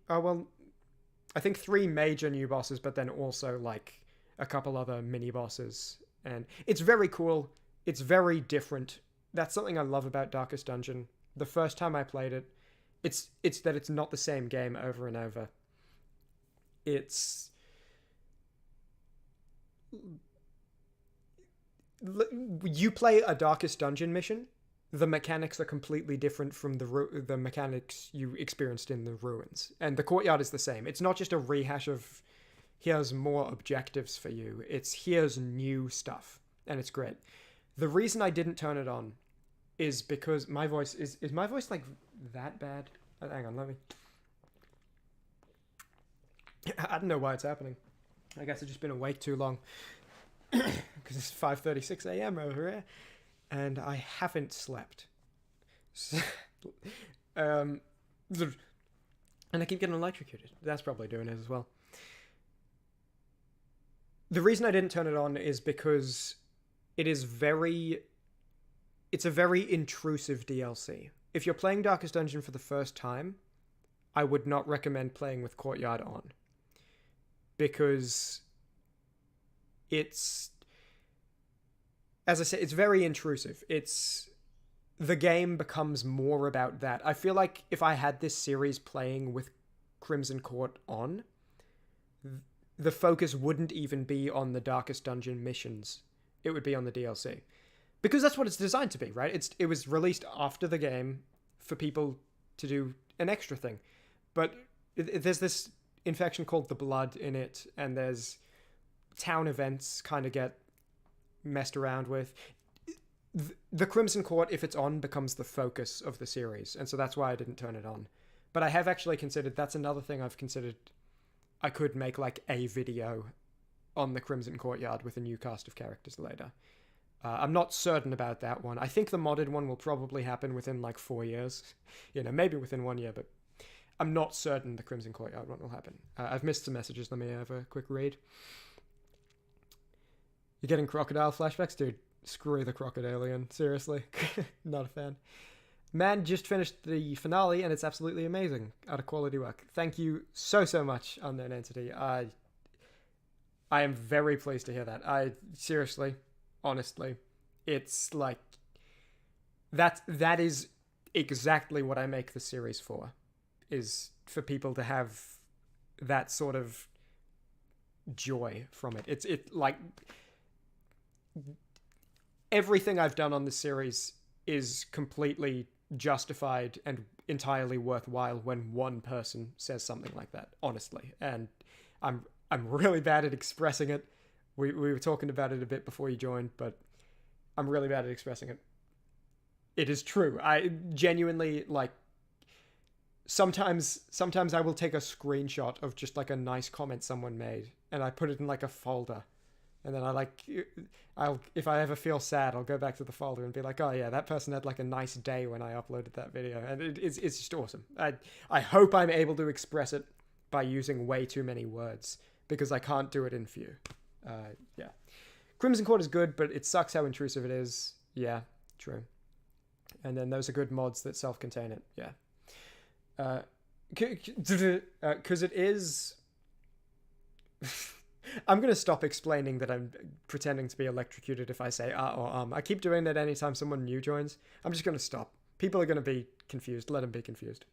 major new bosses, but then also like a couple other mini bosses. And it's very cool. It's very different. That's something I love about Darkest Dungeon. The first time I played it, it's that it's not the same game over and over. You play a Darkest Dungeon mission, the mechanics are completely different from the mechanics you experienced in the Ruins. And the Courtyard is the same. It's not just a rehash of here's more objectives for you. It's here's new stuff. And it's great. The reason I didn't turn it on is because my voice is my voice like that bad? Hang on, let me. I don't know why it's happening. I guess I've just been awake too long because it's 5:36 a.m. over here, and I haven't slept. So, and I keep getting electrocuted. That's probably doing it as well. The reason I didn't turn it on is because it's a very intrusive DLC. If you're playing Darkest Dungeon for the first time, I would not recommend playing with Courtyard on. Because it's, as I said, it's very intrusive. The game becomes more about that. I feel like if I had this series playing with Crimson Court on, the focus wouldn't even be on the Darkest Dungeon missions. It would be on the DLC. Because that's what it's designed to be, right? It was released after the game for people to do an extra thing. But there's this infection called the Blood in it, and there's town events kind of get messed around with. The Crimson Court, if it's on, becomes the focus of the series, and so that's why I didn't turn it on. But I have actually considered, that's another thing I've considered, I could make like a video on the Crimson Courtyard with a new cast of characters later. I'm not certain about that one. I think the modded one will probably happen within like 4 years. Maybe within 1 year, but I'm not certain the Crimson Courtyard one will happen. I've missed some messages. Let me have a quick read. You're getting crocodile flashbacks? Dude, screw the crocodilian. Seriously. Not a fan. Man just finished the finale, and it's absolutely amazing. Out of quality work. Thank you so much, Unknown Entity. I am very pleased to hear that. Seriously, honestly, it's like that is exactly what I make the series for, is for people to have that sort of joy from it. It's like everything I've done on this series is completely justified and entirely worthwhile when one person says something like that, honestly. And I'm really bad at expressing it. We were talking about it a bit before you joined, but I'm really bad at expressing it. It is true. I genuinely, like, sometimes I will take a screenshot of just like a nice comment someone made, and I put it in like a folder. And then if I ever feel sad, I'll go back to the folder and be like, oh yeah, that person had like a nice day when I uploaded that video. And it's just awesome. I hope I'm able to express it by using way too many words, because I can't do it in few. Yeah. Crimson Court is good, but it sucks how intrusive it is. Yeah, true. And then those are good mods that self-contain it. Yeah. Because it is... I'm going to stop explaining that I'm pretending to be electrocuted if I say or I keep doing that anytime someone new joins. I'm just going to stop. People are going to be confused. Let them be confused.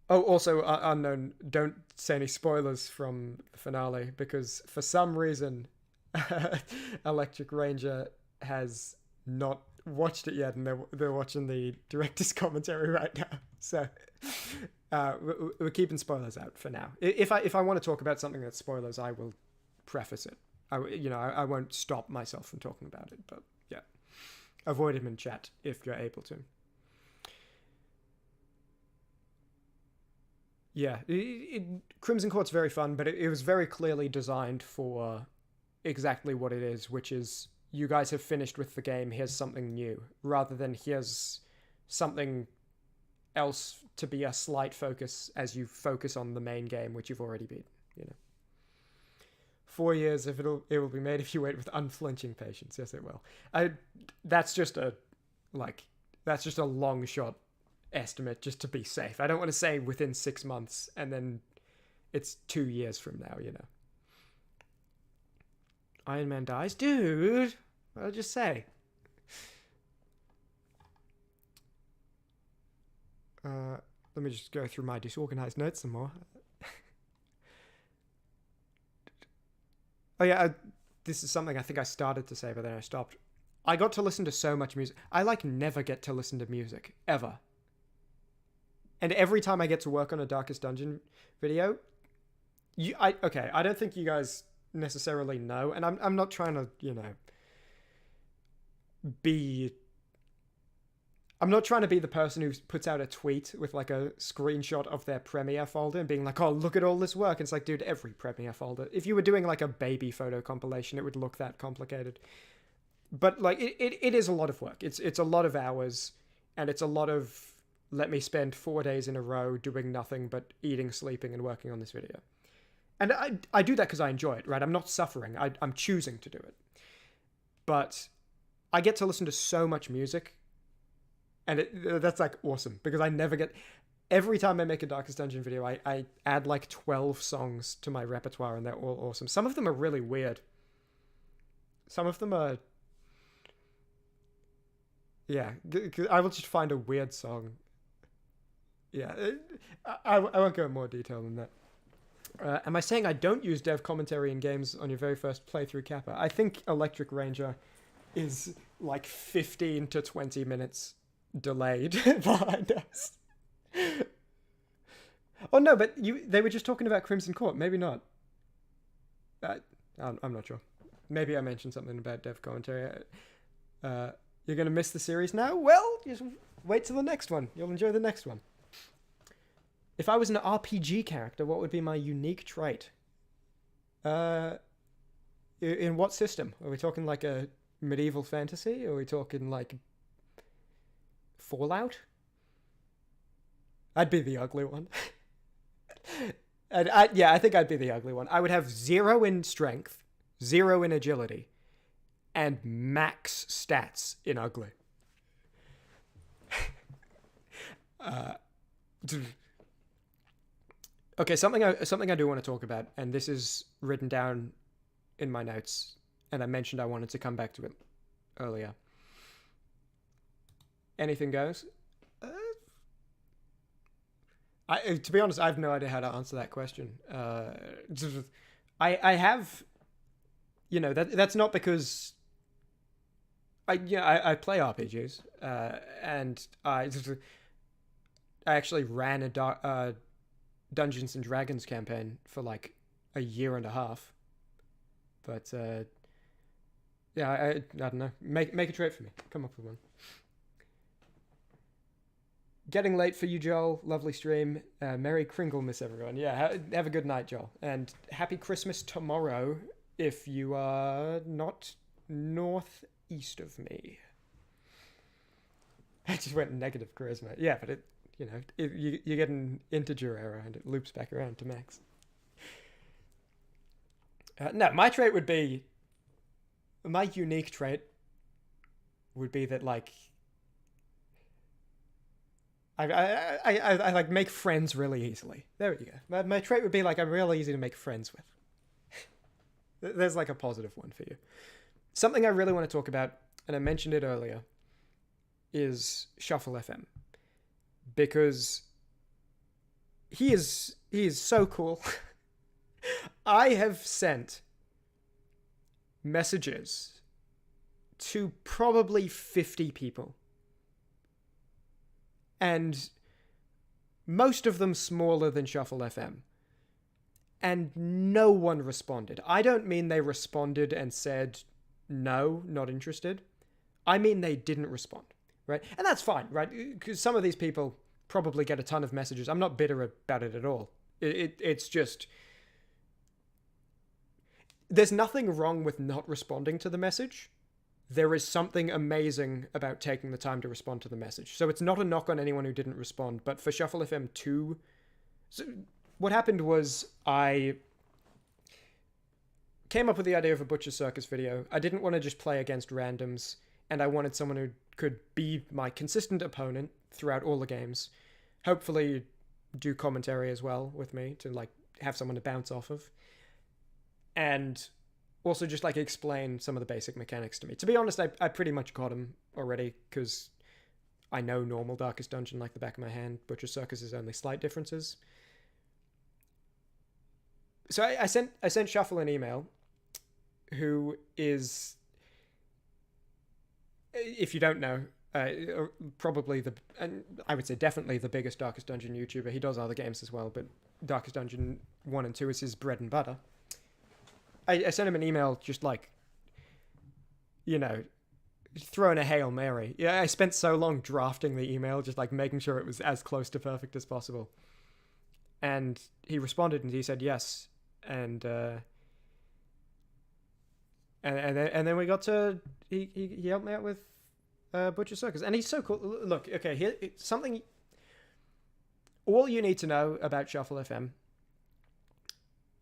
Oh, also, Unknown, don't say any spoilers from the finale, because for some reason, Electric Ranger has not watched it yet, and they're watching the director's commentary right now. So we're keeping spoilers out for now. If I want to talk about something that's spoilers, I will preface it. I won't stop myself from talking about it. But yeah, avoid him in chat if you're able to. Yeah, Crimson Court's very fun, but it was very clearly designed for exactly what it is, which is you guys have finished with the game, here's something new, rather than here's something else to be a slight focus as you focus on the main game, which you've already beat, you know. 4 years, it will be made if you wait with unflinching patience. Yes, it will. That's just a long shot estimate just to be safe. I don't want to say within 6 months and then it's 2 years from now, you know. Iron Man dies? Dude! I'll just say. Let me just go through my disorganized notes some more. Oh yeah, this is something I think I started to say, but then I stopped. I got to listen to so much music. I never get to listen to music, ever. And every time I get to work on a Darkest Dungeon video, I don't think you guys necessarily know, and I'm not trying to, you know, I'm not trying to be the person who puts out a tweet with like a screenshot of their Premiere folder and being like, oh, look at all this work. It's like, dude, every Premiere folder. If you were doing like a baby photo compilation, it would look that complicated. But like, it is a lot of work. It's a lot of hours, and it's a lot of, let me spend 4 days in a row doing nothing but eating, sleeping, and working on this video. And I do that because I enjoy it, right? I'm not suffering. I'm choosing to do it. But I get to listen to so much music, and that's like awesome, because I never get... Every time I make a Darkest Dungeon video, I add like 12 songs to my repertoire, and they're all awesome. Some of them are really weird. Some of them are... Yeah, I will just find a weird song. Yeah, I won't go in more detail than that. Am I saying I don't use dev commentary in games on your very first playthrough, Kappa? I think Electric Ranger is like 15 to 20 minutes delayed behind us. Oh no, but they were just talking about Crimson Court. Maybe not. I'm not sure. Maybe I mentioned something about dev commentary. You're going to miss the series now? Well, just wait till the next one. You'll enjoy the next one. If I was an RPG character, what would be my unique trait? In what system? Are we talking like a medieval fantasy? Are we talking like Fallout? I'd be the ugly one. And I think I'd be the ugly one. I would have 0 in strength, 0 in agility, and max stats in ugly. Okay, something I do want to talk about, and this is written down in my notes, and I mentioned I wanted to come back to it earlier. Anything goes? To be honest, I have no idea how to answer that question. I have, you know, that's not because I play RPGs, and I actually ran a Dungeons and Dragons campaign for like a year and a half, but yeah, I don't know. Make a trait for me. Come up with one. Getting late for you, Joel. Lovely stream. Merry Kringlemas, everyone. Yeah, have a good night, Joel, and happy Christmas tomorrow if you are not northeast of me. I just went negative charisma. Yeah, but you get an integer error and it loops back around to max. No, my unique trait would be that like I like make friends really easily. There we go. My trait would be like I'm real easy to make friends with. There's like a positive one for you. Something I really want to talk about, and I mentioned it earlier, is Shuffle FM. Because he is so cool. I have sent messages to probably 50 people. And most of them smaller than Shuffle FM. And no one responded. I don't mean they responded and said, no, not interested. I mean they didn't respond, right? And that's fine, right? Because some of these people probably get a ton of messages. I'm not bitter about it at all. It's just... There's nothing wrong with not responding to the message. There is something amazing about taking the time to respond to the message. So it's not a knock on anyone who didn't respond, but for Shuffle FM 2... So what happened was I came up with the idea of a Butcher Circus video. I didn't want to just play against randoms, and I wanted someone who could be my consistent opponent throughout all the games. Hopefully do commentary as well with me to like have someone to bounce off of. And also just like explain some of the basic mechanics to me. To be honest, I pretty much got them already because I know normal Darkest Dungeon like the back of my hand. Butcher Circus is only slight differences. So I sent Shuffle an email, who is, if you don't know, probably I would say definitely the biggest Darkest Dungeon YouTuber. He does other games as well, but Darkest Dungeon 1 and 2 is his bread and butter. I sent him an email just like, you know, throwing a Hail Mary. Yeah, I spent so long drafting the email, just like making sure it was as close to perfect as possible. And he responded and he said yes. And then we got to, he helped me out with Butcher Circus. And he's so cool. Look, okay, here, something, all you need to know about Shuffle FM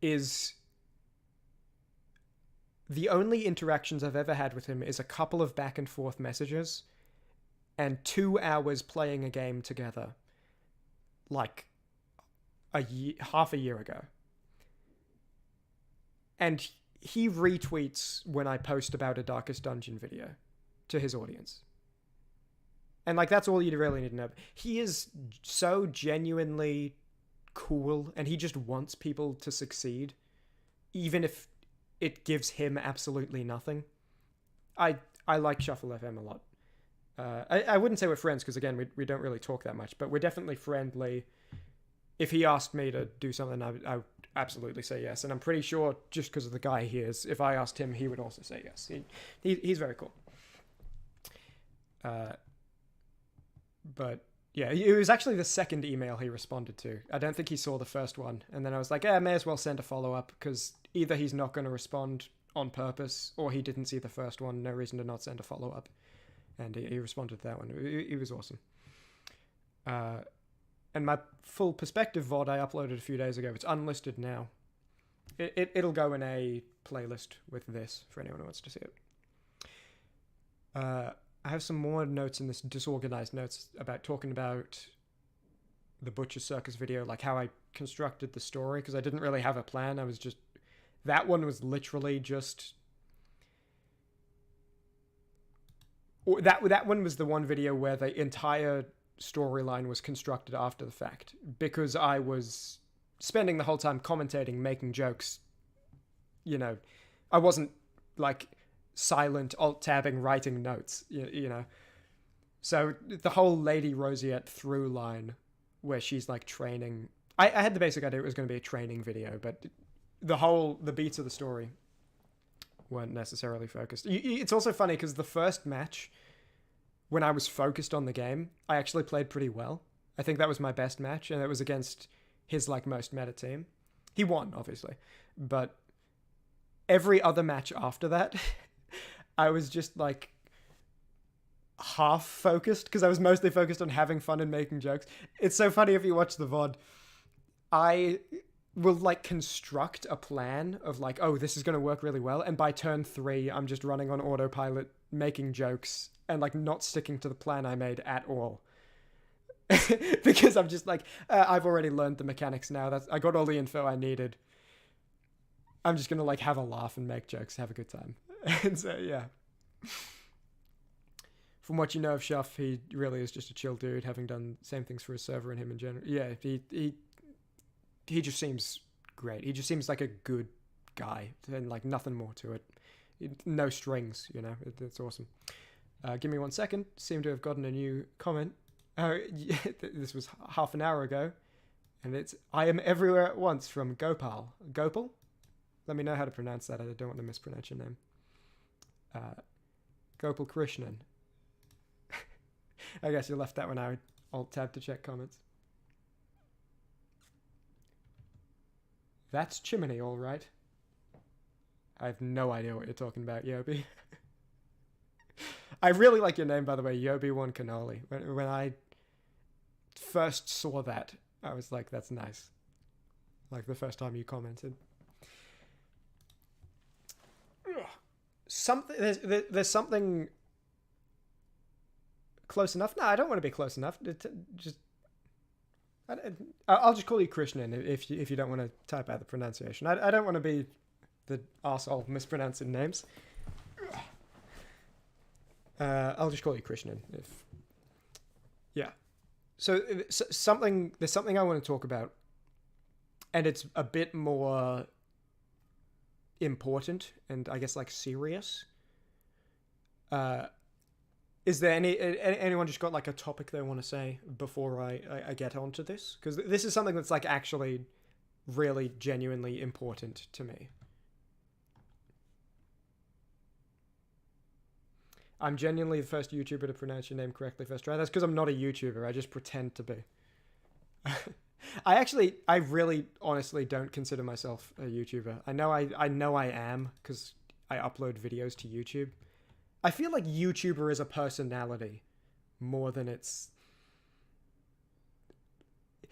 is the only interactions I've ever had with him is a couple of back and forth messages and 2 hours playing a game together, like half a year ago. And he retweets when I post about a Darkest Dungeon video to his audience. And like, that's all you really need to know. He is so genuinely cool, and he just wants people to succeed, even if it gives him absolutely nothing. I like Shuffle FM a lot. I wouldn't say we're friends, because again, we don't really talk that much, but we're definitely friendly. If he asked me to do something, I would absolutely say yes. And I'm pretty sure, just because of the guy he is, if I asked him, he would also say yes. He's very cool. But yeah, it was actually the second email he responded to. I don't think he saw the first one. And then I was like, I may as well send a follow-up, because either he's not going to respond on purpose, or he didn't see the first one. No reason to not send a follow-up. And he responded to that one. It was awesome. And my full perspective VOD I uploaded a few days ago. It's unlisted now. It'll go in a playlist with this for anyone who wants to see it. I have some more notes in this disorganized notes about talking about the Butcher Circus video, like how I constructed the story, because I didn't really have a plan. I was just... That one was literally just... That one was the one video where the entire storyline was constructed after the fact, because I was spending the whole time commentating, making jokes. You know, I wasn't like silent alt-tabbing, writing notes, you know. So the whole Lady Rosiette through line where she's like training, I had the basic idea it was going to be a training video, but the beats of the story weren't necessarily focused. It's also funny because the first match, when I was focused on the game, I actually played pretty well. I think that was my best match, and it was against his like most meta team. He won, obviously, but every other match after that, I was just like half focused, because I was mostly focused on having fun and making jokes. It's so funny if you watch the VOD. I will like construct a plan of like, oh, this is going to work really well, and by turn 3 I'm just running on autopilot, making jokes, and like not sticking to the plan I made at all. Because I'm just like, I've already learned the mechanics now. I got all the info I needed. I'm just gonna like have a laugh and make jokes, have a good time. And so yeah, from what you know of Shuff, he really is just a chill dude, having done same things for his server and him in general. Yeah, he just seems great. He just seems like a good guy, and like nothing more to it. No strings, you know. It's awesome. Give me 1 second. Seem to have gotten a new comment. This was half an hour ago, and it's I am everywhere at once from Gopal. Gopal? Let me know how to pronounce that. I don't want to mispronounce your name. Gopal Krishnan. I guess you left that one out. Alt-tab to check comments. That's Chimmaney, all right. I have no idea what you're talking about, Yobi. I really like your name, by the way, Yobi1 Cannoli. When I first saw that, I was like, that's nice. Like the first time you commented. There's something close enough. No, I don't want to be close enough. I'll just call you Krishnan if you don't want to type out the pronunciation. I don't want to be the arsehole mispronouncing names. I'll just call you Krishnan. Yeah. So there's something I want to talk about, and it's a bit more important and I guess like serious. Is there anyone just got like a topic they want to say before I get onto this? Because this is something that's like actually really genuinely important to me. I'm genuinely the first YouTuber to pronounce your name correctly first try. That's because I'm not a YouTuber. I just pretend to be. I really honestly don't consider myself a YouTuber. I know I am because I upload videos to YouTube. I feel like YouTuber is a personality more than it's...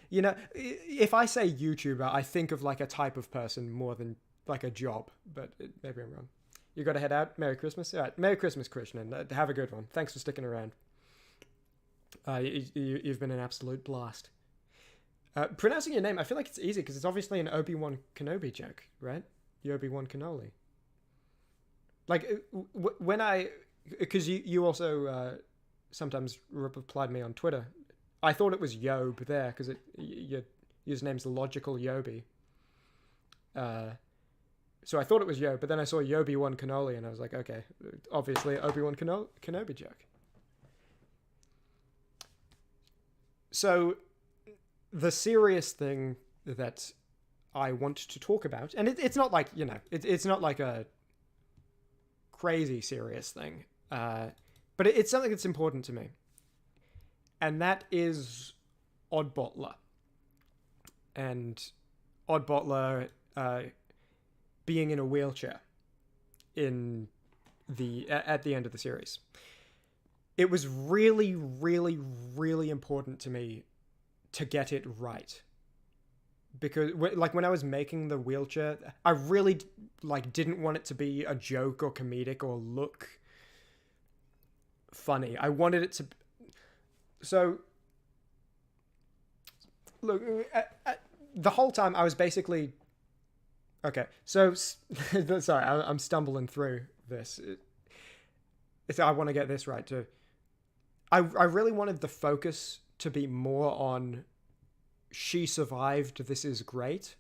You know, if I say YouTuber, I think of like a type of person more than like a job, but maybe I'm wrong. You got to head out. Merry Christmas. All right. Merry Christmas, Krishnan. Have a good one. Thanks for sticking around. You've been an absolute blast. Pronouncing your name, I feel like it's easy because it's obviously an Obi-Wan Kenobi joke, right? You Obi-Wan Cannoli. Like, when I... Because you also sometimes replied me on Twitter. I thought it was Yob there because your username's Logical Yobi. So I thought it was Yob, but then I saw Yobi-Wan Cannoli and I was like, okay, obviously Obi-Wan Kenobi joke. So the serious thing that I want to talk about, and it's not like, you know, it's not like a crazy serious thing, but it's something that's important to me. And that is Oddbottler. And Oddbottler being in a wheelchair at the end of the series. It was really, really, really important to me to get it right. Because like when I was making the wheelchair, I really like didn't want it to be a joke or comedic or look funny. I wanted it to... So, look, the whole time I was basically... Okay, so... Sorry, I'm stumbling through this. I want to get this right, too. I really wanted the focus to be more on she survived, this is great,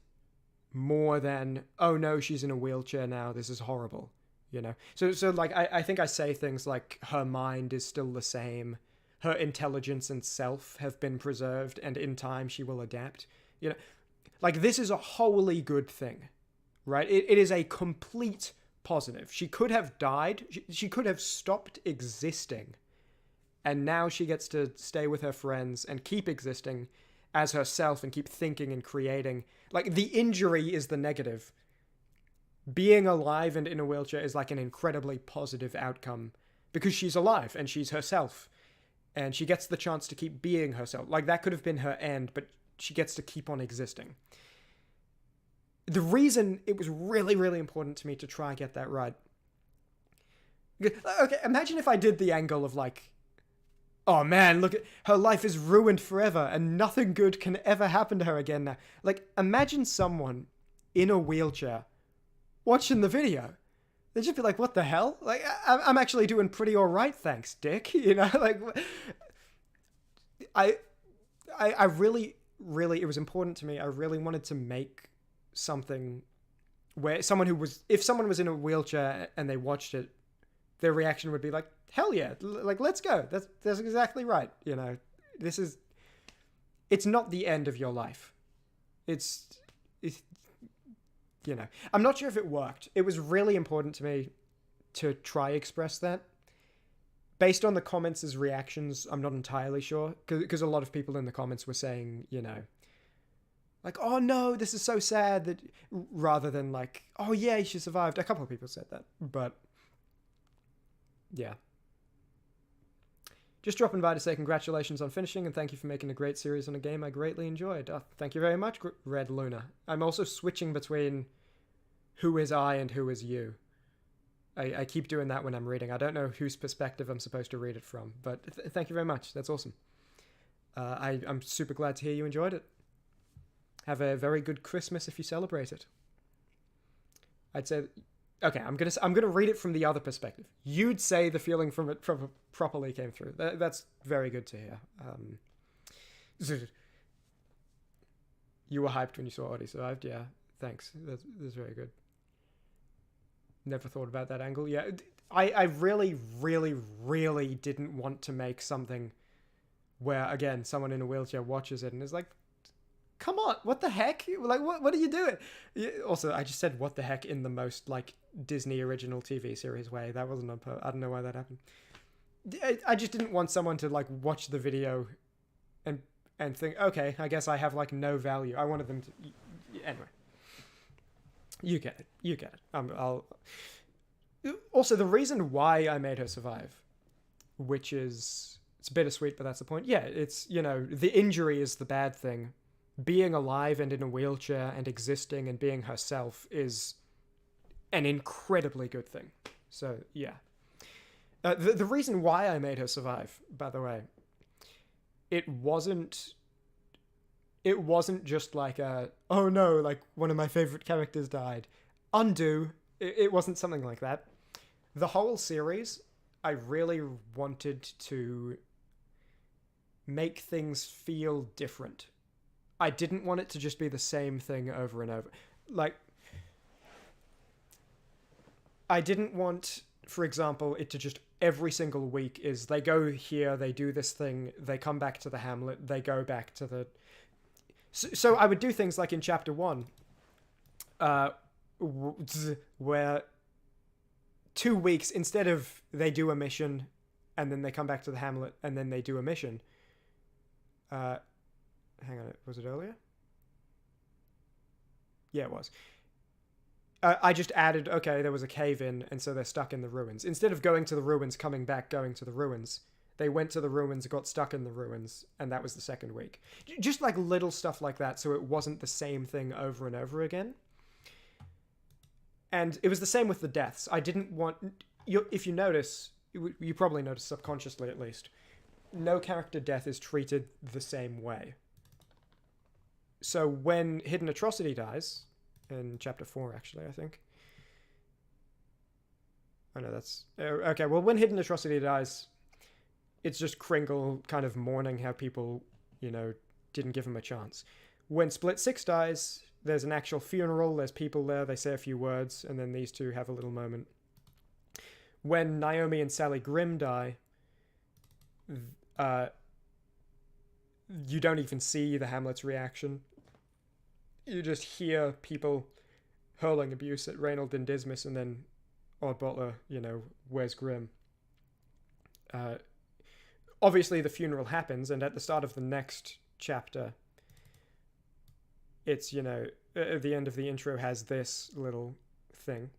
more than, oh no, she's in a wheelchair now, this is horrible, you know? So like, I think I say things like, her mind is still the same, her intelligence and self have been preserved, and in time she will adapt, you know? Like, this is a wholly good thing, right? It is a complete positive. She could have died, she could have stopped existing, and now she gets to stay with her friends and keep existing as herself and keep thinking and creating. Like, the injury is the negative. Being alive and in a wheelchair is like an incredibly positive outcome because she's alive and she's herself and she gets the chance to keep being herself. Like, that could have been her end, but she gets to keep on existing. The reason it was really, really important to me to try and get that right. Okay, imagine if I did the angle of like, oh man, look at her life is ruined forever and nothing good can ever happen to her again now. Like, imagine someone in a wheelchair watching the video. They'd just be like, what the hell? Like, I'm actually doing pretty all right, thanks, Dick. You know, like, I really, really, it was important to me. I really wanted to make something where if someone was in a wheelchair and they watched it, their reaction would be like, hell yeah, like, let's go. That's exactly right. You know, it's not the end of your life. It's, you know, I'm not sure if it worked. It was really important to me to try express that based on the comments' reactions, I'm not entirely sure, because a lot of people in the comments were saying, you know, like, oh no, this is so sad, that rather than like, oh yeah, she survived. A couple of people said that, but yeah. Just dropping by to say congratulations on finishing and thank you for making a great series on a game I greatly enjoyed. Thank you very much, Red Luna. I'm also switching between who is I and who is you. I keep doing that when I'm reading. I don't know whose perspective I'm supposed to read it from, but thank you very much. That's awesome. I'm super glad to hear you enjoyed it. Have a very good Christmas if you celebrate it. I'd say, okay, I'm gonna read it from the other perspective. You'd say the feeling from it properly came through. That's very good to hear. You were hyped when you saw Audie survived. Yeah, thanks. That's very good. Never thought about that angle. Yeah, I really, really, really didn't want to make something where, again, someone in a wheelchair watches it and is like, come on, what the heck? Like, what are you doing? Also, I just said what the heck in the most, like, Disney original TV series way. That wasn't on purpose. I don't know why that happened. I just didn't want someone to, like, watch the video and think, okay, I guess I have, like, no value. I wanted them to... Anyway. You get it. You get it. Also, the reason why I made her survive, which is... It's bittersweet, but that's the point. Yeah, it's, you know, the injury is the bad thing. Being alive and in a wheelchair and existing and being herself is an incredibly good thing. So, yeah. The reason why I made her survive, by the way, it wasn't just like oh no, like one of my favorite characters died. Undo. It wasn't something like that. The whole series, I really wanted to make things feel different. I didn't want it to just be the same thing over and over. Like, I didn't want, for example, it to just every single week is they go here, they do this thing, they come back to the hamlet, they go back to the... So I would do things like in Chapter 1, where 2 weeks, instead of they do a mission, and then they come back to the hamlet, and then they do a mission... hang on, was it earlier? Yeah, it was. I just added, okay, there was a cave-in, and so they're stuck in the ruins. Instead of going to the ruins, coming back, going to the ruins, they went to the ruins, got stuck in the ruins, and that was the second week. Just like little stuff like that, so it wasn't the same thing over and over again. And it was the same with the deaths. I didn't want... If you notice, you probably notice subconsciously at least, no character death is treated the same way. So when Hidden Atrocity dies, in Chapter 4 actually, I think. Oh no, that's... Okay, well when Hidden Atrocity dies, it's just Kringle kind of mourning how people, you know, didn't give him a chance. When Split 6 dies, there's an actual funeral, there's people there, they say a few words, and then these two have a little moment. When Naomi and Sally Grimm die, you don't even see the Hamlet's reaction. You just hear people hurling abuse at Reynold and Dismas, and then Odd Butler, you know, where's Grimm? Obviously the funeral happens, and at the start of the next chapter, it's, you know, at the end of the intro has this little thing.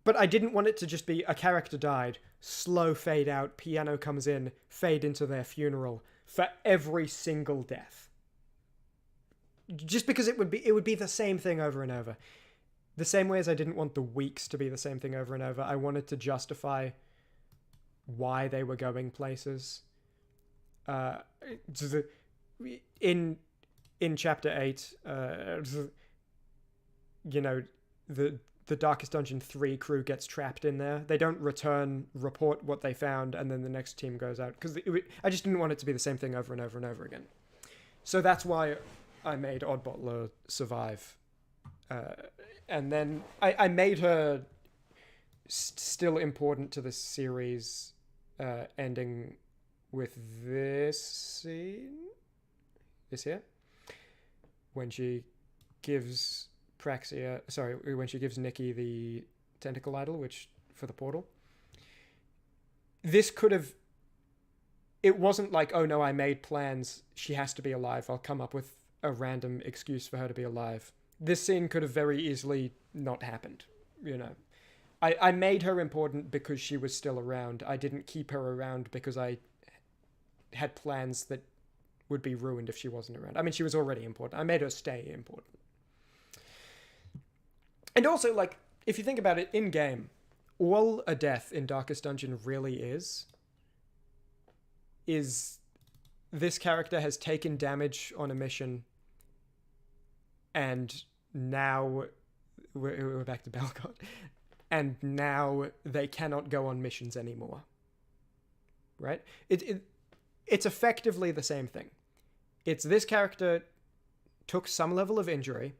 But I didn't want it to just be a character died, slow fade out, piano comes in, fade into their funeral for every single death. Just because it would be the same thing over and over. The same way as I didn't want the weeks to be the same thing over and over. I wanted to justify why they were going places. In Chapter 8, you know, the Darkest Dungeon 3 crew gets trapped in there. They don't report what they found, and then the next team goes out. Because I just didn't want it to be the same thing over and over and over again. So that's why I made Odd Butler survive. And then I made her still important to the series, ending with this scene. This here. When she gives when she gives Nikki the tentacle idol, which for the portal. this could have... It wasn't like, oh no, I made plans, she has to be alive, I'll come up with a random excuse for her to be alive. This scene could have very easily not happened, you know. I made her important because she was still around. I didn't keep her around because I had plans that would be ruined if she wasn't around. I mean, she was already important. I made her stay important. And also, like, if you think about it, in-game, all a death in Darkest Dungeon really is this character has taken damage on a mission, and now we're back to Belcott, and now they cannot go on missions anymore. Right? It's effectively the same thing. It's this character took some level of injury,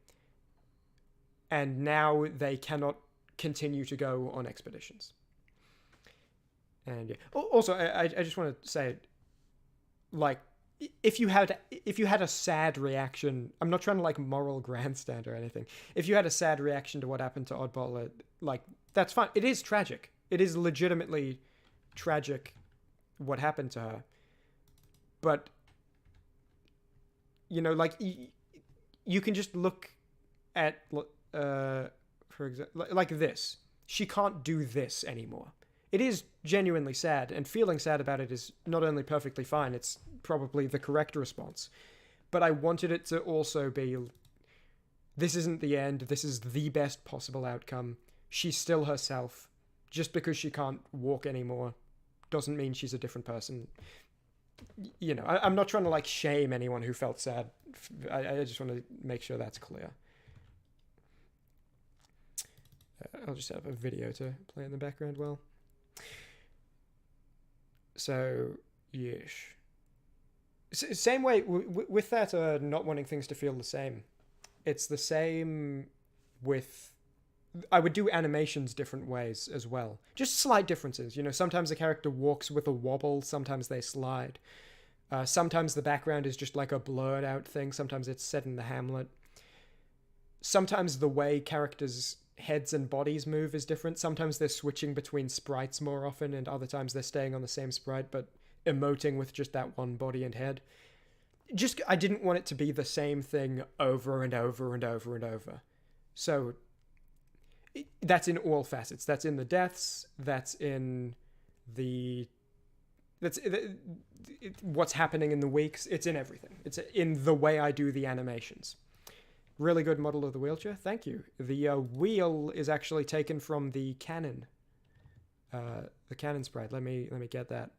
and now they cannot continue to go on expeditions. And yeah. Also, I just want to say, like, if you had a sad reaction, I'm not trying to like moral grandstand or anything. If you had a sad reaction to what happened to Oddball, like, that's fine. It is tragic. It is legitimately tragic what happened to her. But, you know, like, you can just look at, for example, like this. She can't do this anymore. It is genuinely sad, and feeling sad about it is not only perfectly fine, it's probably the correct response. But I wanted it to also be, this isn't the end, this is the best possible outcome. She's still herself. Just because she can't walk anymore doesn't mean she's a different person. You know, I'm not trying to, like, shame anyone who felt sad. I just want to make sure that's clear. I'll just have a video to play in the background well. So, yes. Same way, with that not wanting things to feel the same. It's the same with... I would do animations different ways as well. Just slight differences. You know, sometimes the character walks with a wobble, sometimes they slide. Sometimes the background is just like a blurred out thing. Sometimes it's set in the hamlet. Sometimes the way characters' heads and bodies move is different. Sometimes they're switching between sprites more often, and other times they're staying on the same sprite, but emoting with just that one body and head. Just, I didn't want it to be the same thing over and over and over and over. So... that's in all facets. That's in the deaths. That's in the... what's happening in the weeks. It's in everything. It's in the way I do the animations. Really good model of the wheelchair. Thank you. The wheel is actually taken from the cannon. The cannon sprite. Let me get that.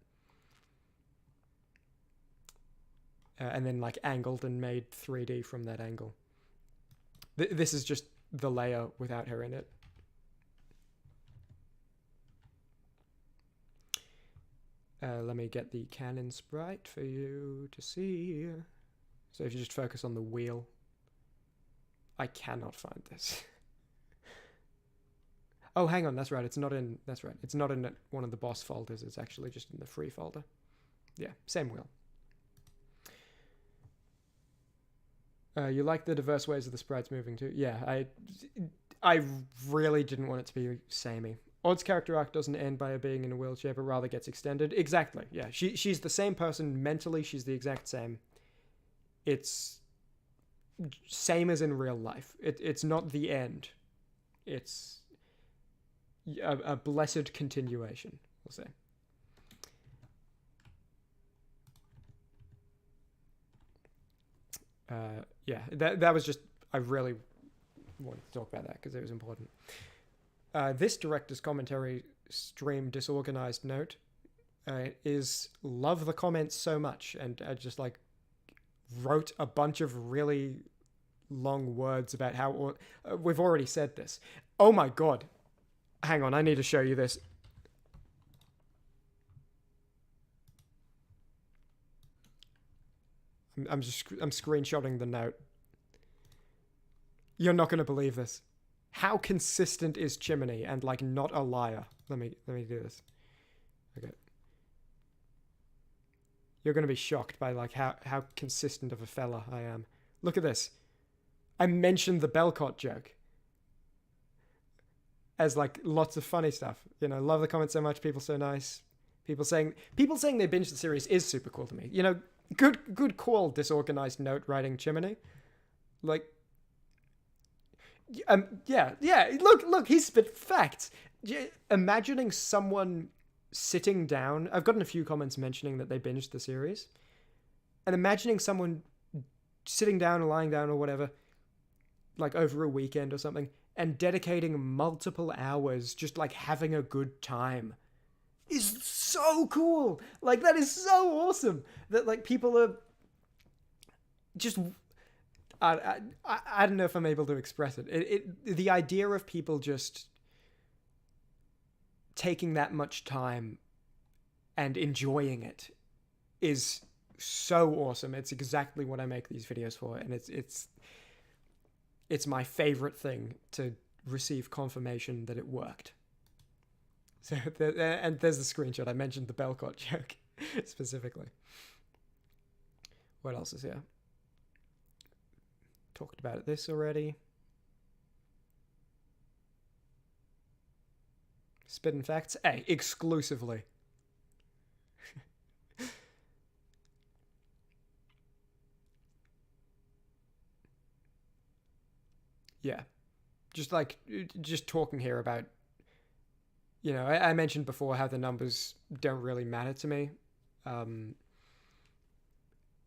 And then, like, angled and made 3D from that angle. This is just the layer without her in it. Let me get the cannon sprite for you to see. So if you just focus on the wheel. I cannot find this. Oh, hang on, that's right. It's not in... That's right. It's not in one of the boss folders. It's actually just in the free folder. Yeah, same wheel. You like the diverse ways of the sprites moving too? Yeah, I really didn't want it to be samey. Odd's character arc doesn't end by her being in a wheelchair, but rather gets extended. Exactly, yeah. She's the same person mentally. She's the exact same. It's same as in real life. It's not the end. It's a blessed continuation, we'll say. Yeah, that was just... I really wanted to talk about that because it was important. This director's commentary stream disorganized note is love the comments so much, and I just like wrote a bunch of really long words about how we've already said this. Oh my god, hang on, I need to show you this. I'm screenshotting the note. You're not going to believe this. How consistent is Chimmaney and, like, not a liar? Let me do this. Okay. You're going to be shocked by, like, how consistent of a fella I am. Look at this. I mentioned the Belcott joke. As, like, lots of funny stuff. You know, love the comments so much, people so nice. People saying they binged the series is super cool to me. You know, good call, disorganized note writing Chimmaney. Like, yeah. Look, he spit facts. Imagining someone sitting down. I've gotten a few comments mentioning that they binged the series, and imagining someone sitting down or lying down or whatever, like over a weekend or something, and dedicating multiple hours just like having a good time is so cool. Like, that is so awesome that like people are just I don't know if I'm able to express it. The idea of people just taking that much time and enjoying it is so awesome. It's exactly what I make these videos for, and it's my favorite thing to receive confirmation that it worked. So, and there's the screenshot. I mentioned the Belcott joke specifically. What else is here? Talked about this already. Spitting facts. Hey, exclusively. Yeah. Just talking here about, you know, I mentioned before how the numbers don't really matter to me.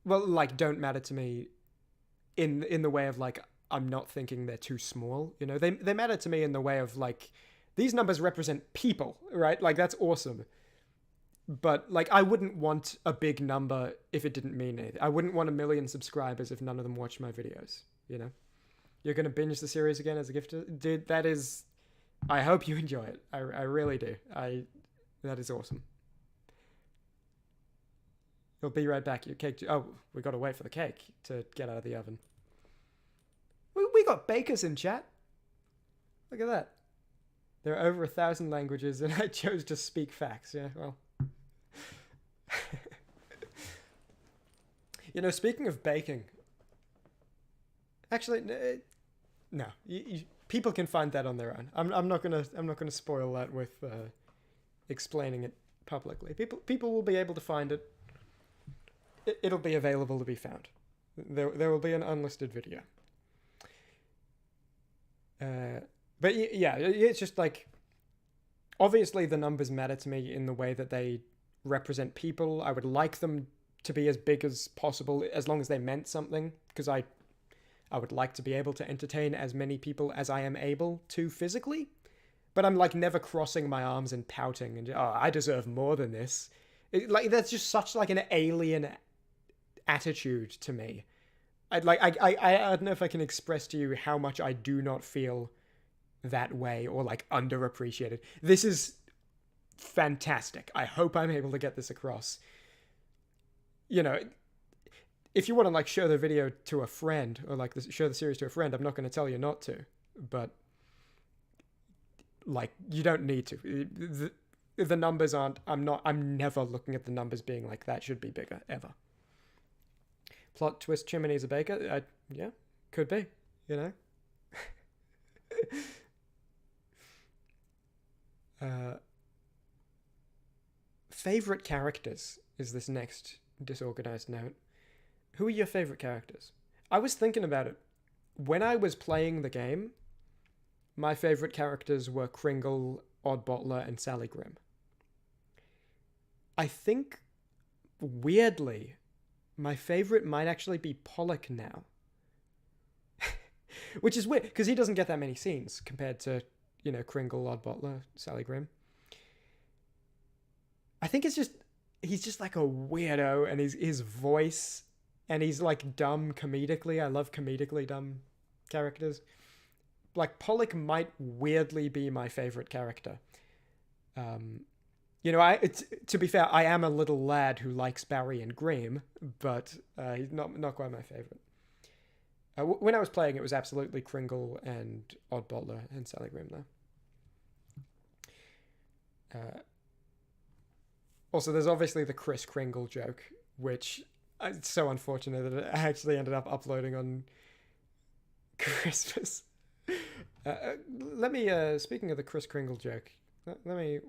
Well, like, don't matter to me in the way of, like, I'm not thinking they're too small. You know, they matter to me in the way of, like, these numbers represent people, right? Like, that's awesome. But, like, I wouldn't want a big number if it didn't mean anything. I wouldn't want 1 million subscribers if none of them watched my videos, you know? You're going to binge the series again as a gift? Dude, that is... I hope you enjoy it. I really do. That is awesome. You'll be right back. Your cake... Oh, we got to wait for the cake to get out of the oven. We got bakers in chat. Look at that. There are over 1,000 languages, and I chose to speak facts. Yeah, well... You know, speaking of baking... Actually, no. People can find that on their own. I'm not gonna spoil that with explaining it publicly. People will be able to find it. It'll be available to be found. There will be an unlisted video. But yeah, it's just like, obviously the numbers matter to me in the way that they represent people. I would like them to be as big as possible, as long as they meant something, because I would like to be able to entertain as many people as I am able to physically, but I'm like never crossing my arms and pouting and, oh, I deserve more than this. Like, that's just such like an alien attitude to me. I don't know if I can express to you how much I do not feel that way, or like underappreciated. This is fantastic. I hope I'm able to get this across. You know, if you want to like show the video to a friend, or like show the series to a friend, I'm not going to tell you not to, but like, you don't need to. The numbers aren't, I'm never looking at the numbers being like, that should be bigger, ever. Plot twist, Chimmaney's a baker? Yeah, could be, you know? Favorite characters is this next disorganized note. Who are your favorite characters? I was thinking about it. When I was playing the game, my favorite characters were Kringle, Odd Bottler, and Sally Grimm. I think, weirdly, my favorite might actually be Pollock now. Which is weird, because he doesn't get that many scenes compared to, you know, Kringle, Odd Bottler, Sally Grimm. I think it's just, he's just like a weirdo, and his voice, and he's like dumb comedically. I love comedically dumb characters. Like, Pollock might weirdly be my favorite character. You know, to be fair, I am a little lad who likes Barry and Grimm, but he's not quite my favorite. When I was playing, it was absolutely Kringle and Odd Bottler and Sally Grimm, though. Also, there's obviously the Kris Kringle joke, which it's so unfortunate that it actually ended up uploading on Christmas. Let me, speaking of the Kris Kringle joke,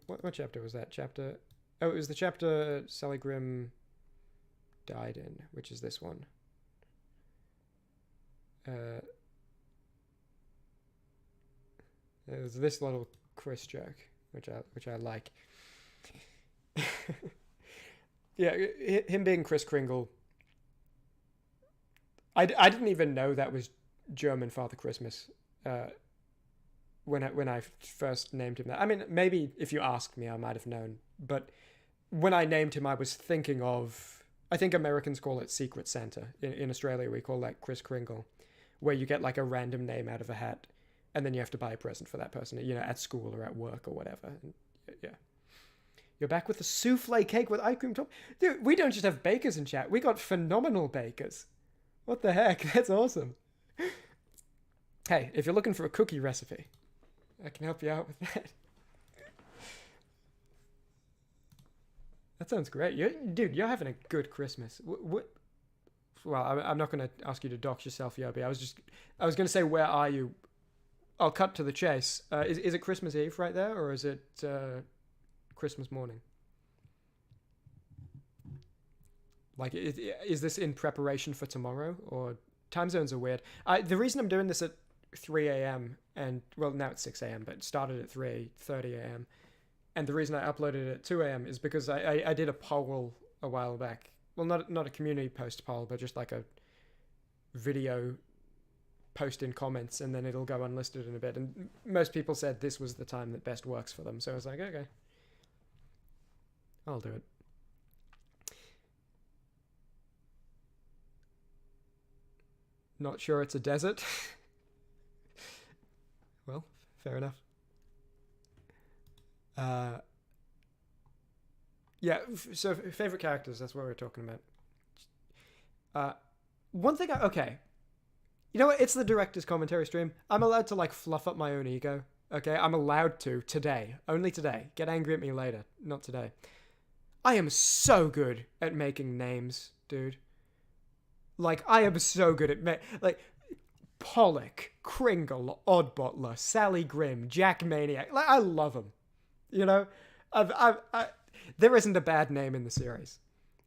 what chapter was that? Chapter Oh, it was the chapter Sally Grimm died in, which is this one. There's this little Chris joke, which I like. Yeah, him being Kris Kringle. I didn't even know that was German Father Christmas when I first named him that. I mean, maybe if you asked me, I might have known. But when I named him, I was thinking of... I think Americans call it Secret Santa. In Australia, we call that Kris Kringle, where you get like a random name out of a hat, and then you have to buy a present for that person, you know, at school or at work or whatever. And, yeah. You're back with the souffle cake with ice cream top. Dude, we don't just have bakers in chat. We got phenomenal bakers. What the heck? That's awesome. Hey, if you're looking for a cookie recipe, I can help you out with that. That sounds great. Dude, you're having a good Christmas. What? Well, I'm not going to ask you to dox yourself, Yobi. I was going to say, where are you? I'll cut to the chase. Is it Christmas Eve right there, or is it Christmas morning? Like, is this in preparation for tomorrow, or time zones are weird? The reason I'm doing this at 3 a.m. and, well, now it's 6 a.m., but it started at 3:30 a.m. And the reason I uploaded it at 2 a.m. is because I did a poll a while back. Well, not a community post poll, but just like a video post in comments, and then it'll go unlisted in a bit. And most people said this was the time that best works for them. So I was like, okay, I'll do it. Not sure it's a desert. Well, fair enough. Yeah, so favorite characters, that's what we're talking about. One thing okay. You know what? It's the director's commentary stream. I'm allowed to, like, fluff up my own ego. Okay? I'm allowed to today. Only today. Get angry at me later. Not today. I am so good at making names, dude. Like, I am so good at like Pollock, Kringle, Oddbottler, Sally Grimm, Jack Maniac. Like, I love them. You know? There isn't a bad name in the series.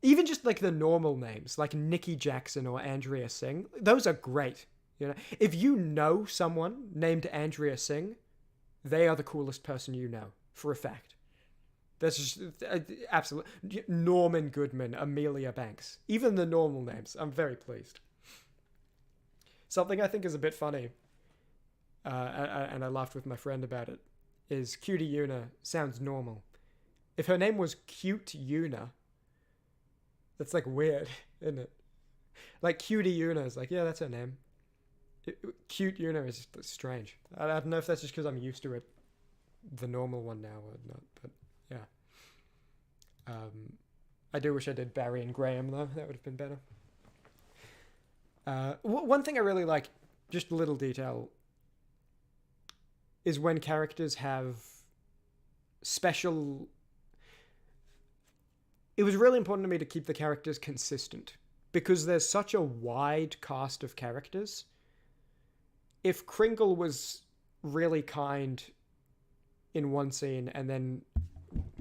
Even just like the normal names, like Nikki Jackson or Andrea Singh, those are great. You know, if you know someone named Andrea Singh, they are the coolest person you know, for a fact. That's just absolute. Norman Goodman, Amelia Banks, even the normal names. I'm very pleased. Something I think is a bit funny, and I laughed with my friend about it, is Cutie Una sounds normal. If her name was Cute Una, that's like weird, isn't it? Like Cutie Una is like, yeah, that's her name. Cute Una is strange. I don't know if that's just because I'm used to it, the normal one now or not, but yeah. I do wish I did Barry and Graham though. That would have been better. One thing I really like, just a little detail, is when characters have special... It was really important to me to keep the characters consistent, because there's such a wide cast of characters. If Kringle was really kind in one scene and then...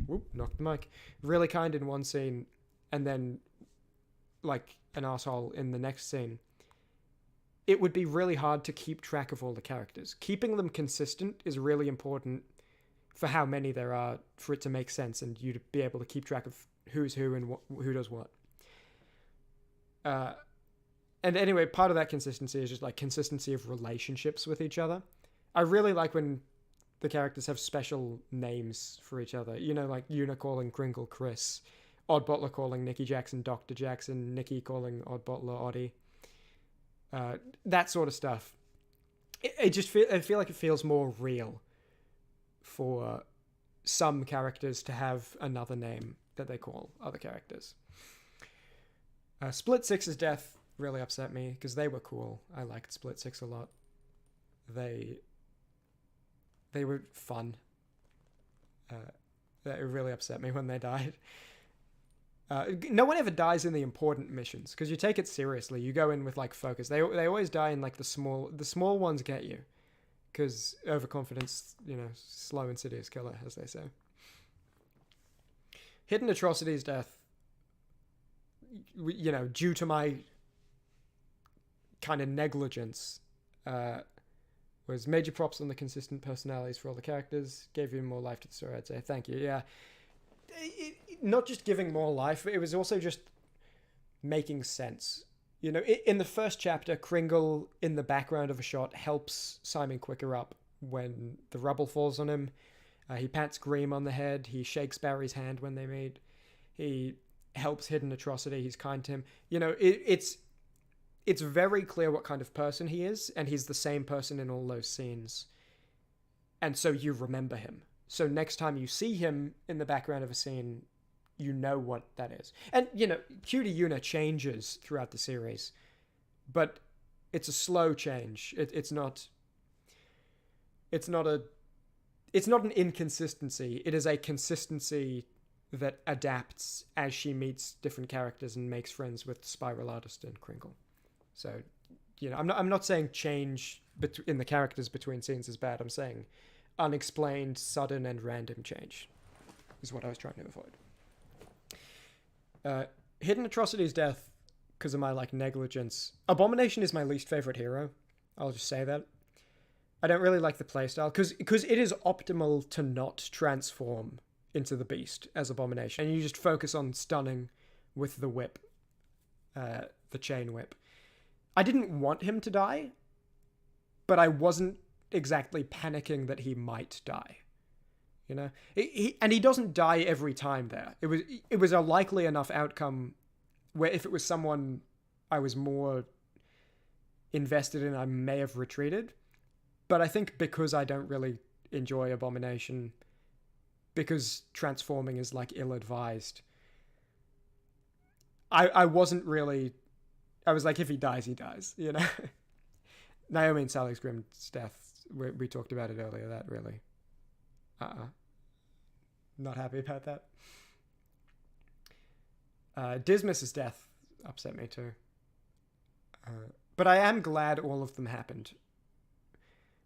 Whoop, knocked the mic. Really kind in one scene and then, like, an asshole in the next scene, it would be really hard to keep track of all the characters. Keeping them consistent is really important for how many there are, for it to make sense and you to be able to keep track of who's who and who does what. And anyway, part of that consistency is just like consistency of relationships with each other. I really like when the characters have special names for each other. You know, like Una calling Kringle Chris, Oddbottler calling Nikki Jackson Dr. Jackson, Nikki calling Oddbottler Oddie. That sort of stuff. I feel like it feels more real for some characters to have another name that they call other characters. Split Six's death really upset me because they were cool. I liked Split Six a lot. They were fun. That really upset me when they died. No one ever dies in the important missions because you take it seriously. You go in with like focus. They always die in like the small ones get you because overconfidence, you know, slow insidious killer, as they say. Hidden Atrocity's death, you know, due to my kind of negligence, was major props on the consistent personalities for all the characters. Gave you more life to the story, I'd say. Thank you. Yeah. Not just giving more life, it was also just making sense. You know, in the first chapter, Kringle, in the background of a shot, helps Simon Quicker up when the rubble falls on him. He pats Greem on the head. He shakes Barry's hand when they meet. He helps Hidden Atrocity. He's kind to him. You know, it's very clear what kind of person he is, and he's the same person in all those scenes. And so you remember him. So next time you see him in the background of a scene, you know what that is. And, you know, Cutie Una changes throughout the series, but it's a slow change. It's not an inconsistency. It is a consistency that adapts as she meets different characters and makes friends with Spiral Artist and Kringle. So, you know, I'm not saying change in the characters between scenes is bad. I'm saying unexplained, sudden, and random change is what I was trying to avoid. Hidden Atrocity's death, because of my, like, negligence. Abomination is my least favorite hero. I'll just say that. I don't really like the playstyle, because it is optimal to not transform into the beast as Abomination. And you just focus on stunning with the whip. The chain whip. I didn't want him to die, but I wasn't exactly panicking that he might die. You know? And he doesn't die every time there. It was a likely enough outcome where if it was someone I was more invested in, I may have retreated. But I think because I don't really enjoy Abomination, because transforming is, like, ill-advised, I wasn't really... I was like, if he dies, he dies, you know? Naomi and Sally Scrim's death, we talked about it earlier, that really... Not happy about that. Dismas's death upset me too. But I am glad all of them happened.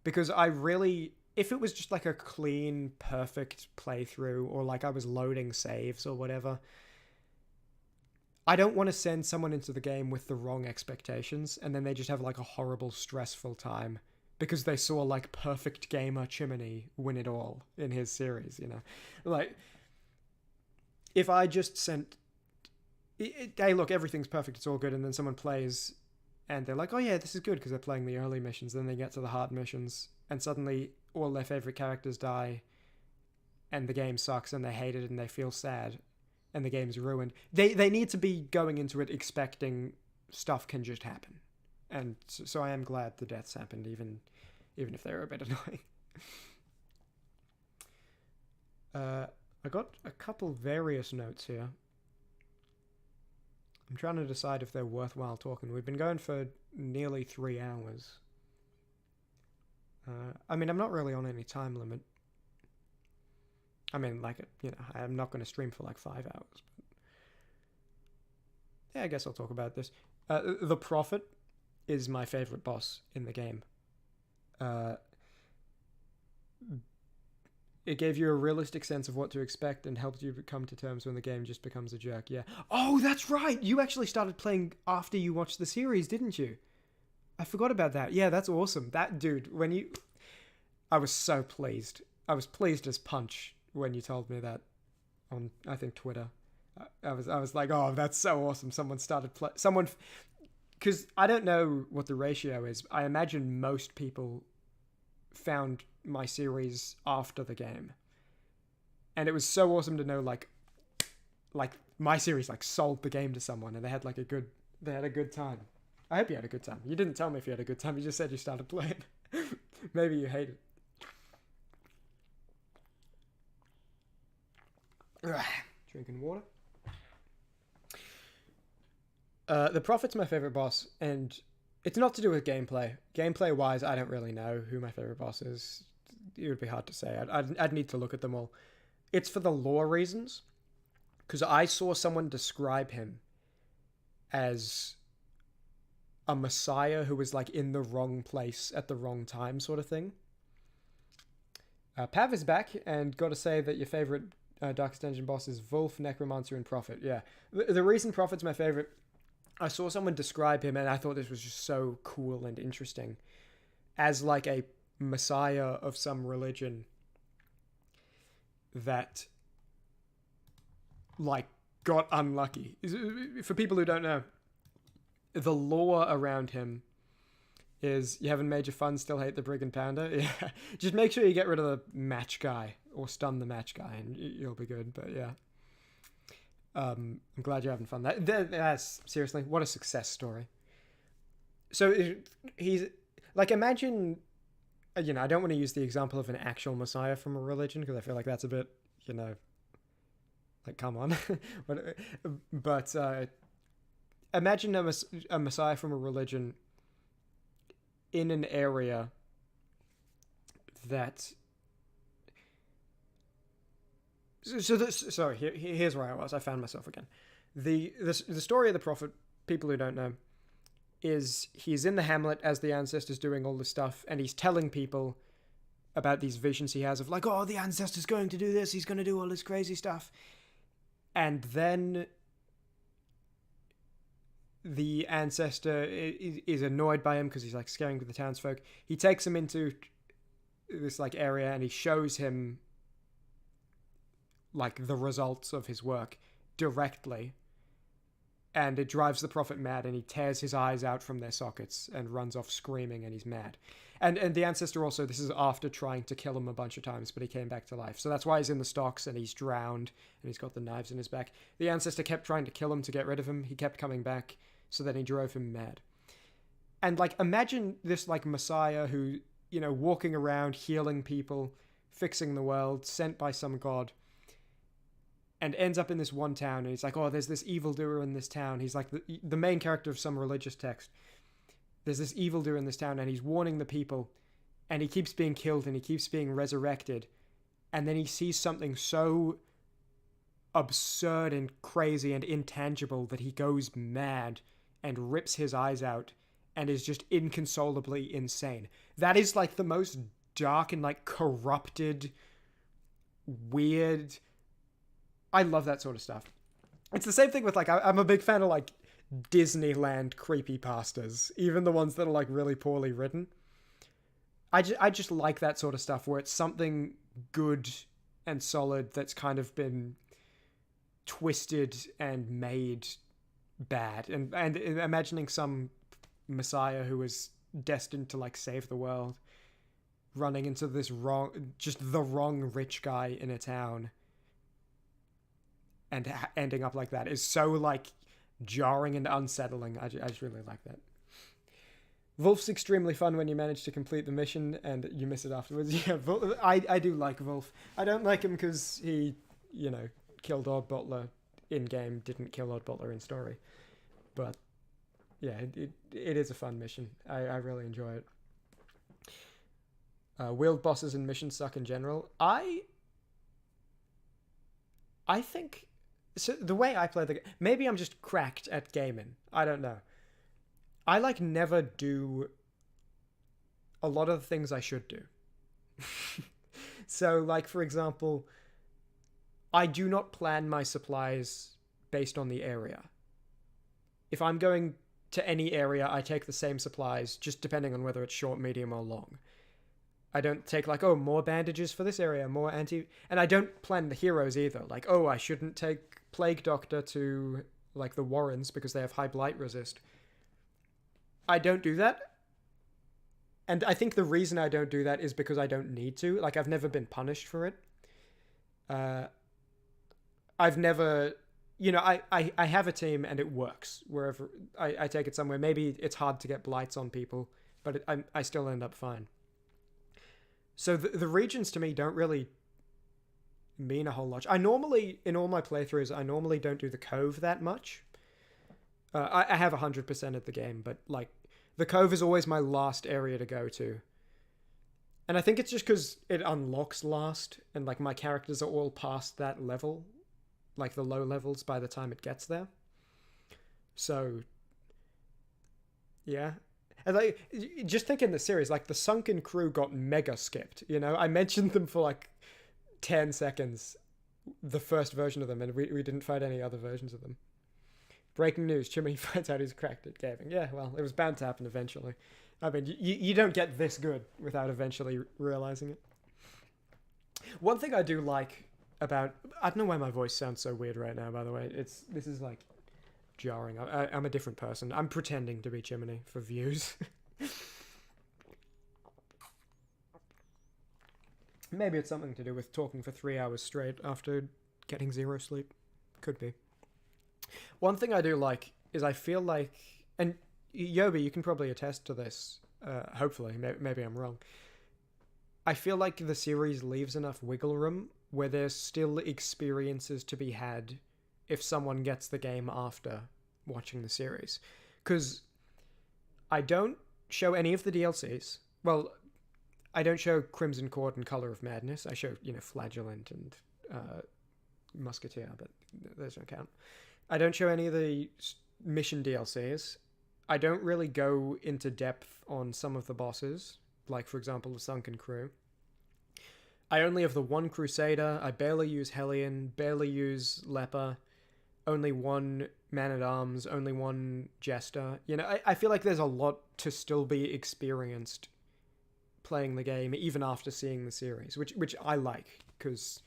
Because I really... If it was just like a clean, perfect playthrough, or like I was loading saves or whatever, I don't want to send someone into the game with the wrong expectations, and then they just have like a horrible, stressful time because they saw like perfect gamer Chimmaney win it all in his series, you know? Like, if I just sent... hey, look, everything's perfect, it's all good, and then someone plays, and they're like, oh yeah, this is good, because they're playing the early missions, then they get to the hard missions, and suddenly all their favorite characters die, and the game sucks, and they hate it, and they feel sad, and the game's ruined. They need to be going into it expecting stuff can just happen. And so I am glad the deaths happened, even if they were a bit annoying. I got a couple various notes here. I'm trying to decide if they're worthwhile talking. We've been going for nearly 3 hours. I mean, I'm not really on any time limit. I mean, like, you know, I'm not going to stream for like 5 hours. But yeah, I guess I'll talk about this. The Prophet is my favorite boss in the game. It gave you a realistic sense of what to expect and helped you come to terms when the game just becomes a jerk. Yeah. Oh, that's right! You actually started playing after you watched the series, didn't you? I forgot about that. Yeah, that's awesome. That dude, when you... I was so pleased. I was pleased as punch when you told me that on, I think, Twitter. I was like, oh, that's so awesome. Someone started someone... Because I don't know what the ratio is. I imagine most people found my series after the game. And it was so awesome to know, like my series, like, sold the game to someone and they had, like, they had a good time. I hope you had a good time. You didn't tell me if you had a good time. You just said you started playing. Maybe you hate it. Drinking water. The Prophet's my favorite boss, and it's not to do with gameplay. Gameplay-wise, I don't really know who my favorite boss is. It would be hard to say. I'd need to look at them all. It's for the lore reasons, because I saw someone describe him as a messiah who was, like, in the wrong place at the wrong time sort of thing. Pav is back, and gotta say that your favorite Darkest Dungeon bosses: Wolf, Necromancer, and Prophet. Yeah, the reason Prophet's my favorite, I saw someone describe him, and I thought this was just so cool and interesting, as like a messiah of some religion that like got unlucky. For people who don't know, the lore around him is you haven't made your fun, still hate the Brigand Pounder. Yeah, just make sure you get rid of the match guy or stun the match guy, and you'll be good. But yeah, I'm glad you're having fun. That's seriously, what a success story. So he's like, imagine, you know, I don't want to use the example of an actual messiah from a religion because I feel like that's a bit, you know, like, come on. but imagine a messiah from a religion in an area that... Sorry, here's where I was. I found myself again. The story of the Prophet, people who don't know, is he's in the hamlet as the ancestor's doing all this stuff, and he's telling people about these visions he has of like, oh, the ancestor's going to do this, he's going to do all this crazy stuff. And then the ancestor is annoyed by him because he's like scaring the townsfolk. He takes him into this like area and he shows him like the results of his work directly, and it drives the Prophet mad, and he tears his eyes out from their sockets and runs off screaming, and he's mad. And the ancestor also, this is after trying to kill him a bunch of times, but he came back to life. So that's why he's in the stocks and he's drowned and he's got the knives in his back. The ancestor kept trying to kill him to get rid of him. He kept coming back, so then he drove him mad. And like, imagine this like messiah who, you know, walking around, healing people, fixing the world, sent by some god, and ends up in this one town, and he's like, oh, there's this evildoer in this town. He's like the main character of some religious text. There's this evildoer in this town, and he's warning the people, and he keeps being killed, and he keeps being resurrected, and then he sees something so absurd and crazy and intangible that he goes mad and rips his eyes out and is just inconsolably insane. That is like the most dark and like corrupted, weird... I love that sort of stuff. It's the same thing with like, I'm a big fan of like Disneyland creepypastas, even the ones that are like really poorly written. I just like that sort of stuff where it's something good and solid that's kind of been twisted and made bad. And imagining some messiah who is destined to like save the world running into this the wrong rich guy in a town and ending up like that is so like jarring and unsettling. I just really like that. Wolf's extremely fun when you manage to complete the mission and you miss it afterwards. Yeah, I do like Wolf. I don't like him because he, you know, killed Odd Butler in game, didn't kill Odd Butler in story. But yeah, it is a fun mission. I really enjoy it. Wheeled bosses and missions suck in general. I think... So the way I play the game... Maybe I'm just cracked at gaming. I don't know. I like never do a lot of the things I should do. So like, for example, I do not plan my supplies based on the area. If I'm going to any area, I take the same supplies, just depending on whether it's short, medium, or long. I don't take like, oh, more bandages for this area, more anti... And I don't plan the heroes either. Like, oh, I shouldn't take Plague Doctor to like the Warrens because they have high blight resist. I don't do that. And I think the reason I don't do that is because I don't need to. Like, I've never been punished for it. I've never... You know, I have a team and it works wherever I take it somewhere. Maybe it's hard to get blights on people, but I still end up fine. So the regions to me don't really mean a whole lot. I normally, in all my playthroughs, I normally don't do the Cove that much. I have 100% of the game, but like the Cove is always my last area to go to. And I think it's just because it unlocks last, and like my characters are all past that level, like the low levels by the time it gets there. So, yeah. And like, just think in the series, like the Sunken Crew got mega skipped, you know? I mentioned them for like 10 seconds the first version of them, and we didn't find any other versions of them. Breaking news, Chimmaney finds out he's cracked at gaming. Yeah, well, it was bound to happen eventually. I mean, you don't get this good without eventually realizing it. One thing I do like about... I don't know why my voice sounds so weird right now, by the way. This is, like, jarring. I'm a different person. I'm pretending to be Chimmaney for views. Maybe it's something to do with talking for 3 hours straight after getting 0 sleep. Could be. One thing I do like is I feel like... And Yobi, you can probably attest to this. Hopefully. Maybe I'm wrong. I feel like the series leaves enough wiggle room where there's still experiences to be had if someone gets the game after watching the series. Because I don't show any of the DLCs. Well, I don't show Crimson Court and Color of Madness. I show, Flagellant and Musketeer, but those don't count. I don't show any of the mission DLCs. I don't really go into depth on some of the bosses, like, for example, the Sunken Crew. I only have the one Crusader. I barely use Hellion, barely use Leper, only one Man-at-Arms, only one Jester. I feel like there's a lot to still be experienced playing the game, even after seeing the series, which I like, because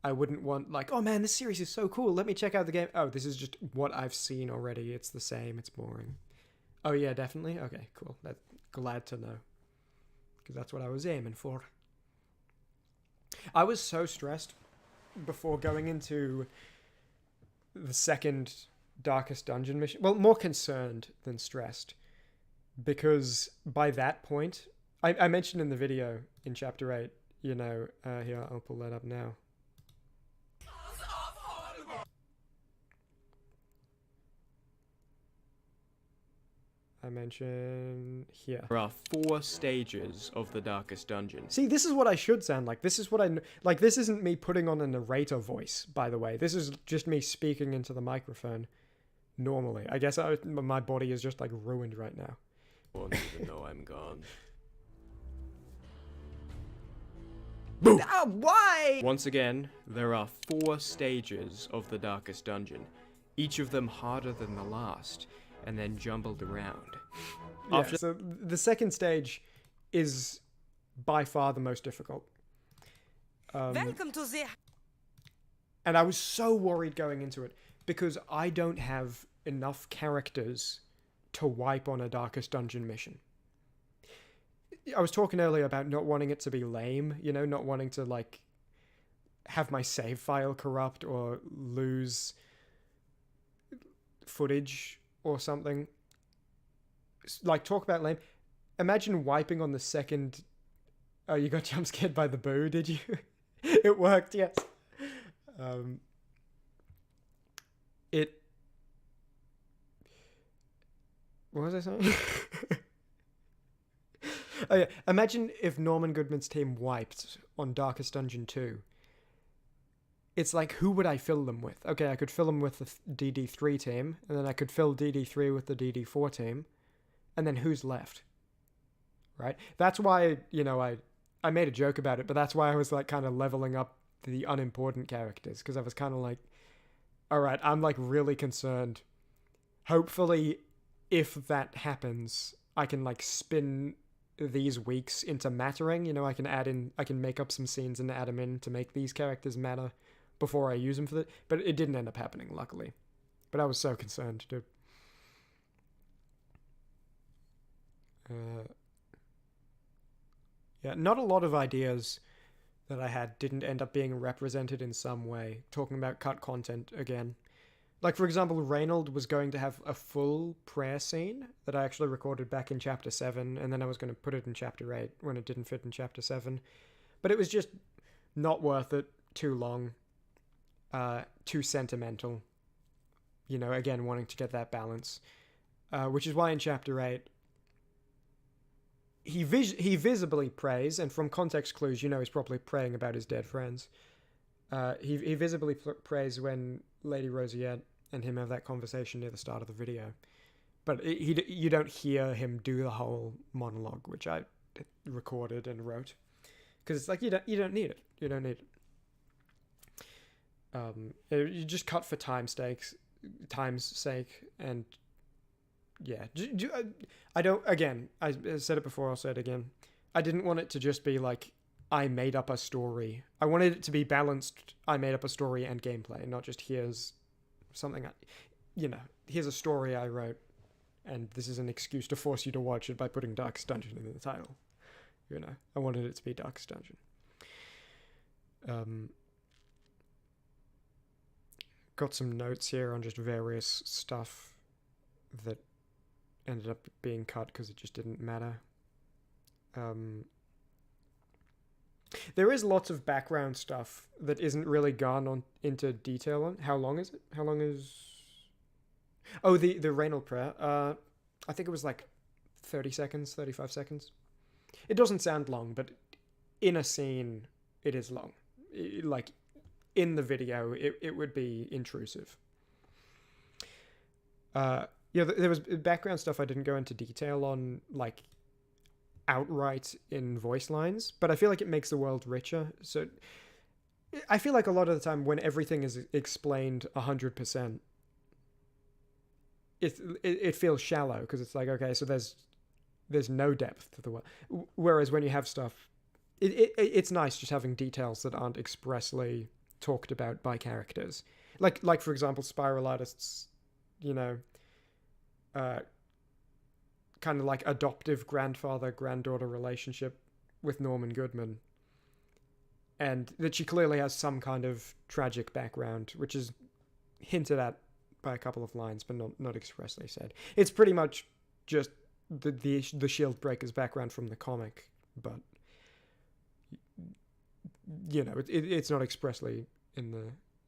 I wouldn't want, like, oh man, this series is so cool, let me check out the game. Oh, this is just what I've seen already. It's the same, it's boring. Oh yeah, definitely? Okay, cool. That's glad to know. Because that's what I was aiming for. I was so stressed before going into the second Darkest Dungeon mission. Well, more concerned than stressed. Because by that point, I mentioned in the video in Chapter 8, here, I'll pull that up now. I mention here. There are 4 stages of the Darkest Dungeon. See, this is what I should sound like. This is what like, this isn't me putting on a narrator voice, by the way. This is just me speaking into the microphone normally. I guess my body is just, like, ruined right now. Won't even know I'm gone. Boom! Why? Once again, there are 4 stages of the Darkest Dungeon, each of them harder than the last, and then jumbled around. Yeah, so the second stage is by far the most difficult. Welcome to the... And I was so worried going into it, because I don't have enough characters to wipe on a Darkest Dungeon mission. I was talking earlier about not wanting it to be lame, not wanting to, like, have my save file corrupt or lose footage or something. Like, talk about lame. Imagine wiping on the second... Oh, you got jump scared by the boo, did you? It worked, yes. What was I saying? Oh yeah, imagine if Norman Goodman's team wiped on Darkest Dungeon 2. It's like, who would I fill them with? Okay, I could fill them with the DD3 team, and then I could fill DD3 with the DD4 team, and then who's left? Right? That's why, I made a joke about it, but that's why I was, like, kind of leveling up the unimportant characters, because I was kind of like, alright, I'm, like, really concerned. Hopefully, if that happens, I can, like, spin these weeks into mattering. I can make up some scenes and add them in to make these characters matter before I use them for that. But it didn't end up happening, luckily. But I was so concerned, dude. Yeah, not a lot of ideas that I had didn't end up being represented in some way. Talking about cut content again. Like, for example, Reynold was going to have a full prayer scene that I actually recorded back in Chapter 7, and then I was going to put it in Chapter 8 when it didn't fit in Chapter 7. But it was just not worth it, too long, too sentimental. Again, wanting to get that balance. Which is why in Chapter 8, he visibly prays, and from context clues, he's probably praying about his dead friends. He visibly prays when Lady Rosiette and him have that conversation near the start of the video. But you don't hear him do the whole monologue, which I recorded and wrote. Because it's like, you don't need it. You don't need it. You just cut for time's sake, and yeah, I don't. Again, I said it before. I'll say it again. I didn't want it to just be like I made up a story. I wanted it to be balanced. I made up a story and gameplay, not just here's something. Here's a story I wrote, and this is an excuse to force you to watch it by putting Darkest Dungeon in the title. I wanted it to be Darkest Dungeon. Got some notes here on just various stuff that ended up being cut because it just didn't matter. There is lots of background stuff that isn't really gone into detail on. How long is it? How long is... Oh, the Reynolds prayer. I think it was like 30 seconds, 35 seconds. It doesn't sound long, but in a scene, it is long. Like, in the video, it would be intrusive. There was background stuff I didn't go into detail on, like, outright in voice lines, but I feel like it makes the world richer. So I feel like a lot of the time when everything is explained 100%, it feels shallow, because it's like, okay, so there's no depth to the world. Whereas when you have stuff, it's nice just having details that aren't expressly talked about by characters. Like for example, Spiral Artist's, kind of like adoptive grandfather-granddaughter relationship with Norman Goodman. And that she clearly has some kind of tragic background, which is hinted at by a couple of lines, but not expressly said. It's pretty much just the Shield Breaker's background from the comic, but it's not expressly in the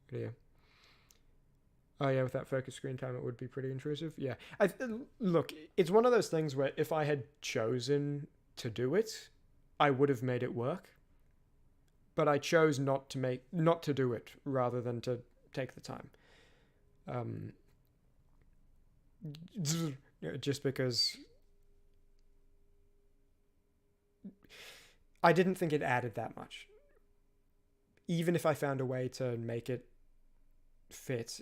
video. Oh yeah, with that focus screen time, it would be pretty intrusive. Yeah, look, it's one of those things where if I had chosen to do it, I would have made it work. But I chose not to do it rather than to take the time. Just because I didn't think it added that much. Even if I found a way to make it fit,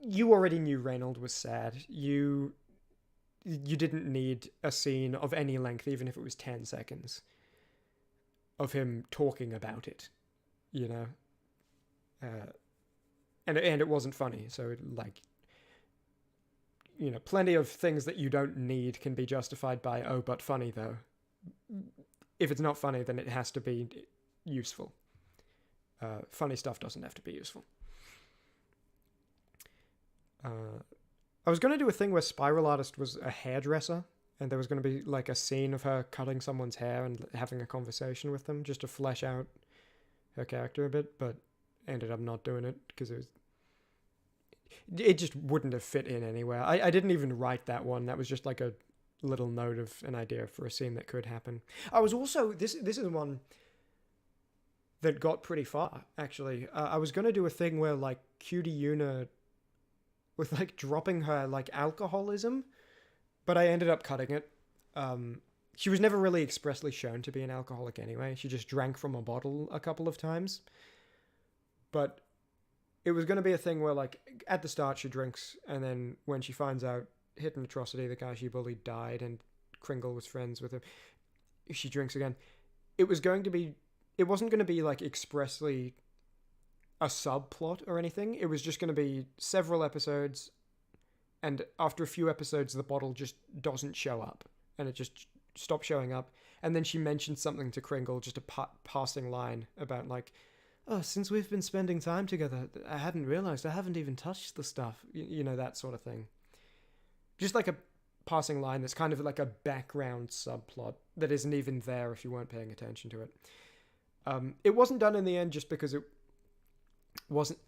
you already knew Reynolds was sad. You didn't need a scene of any length, even if it was 10 seconds, of him talking about it, and it wasn't funny. So plenty of things that you don't need can be justified by, oh, but funny though. If it's not funny, then it has to be useful. Funny stuff doesn't have to be useful. I was going to do a thing where Spiral Artist was a hairdresser, and there was going to be like a scene of her cutting someone's hair and having a conversation with them just to flesh out her character a bit, but ended up not doing it because it just wouldn't have fit in anywhere. I didn't even write that one. That was just like a little note of an idea for a scene that could happen. I was also, this is one that got pretty far, actually. I was going to do a thing where like Cutie Una with like dropping her like alcoholism, but I ended up cutting it. She was never really expressly shown to be an alcoholic anyway. She just drank from a bottle a couple of times. But it was going to be a thing where like at the start she drinks, and then when she finds out Hidden Atrocity, the guy she bullied, died and Kringle was friends with him, she drinks again. It wasn't going to be like expressly a subplot or anything. It was just going to be several episodes, and after a few episodes the bottle just doesn't show up, and it just stops showing up, and then she mentions something to Kringle, just a passing line about like, oh, since we've been spending time together, I hadn't realized I haven't even touched the stuff, that sort of thing. Just like a passing line that's kind of like a background subplot that isn't even there if you weren't paying attention to it. It wasn't done in the end just because it wasn't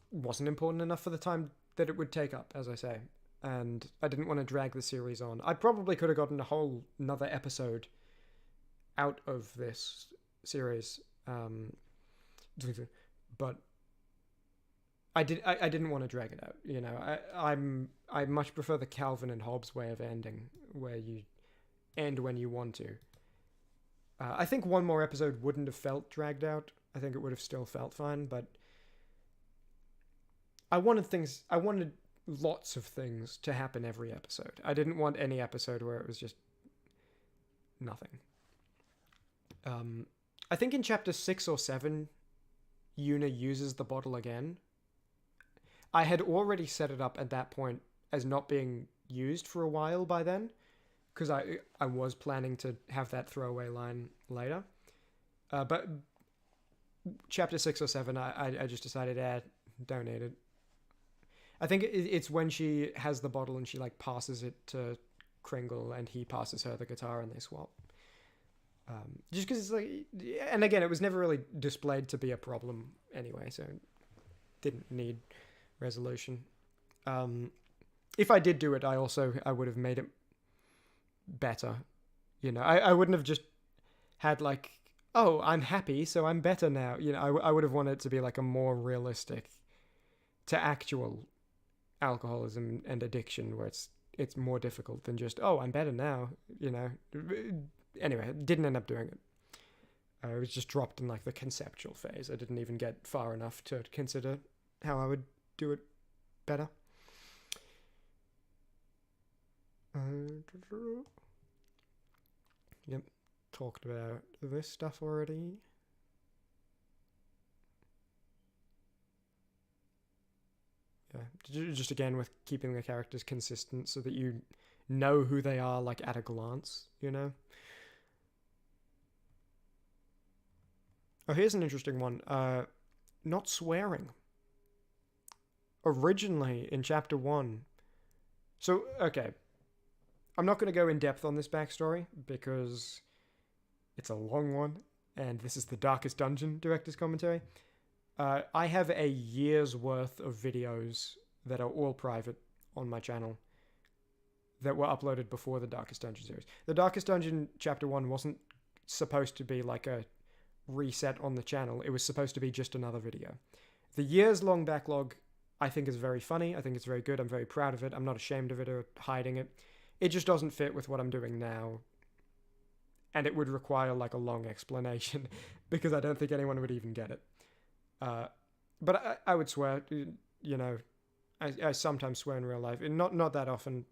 important enough for the time that it would take up, as I say, and I didn't want to drag the series on. I probably could have gotten a whole another episode out of this series, but I didn't want to drag it out. I much prefer the Calvin and Hobbes way of ending, where you end when you want to. I think one more episode wouldn't have felt dragged out. I think it would have still felt fine, but I wanted lots of things to happen every episode. I didn't want any episode where it was just nothing. I think in chapter 6 or 7, Yuna uses the bottle again. I had already set it up at that point as not being used for a while by then, because I was planning to have that throwaway line later. But chapter 6 or 7, I just decided, don't need it. I think it's when she has the bottle and she like passes it to Kringle and he passes her the guitar and they swap. Just because it's like, and again, it was never really displayed to be a problem anyway, so it didn't need resolution. If I did do it, I would have made it better. You know, I wouldn't have just had like, oh, I'm happy, so I'm better now. You know, I would have wanted it to be like a more realistic to actual alcoholism and addiction, where it's more difficult than just, oh, I'm better now. You know. Anyway, I didn't end up doing it. It was just dropped in like the conceptual phase. I didn't even get far enough to consider how I would do it better. Yep, talked about this stuff already. Yeah, just again with keeping the characters consistent so that you know who they are like at a glance, you know? Oh, here's an interesting one. Not swearing. Originally, in Chapter 1... So, okay. I'm not going to go in depth on this backstory, because it's a long one, and this is the Darkest Dungeon director's commentary. I have a year's worth of videos that are all private on my channel that were uploaded before the Darkest Dungeon series. The Darkest Dungeon Chapter 1 wasn't supposed to be like a reset on the channel. It was supposed to be just another video. The years-long backlog, I think, is very funny. I think it's very good. I'm very proud of it. I'm not ashamed of it or hiding it. It just doesn't fit with what I'm doing now. And it would require, like, a long explanation, because I don't think anyone would even get it. But I would swear, you know, I sometimes swear in real life. Not that often.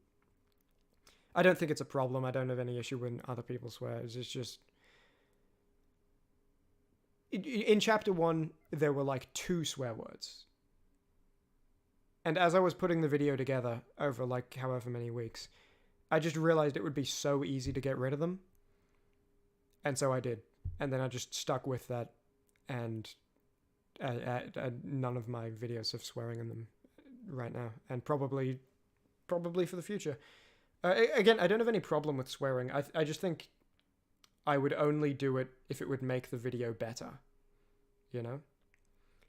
I don't think it's a problem. I don't have any issue when other people swear. It's just... In Chapter 1, there were like 2 swear words. And as I was putting the video together over like however many weeks, I just realized it would be so easy to get rid of them. And so I did. And then I just stuck with that. And none of my videos have swearing in them right now. And probably for the future. Again, I don't have any problem with swearing. I just think I would only do it if it would make the video better. You know?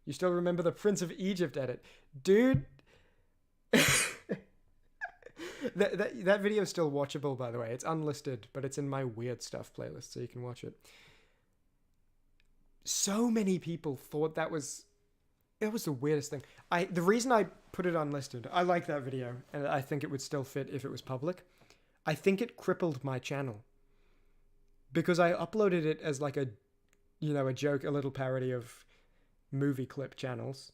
You still remember the Prince of Egypt edit? Dude! that video is still watchable, by the way. It's unlisted, but it's in my Weird Stuff playlist, so you can watch it. So many people thought that was... It was the weirdest thing. The reason I put it unlisted, I like that video, and I think it would still fit if it was public. I think it crippled my channel. Because I uploaded it as like a joke, a little parody of movie clip channels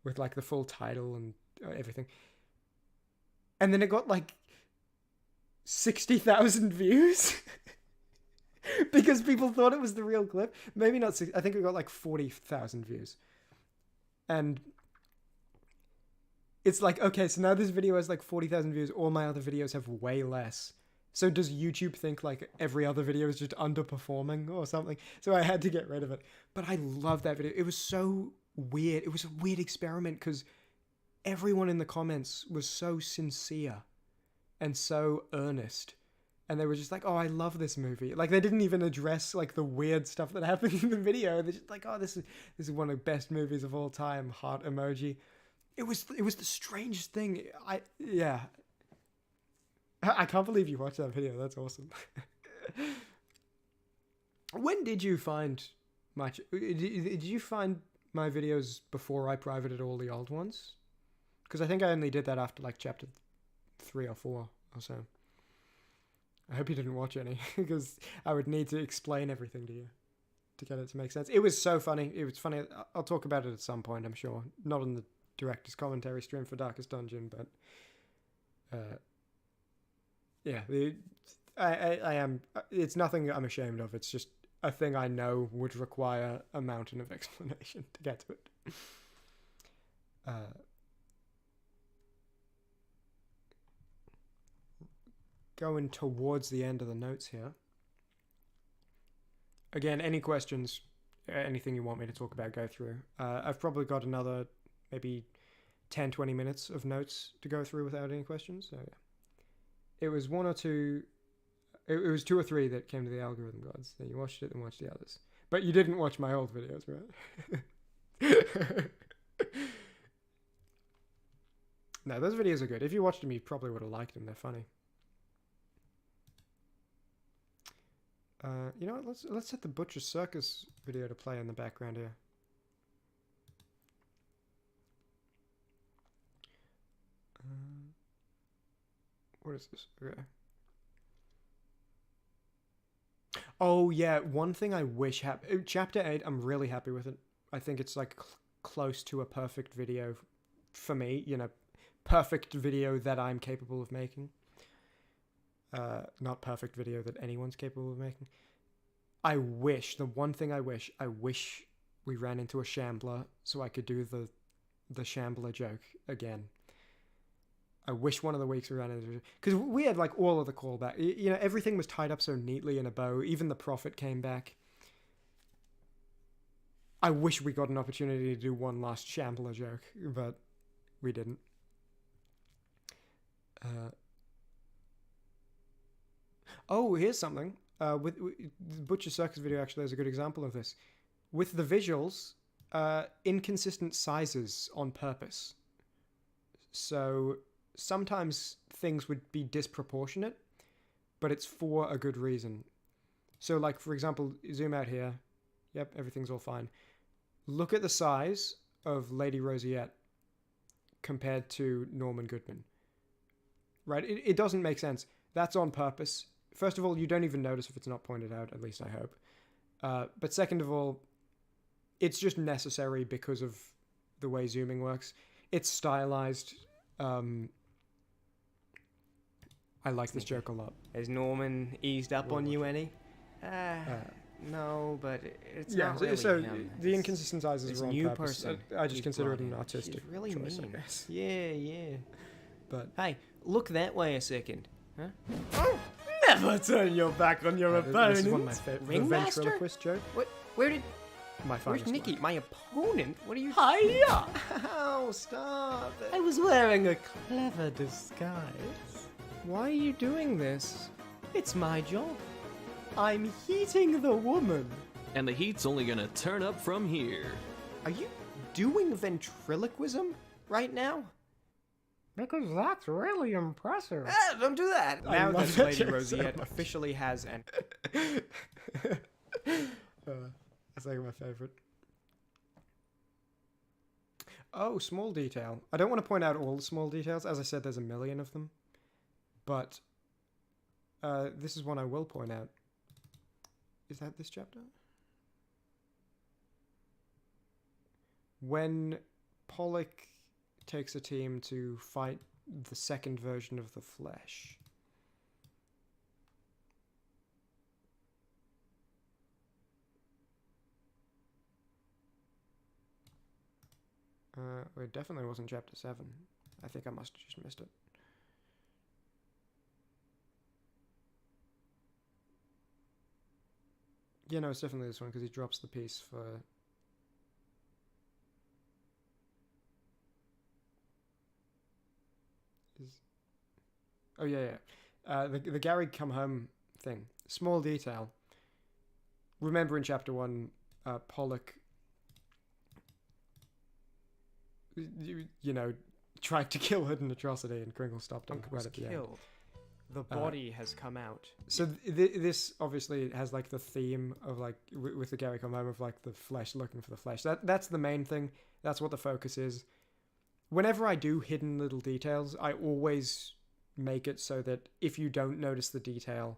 with like the full title and everything. And then it got like 60,000 views because people thought it was the real clip. Maybe not 60, I think it got like 40,000 views. And it's like, okay, so now this video has like 40,000 views. All my other videos have way less. So does YouTube think like every other video is just underperforming or something? So I had to get rid of it. But I love that video. It was so weird. It was a weird experiment because everyone in the comments was so sincere and so earnest. And they were just like, oh, I love this movie. Like, they didn't even address like the weird stuff that happened in the video. They're just like, oh, this is one of the best movies of all time. Heart emoji. It was the strangest thing. I can't believe you watched that video. That's awesome. When did you find my... Did you find my videos before I privated all the old ones? Because I think I only did that after like chapter 3 or 4 or so. I hope you didn't watch any, because I would need to explain everything to you to get it to make sense. It was so funny. It was funny. I'll talk about it at some point, I'm sure. Not in the director's commentary stream for Darkest Dungeon, but yeah, I am. It's nothing I'm ashamed of. It's just a thing I know would require a mountain of explanation to get to it. Going towards the end of the notes here. Again, any questions, anything you want me to talk about, go through. I've probably got another maybe 10-20 minutes of notes to go through without any questions. So yeah, it was one or two. It was 2 or 3 that came to the algorithm gods. Then you watched it and watched the others. But you didn't watch my old videos, right? No, those videos are good. If you watched them, you probably would have liked them. They're funny. You know what? Let's set the Butcher Circus video to play in the background here. What is this? Okay. Oh yeah, one thing I wish happened. Chapter 8, I'm really happy with it. I think it's like close to a perfect video for me. You know, perfect video that I'm capable of making. Not perfect video that anyone's capable of making. I wish, the one thing I wish we ran into a shambler so I could do the shambler joke again. I wish one of the weeks we ran into, because we had like all of the callback. You know, everything was tied up so neatly in a bow. Even the prophet came back. I wish we got an opportunity to do one last shambler joke, but we didn't. Oh, here's something. With the Butcher Circus video actually is a good example of this. With the visuals, inconsistent sizes on purpose. So sometimes things would be disproportionate, but it's for a good reason. So like, for example, zoom out here. Yep, everything's all fine. Look at the size of Lady Rosiette compared to Norman Goodman. Right? It doesn't make sense. That's on purpose. First of all, you don't even notice if it's not pointed out, at least I hope. But second of all, it's just necessary because of the way zooming works. It's stylized. I like this joke a lot. Has Norman eased up on you any? No, but it's not really so him. The inconsistent sizes This are on new purpose. person I just you've consider it brought an in. artistic She's really choice, I mean. guess. Yeah. But Hey, look that way a second. Huh? never turn your back on your opponent. This is one of my favorite. The Ringmaster? ventriloquist joke. Where did... My Where's finest Nikki? work. My opponent? What are you... Hiya! Oh, stop it. I was wearing a clever disguise. Why are you doing this? It's my job. I'm heating the woman. And the heat's only gonna turn up from here. Are you doing ventriloquism right now? Because that's really impressive. Don't do that! I Now love that that Lady joke so Rosiette much. officially has an... That's like my favorite. Oh, small detail. I don't want to point out all the small details. As I said, there's a million of them. But this is one I will point out. Is that this chapter? When Pollock takes a team to fight the second version of the Flesh. It definitely wasn't chapter 7. I think I must have just missed it. Yeah, no, it's definitely this one because he drops the piece for... Oh, yeah. The Gary come home thing. Small detail. Remember in chapter 1, Pollock... You know, tried to kill Hidden Atrocity and Kringle stopped him right at the end. The body has come out. So this obviously has like the theme of like with the Gary come home of like the flesh looking for the flesh. That's the main thing. That's what the focus is. Whenever I do hidden little details, I always make it so that if you don't notice the detail,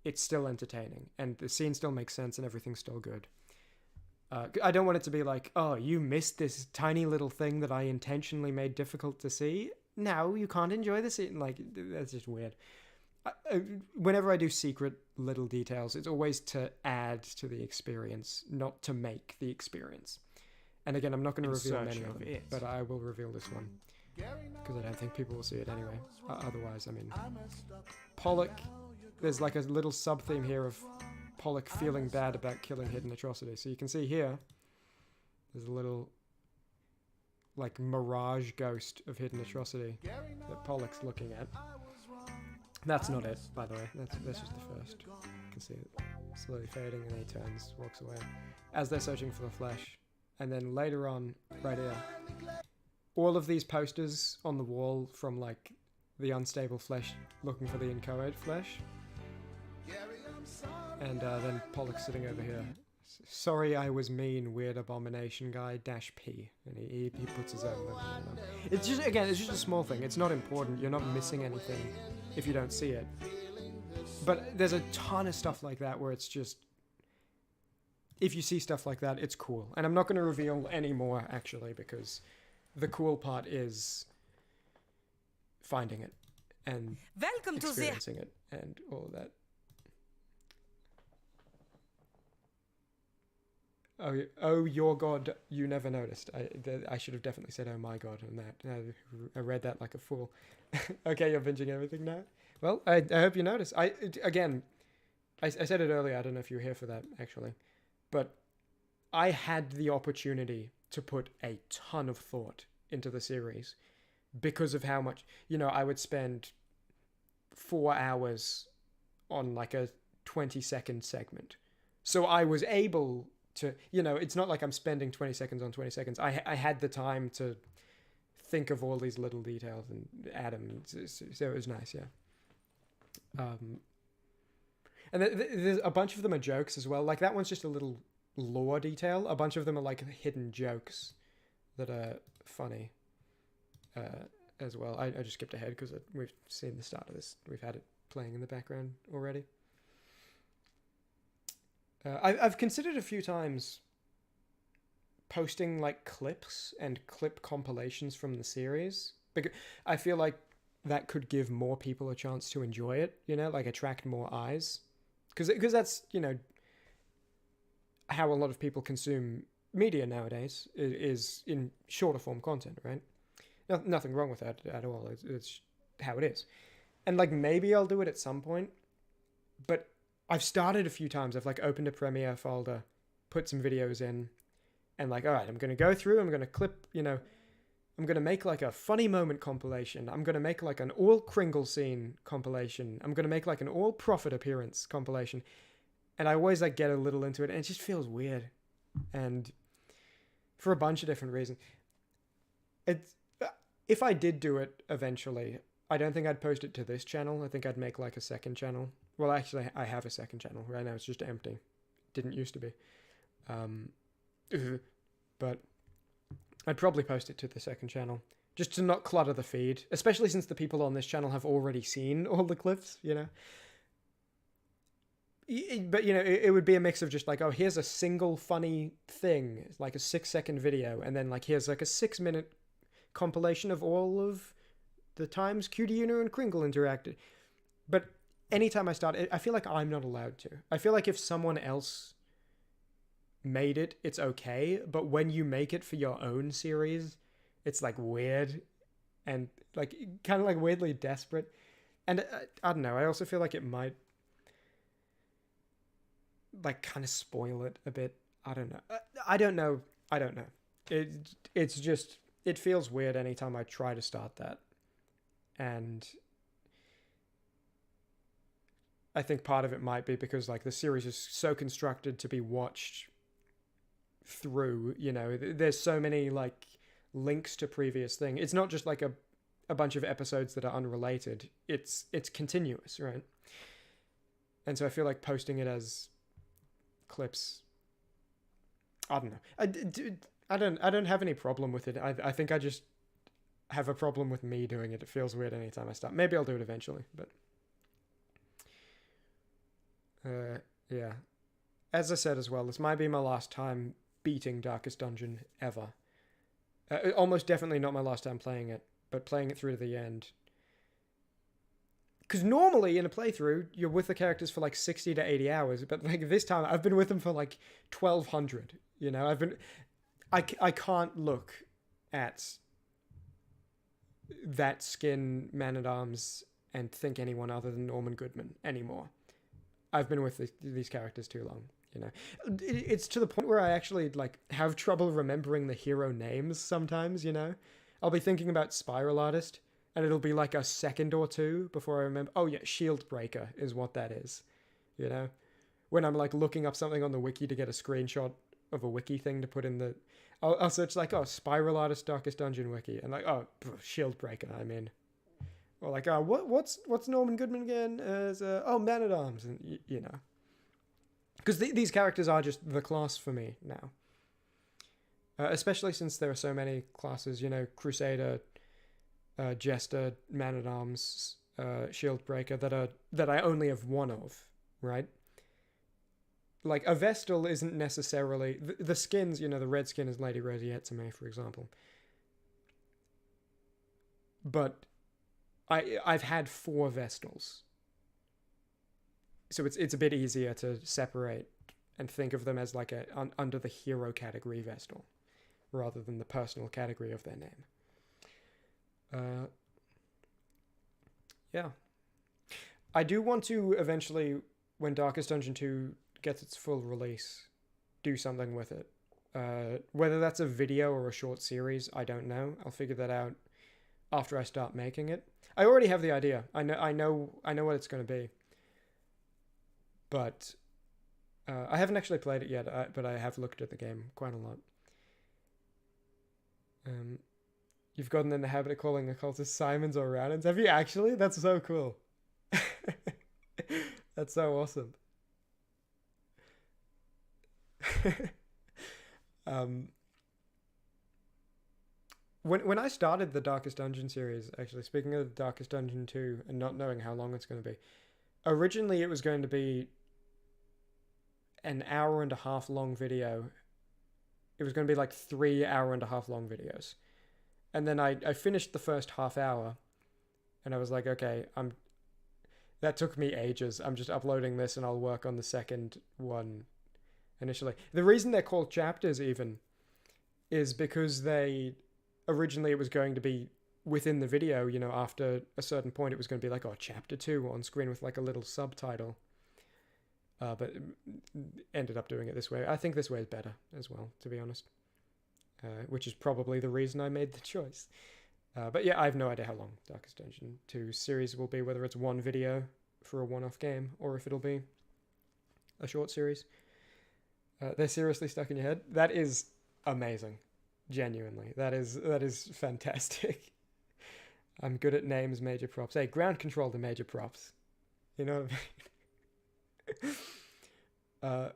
it's still entertaining and the scene still makes sense and everything's still good. I don't want it to be like, oh, you missed this tiny little thing that I intentionally made difficult to see. Now you can't enjoy the scene. Like, that's just weird. Whenever I do secret little details, it's always to add to the experience, not to make the experience. And again, I'm not going to reveal many of them, but I will reveal this one. Because I don't think people will see it anyway. Otherwise, I mean... Pollock, there's like a little sub-theme here of Pollock feeling bad about killing Hidden Atrocity. So you can see here, there's a little, like, mirage ghost of Hidden Atrocity that Pollock's looking at. That's not it, by the way. That's just the first. You can see it slowly fading, and then he turns, walks away. As they're searching for the flesh. And then later on, right here, all of these posters on the wall from, like, the unstable flesh looking for the inchoate flesh. And then Pollock sitting over here. Sorry I was mean, weird abomination guy, -P. And he puts his own logo on them. It's just, again, it's just a small thing. It's not important. You're not missing anything if you don't see it. But there's a ton of stuff like that where it's just... If you see stuff like that, it's cool. And I'm not going to reveal any more, actually, because the cool part is finding it and experiencing it and all of that. Oh, your God, you never noticed. I should have definitely said, oh my God, on that. I read that like a fool. Okay, you're binging everything now? Well, I hope you noticed. I said it earlier, I don't know if you were here for that, actually. But I had the opportunity to put a ton of thought into the series because of how much, I would spend 4 hours on like a 20-second segment. So I was able to, it's not like I'm spending 20 seconds on 20 seconds. I had the time to think of all these little details and add them. So it was nice, yeah. And there's a bunch of them are jokes as well. Like, that one's just a little lore detail. A bunch of them are, like, hidden jokes that are funny as well. I just skipped ahead because we've seen the start of this. We've had it playing in the background already. I've considered a few times posting, like, clips and clip compilations from the series. Because I feel like that could give more people a chance to enjoy it, like attract more eyes. Because that's, how a lot of people consume media nowadays, is in shorter form content, right? Nothing wrong with that at all. It's how it is. And, like, maybe I'll do it at some point, but I've started a few times. I've, like, opened a Premiere folder, put some videos in, and, like, all right, I'm going to go through, I'm going to clip, I'm going to make, like, a funny moment compilation. I'm going to make, like, an all Kringle scene compilation. I'm going to make, like, an all Prophet appearance compilation. And I always, like, get a little into it, and it just feels weird. And for a bunch of different reasons. If I did do it eventually, I don't think I'd post it to this channel. I think I'd make, like, a second channel. Well, actually, I have a second channel. Right now, it's just empty. Didn't used to be. But I'd probably post it to the second channel, just to not clutter the feed, especially since the people on this channel have already seen all the clips, But, it would be a mix of just like, oh, here's a single funny thing, it's like a 6-second video, and then, like, here's like a 6-minute compilation of all of the times Cutie Una and Kringle interacted. But anytime I start, I feel like I'm not allowed to. I feel like if someone else made it, it's okay, but when you make it for your own series, it's, like, weird and, like, kind of, like, weirdly desperate. And I don't know, I also feel like it might, like, kind of spoil it a bit. I don't know. It's just, it feels weird anytime I try to start that. And I think part of it might be because, like, the series is so constructed to be watched through, there's so many, like, links to previous thing. It's not just like a bunch of episodes that are unrelated. It's continuous, right? And so I feel like posting it as clips, I don't know. I don't have any problem with it. I think I just have a problem with me doing it. It feels weird anytime I start. Maybe I'll do it eventually, but yeah. As I said as well, this might be my last time beating Darkest Dungeon ever. Almost definitely not my last time playing it, but playing it through to the end. Because normally in a playthrough, you're with the characters for like 60 to 80 hours, but like this time I've been with them for like 1,200. You know, I can't look at that skin Man-at-Arms and think anyone other than Norman Goodman anymore. I've been with these characters too long, you know. It's to the point where I actually like have trouble remembering the hero names sometimes, you know. I'll be thinking about Spiral Artist, and it'll be like a second or two before I remember. Oh yeah, Shield Breaker is what that is, you know. When I'm like looking up something on the wiki to get a screenshot of a wiki thing to put in the... I'll search like, oh, Spiral Artist Darkest Dungeon wiki, and like, oh, Shield Breaker, I'm in. Or like, oh, what's Norman Goodman again? Oh, Man-at-Arms, and you know. Because these characters are just the class for me now. Especially since there are so many classes, you know, Crusader, Jester, Man-at-Arms, Shield Breaker, that I only have one of, right? Like, a Vestal isn't necessarily... The skins, you know, the red skin is Lady Rosietzame, for example. But I've had 4 Vestals. So it's a bit easier to separate and think of them as like under the hero category Vestal, rather than the personal category of their name. Yeah. I do want to eventually, when Darkest Dungeon 2 gets its full release, do something with it. Whether that's a video or a short series, I don't know. I'll figure that out after I start making it. I already have the idea. I know what it's going to be. But I haven't actually played it yet, but I have looked at the game quite a lot. You've gotten in the habit of calling occultists Simons or Rounins. Have you actually? That's so cool. That's so awesome. When I started the Darkest Dungeon series, actually, speaking of the Darkest Dungeon 2 and not knowing how long it's going to be, originally it was going to be an hour-and-a-half long video. It was going to be like 3 hour-and-a-half long videos. And then I finished the first half hour, and I was like, okay, that took me ages. I'm just uploading this, and I'll work on the second one initially. The reason they're called chapters, even, is because originally it was going to be within the video, you know, after a certain point it was going to be like, oh, chapter 2 on screen with like a little subtitle. But ended up doing it this way. I think this way is better as well, to be honest. Which is probably the reason I made the choice. But yeah, I have no idea how long Darkest Dungeon 2 series will be, whether it's one video for a one-off game, or if it'll be a short series. They're seriously stuck in your head. That is amazing. Genuinely. That is fantastic. I'm good at names, major props. Hey, ground control to major props. You know what I mean?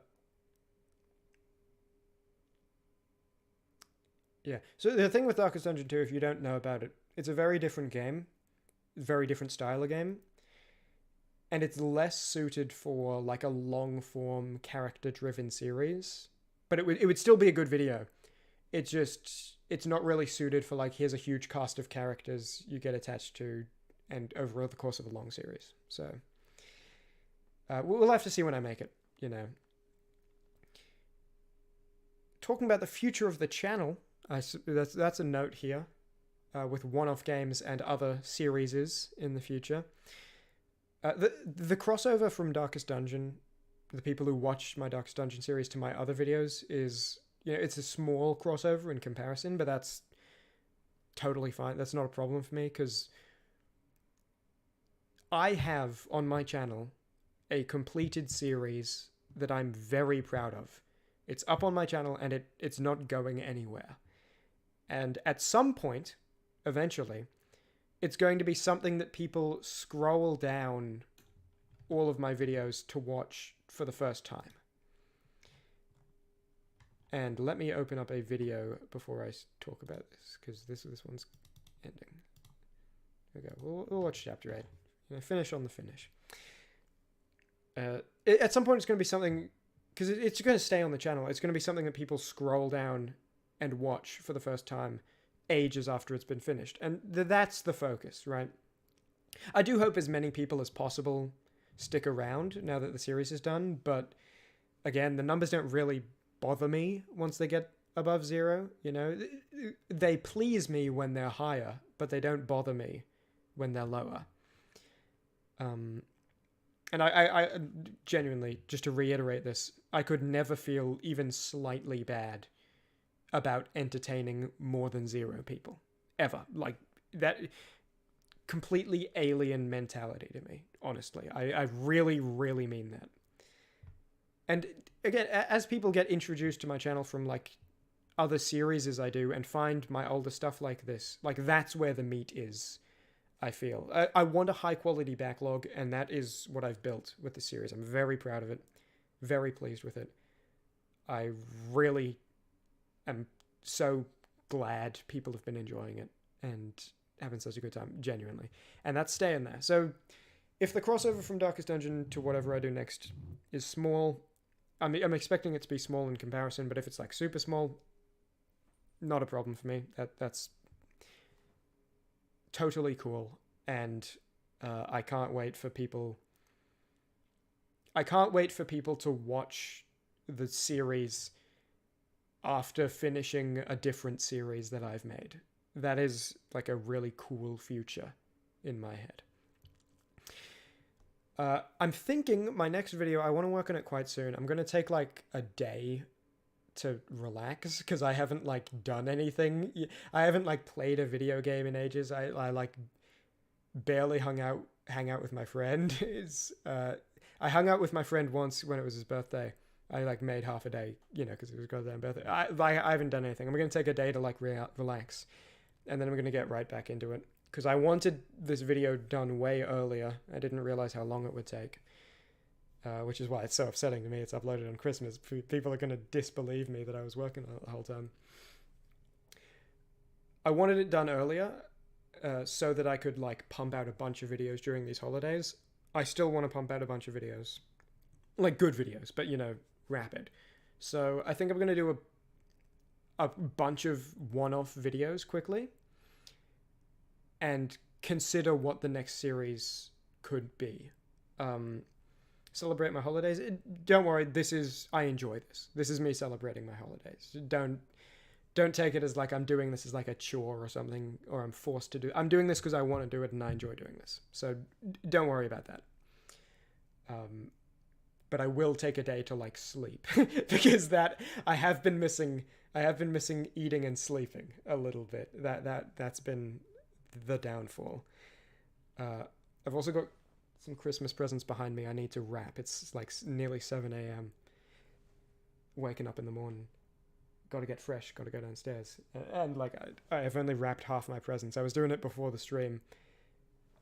Yeah. So the thing with Darkest Dungeon 2, if you don't know about it, it's a very different game. Very different style of game. And it's less suited for like a long-form, character-driven series. But it would still be a good video. It's not really suited for like, here's a huge cast of characters you get attached to, and over the course of a long series. So we'll have to see when I make it, you know. Talking about the future of the channel, that's a note here, with one-off games and other series in the future. The crossover from Darkest Dungeon, the people who watch my Darkest Dungeon series to my other videos is, you know, it's a small crossover in comparison, but that's totally fine. That's not a problem for me, because I have on my channel a completed series that I'm very proud of. It's up on my channel, and it's not going anywhere. And at some point, eventually, it's going to be something that people scroll down all of my videos to watch for the first time. And let me open up a video before I talk about this, because this one's ending. Okay, we'll watch chapter 8. You know, finish on the finish. At some point, it's going to be something because it's going to stay on the channel. It's going to be something that people scroll down and watch for the first time ages after it's been finished. And that's the focus, right? I do hope as many people as possible stick around now that the series is done, but again, the numbers don't really bother me once they get above 0, you know? They please me when they're higher, but they don't bother me when they're lower. And I genuinely, just to reiterate this, I could never feel even slightly bad about entertaining more than 0 people. Ever. Like, that completely alien mentality to me, honestly. I really, really mean that. And again, as people get introduced to my channel from, like, other series as I do and find my older stuff like this, like, that's where the meat is, I feel. I want a high-quality backlog, and that is what I've built with the series. I'm very proud of it. Very pleased with it. I really am so glad people have been enjoying it and having such a good time, genuinely. And that's staying there. So if the crossover from Darkest Dungeon to whatever I do next is small, I'm expecting it to be small in comparison, but if it's like super small, not a problem for me. That's totally cool. And I can't wait for people to watch the series after finishing a different series that I've made. That is like a really cool future in my head. I'm thinking my next video, I want to work on it quite soon. I'm going to take like a day to relax because I haven't like done anything. I haven't like played a video game in ages. I like barely hang out with my friend. I hung out with my friend once when it was his birthday. I like made half a day, you know, because it was his goddamn birthday. I haven't done anything. I'm going to take a day to like relax, and then I'm going to get right back into it because I wanted this video done way earlier. I didn't realize how long it would take, which is why it's so upsetting to me. It's uploaded on Christmas. People are going to disbelieve me that I was working on it the whole time. I wanted it done earlier so that I could like pump out a bunch of videos during these holidays. I still want to pump out a bunch of videos, like good videos, but you know, rapid. So I think I'm going to do a bunch of one-off videos quickly and consider what the next series could be. Celebrate my holidays. Don't worry, I enjoy this. This is me celebrating my holidays. Don't take it as like I'm doing this as like a chore or something, or I'm forced to do. I'm doing this because I want to do it and I enjoy doing this. So don't worry about that. But I will take a day to like sleep because I have been missing eating and sleeping a little bit. That's been the downfall. I've also got some Christmas presents behind me I need to wrap. It's like nearly 7 a.m. Waking up in the morning. Got to get fresh, got to go downstairs. And like I've only wrapped half my presents. I was doing it before the stream.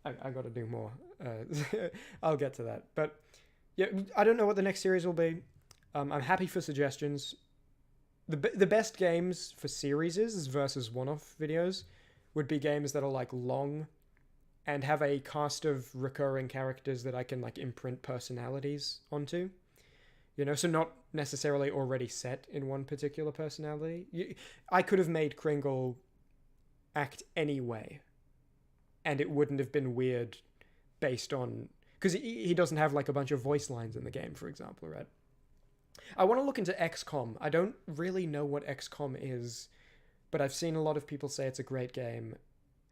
I got to do more. I'll get to that. But yeah, I don't know what the next series will be. I'm happy for suggestions. The best games for series versus one-off videos would be games that are like long and have a cast of recurring characters that I can like imprint personalities onto. You know, so not necessarily already set in one particular personality. I could have made Kringle act any way, and it wouldn't have been weird based on... Because he doesn't have, like, a bunch of voice lines in the game, for example, right? I want to look into XCOM. I don't really know what XCOM is, but I've seen a lot of people say it's a great game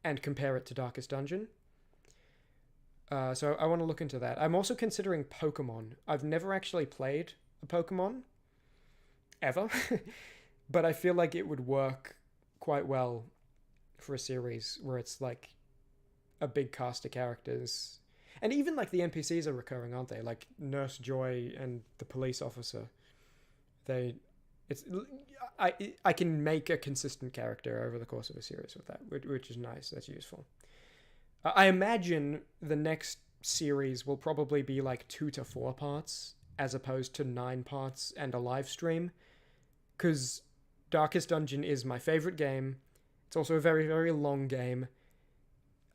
and compare it to Darkest Dungeon. So I want to look into that. I'm also considering Pokemon. I've never actually played a Pokemon, ever, but I feel like it would work quite well for a series where it's like a big cast of characters. And even like the NPCs are recurring, aren't they? Like Nurse Joy and the police officer. I can make a consistent character over the course of a series with that, which is nice. That's useful. I imagine the next series will probably be like 2 to 4 parts, as opposed to 9 parts and a live stream, because Darkest Dungeon is my favorite game. It's also a very, very long game.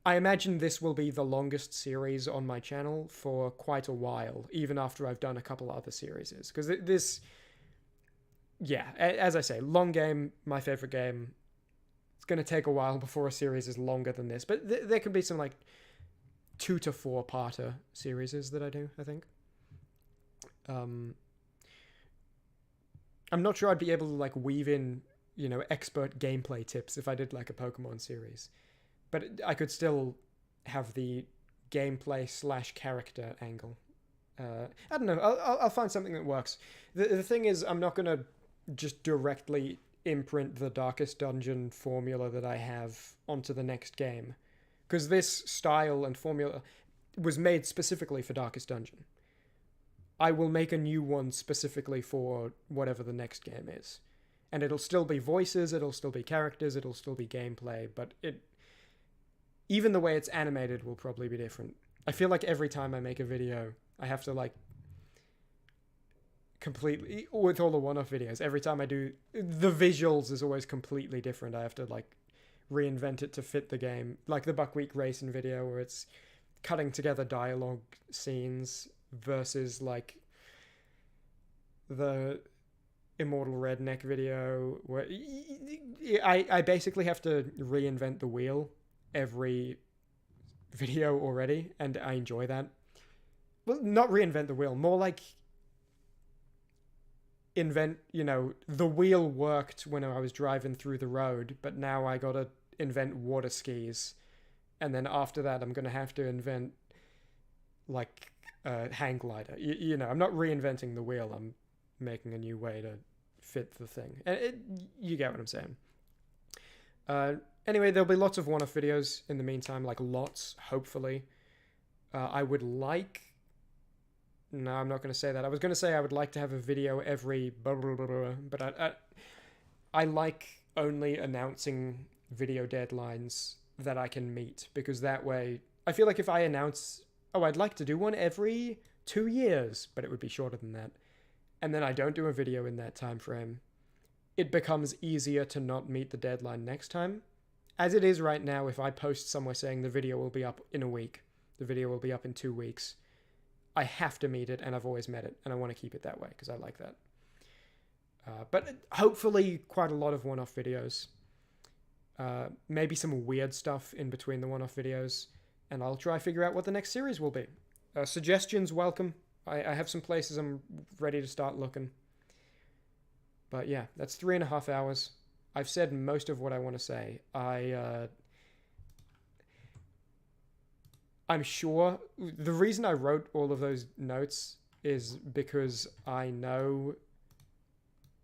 I imagine this will be the longest series on my channel for quite a while, even after I've done a couple other series. Because this, yeah, as I say, long game, my favorite game. It's going to take a while before a series is longer than this, but there could be some like 2 to 4 parter series that I do, I think. I'm not sure I'd be able to like weave in, expert gameplay tips if I did like a Pokemon series. But I could still have the gameplay / character angle. I don't know. I'll find something that works. The thing is, I'm not going to just directly imprint the Darkest Dungeon formula that I have onto the next game. Because this style and formula was made specifically for Darkest Dungeon. I will make a new one specifically for whatever the next game is. And it'll still be voices, it'll still be characters, it'll still be gameplay, but even the way it's animated will probably be different. I feel like every time I make a video, I have to like completely, with all the one-off videos, every time I do, the visuals is always completely different. I have to like reinvent it to fit the game. Like the Buckwheat Racing video where it's cutting together dialogue scenes versus like the Immortal Redneck video where I basically have to reinvent the wheel every video already, and I enjoy that. Well, not reinvent the wheel, more like invent, the wheel worked when I was driving through the road, but now I gotta invent water skis, and then after that I'm gonna have to invent like a hang glider. I'm not reinventing the wheel, I'm making a new way to fit the thing. And you get what I'm saying. Anyway, there'll be lots of one-off videos in the meantime, like lots, hopefully. I would like... No, I'm not going to say that. I was going to say I would like to have a video every... But I like only announcing video deadlines that I can meet, because that way... I feel like if I announce, I'd like to do one every 2 years, but it would be shorter than that, and then I don't do a video in that time frame, it becomes easier to not meet the deadline next time. As it is right now, if I post somewhere saying the video will be up in a week, the video will be up in 2 weeks, I have to meet it, and I've always met it, and I want to keep it that way, because I like that. But hopefully quite a lot of one-off videos. Maybe some weird stuff in between the one-off videos, and I'll try to figure out what the next series will be. Suggestions welcome. I have some places I'm ready to start looking. But yeah, that's 3.5 hours. I've said most of what I want to say. I'm sure the reason I wrote all of those notes is because I know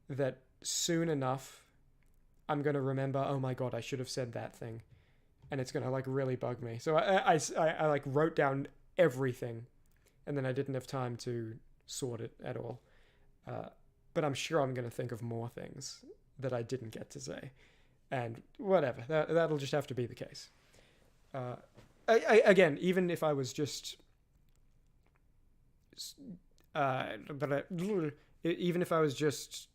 that soon enough I'm going to remember, oh my god, I should have said that thing. And it's going to like really bug me. So I like wrote down everything, and then I didn't have time to sort it at all. But I'm sure I'm going to think of more things that I didn't get to say. And whatever, that'll just have to be the case. Again, even if I was just... even if I was just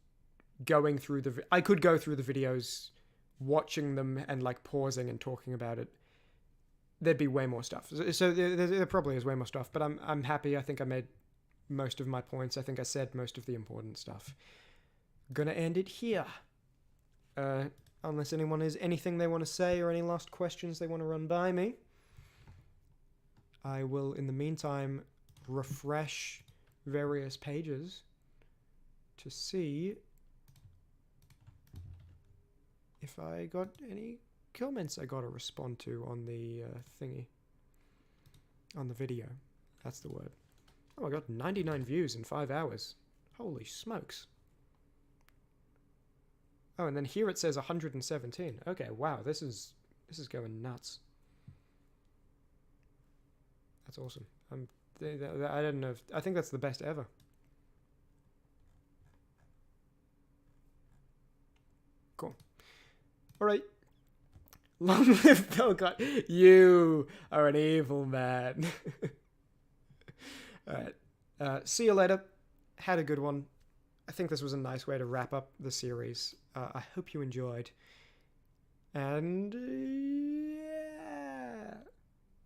going through I could go through the videos, watching them and like pausing and talking about it. There'd be way more stuff. So there probably is way more stuff, but I'm happy. I think I made most of my points. I think I said most of the important stuff. Gonna end it here. Unless anyone has anything they want to say or any last questions they want to run by me. I will, in the meantime, refresh various pages to see if I got any comments I got to respond to on the thingy. On the video. That's the word. Oh, I got 99 views in 5 hours. Holy smokes. Oh, and then here it says 117. Okay, wow, this is going nuts. That's awesome. I don't know. I think that's the best ever. Cool. All right. Long live Belgot. You are an evil man. All right. See you later. Had a good one. I think this was a nice way to wrap up the series. I hope you enjoyed. And yeah.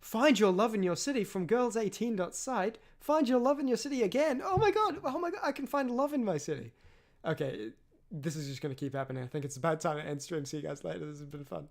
Find your love in your city from girls18.site. Find your love in your city again. Oh my god, I can find love in my city. Okay, this is just going to keep happening. I think it's about time to end stream. See you guys later. This has been fun.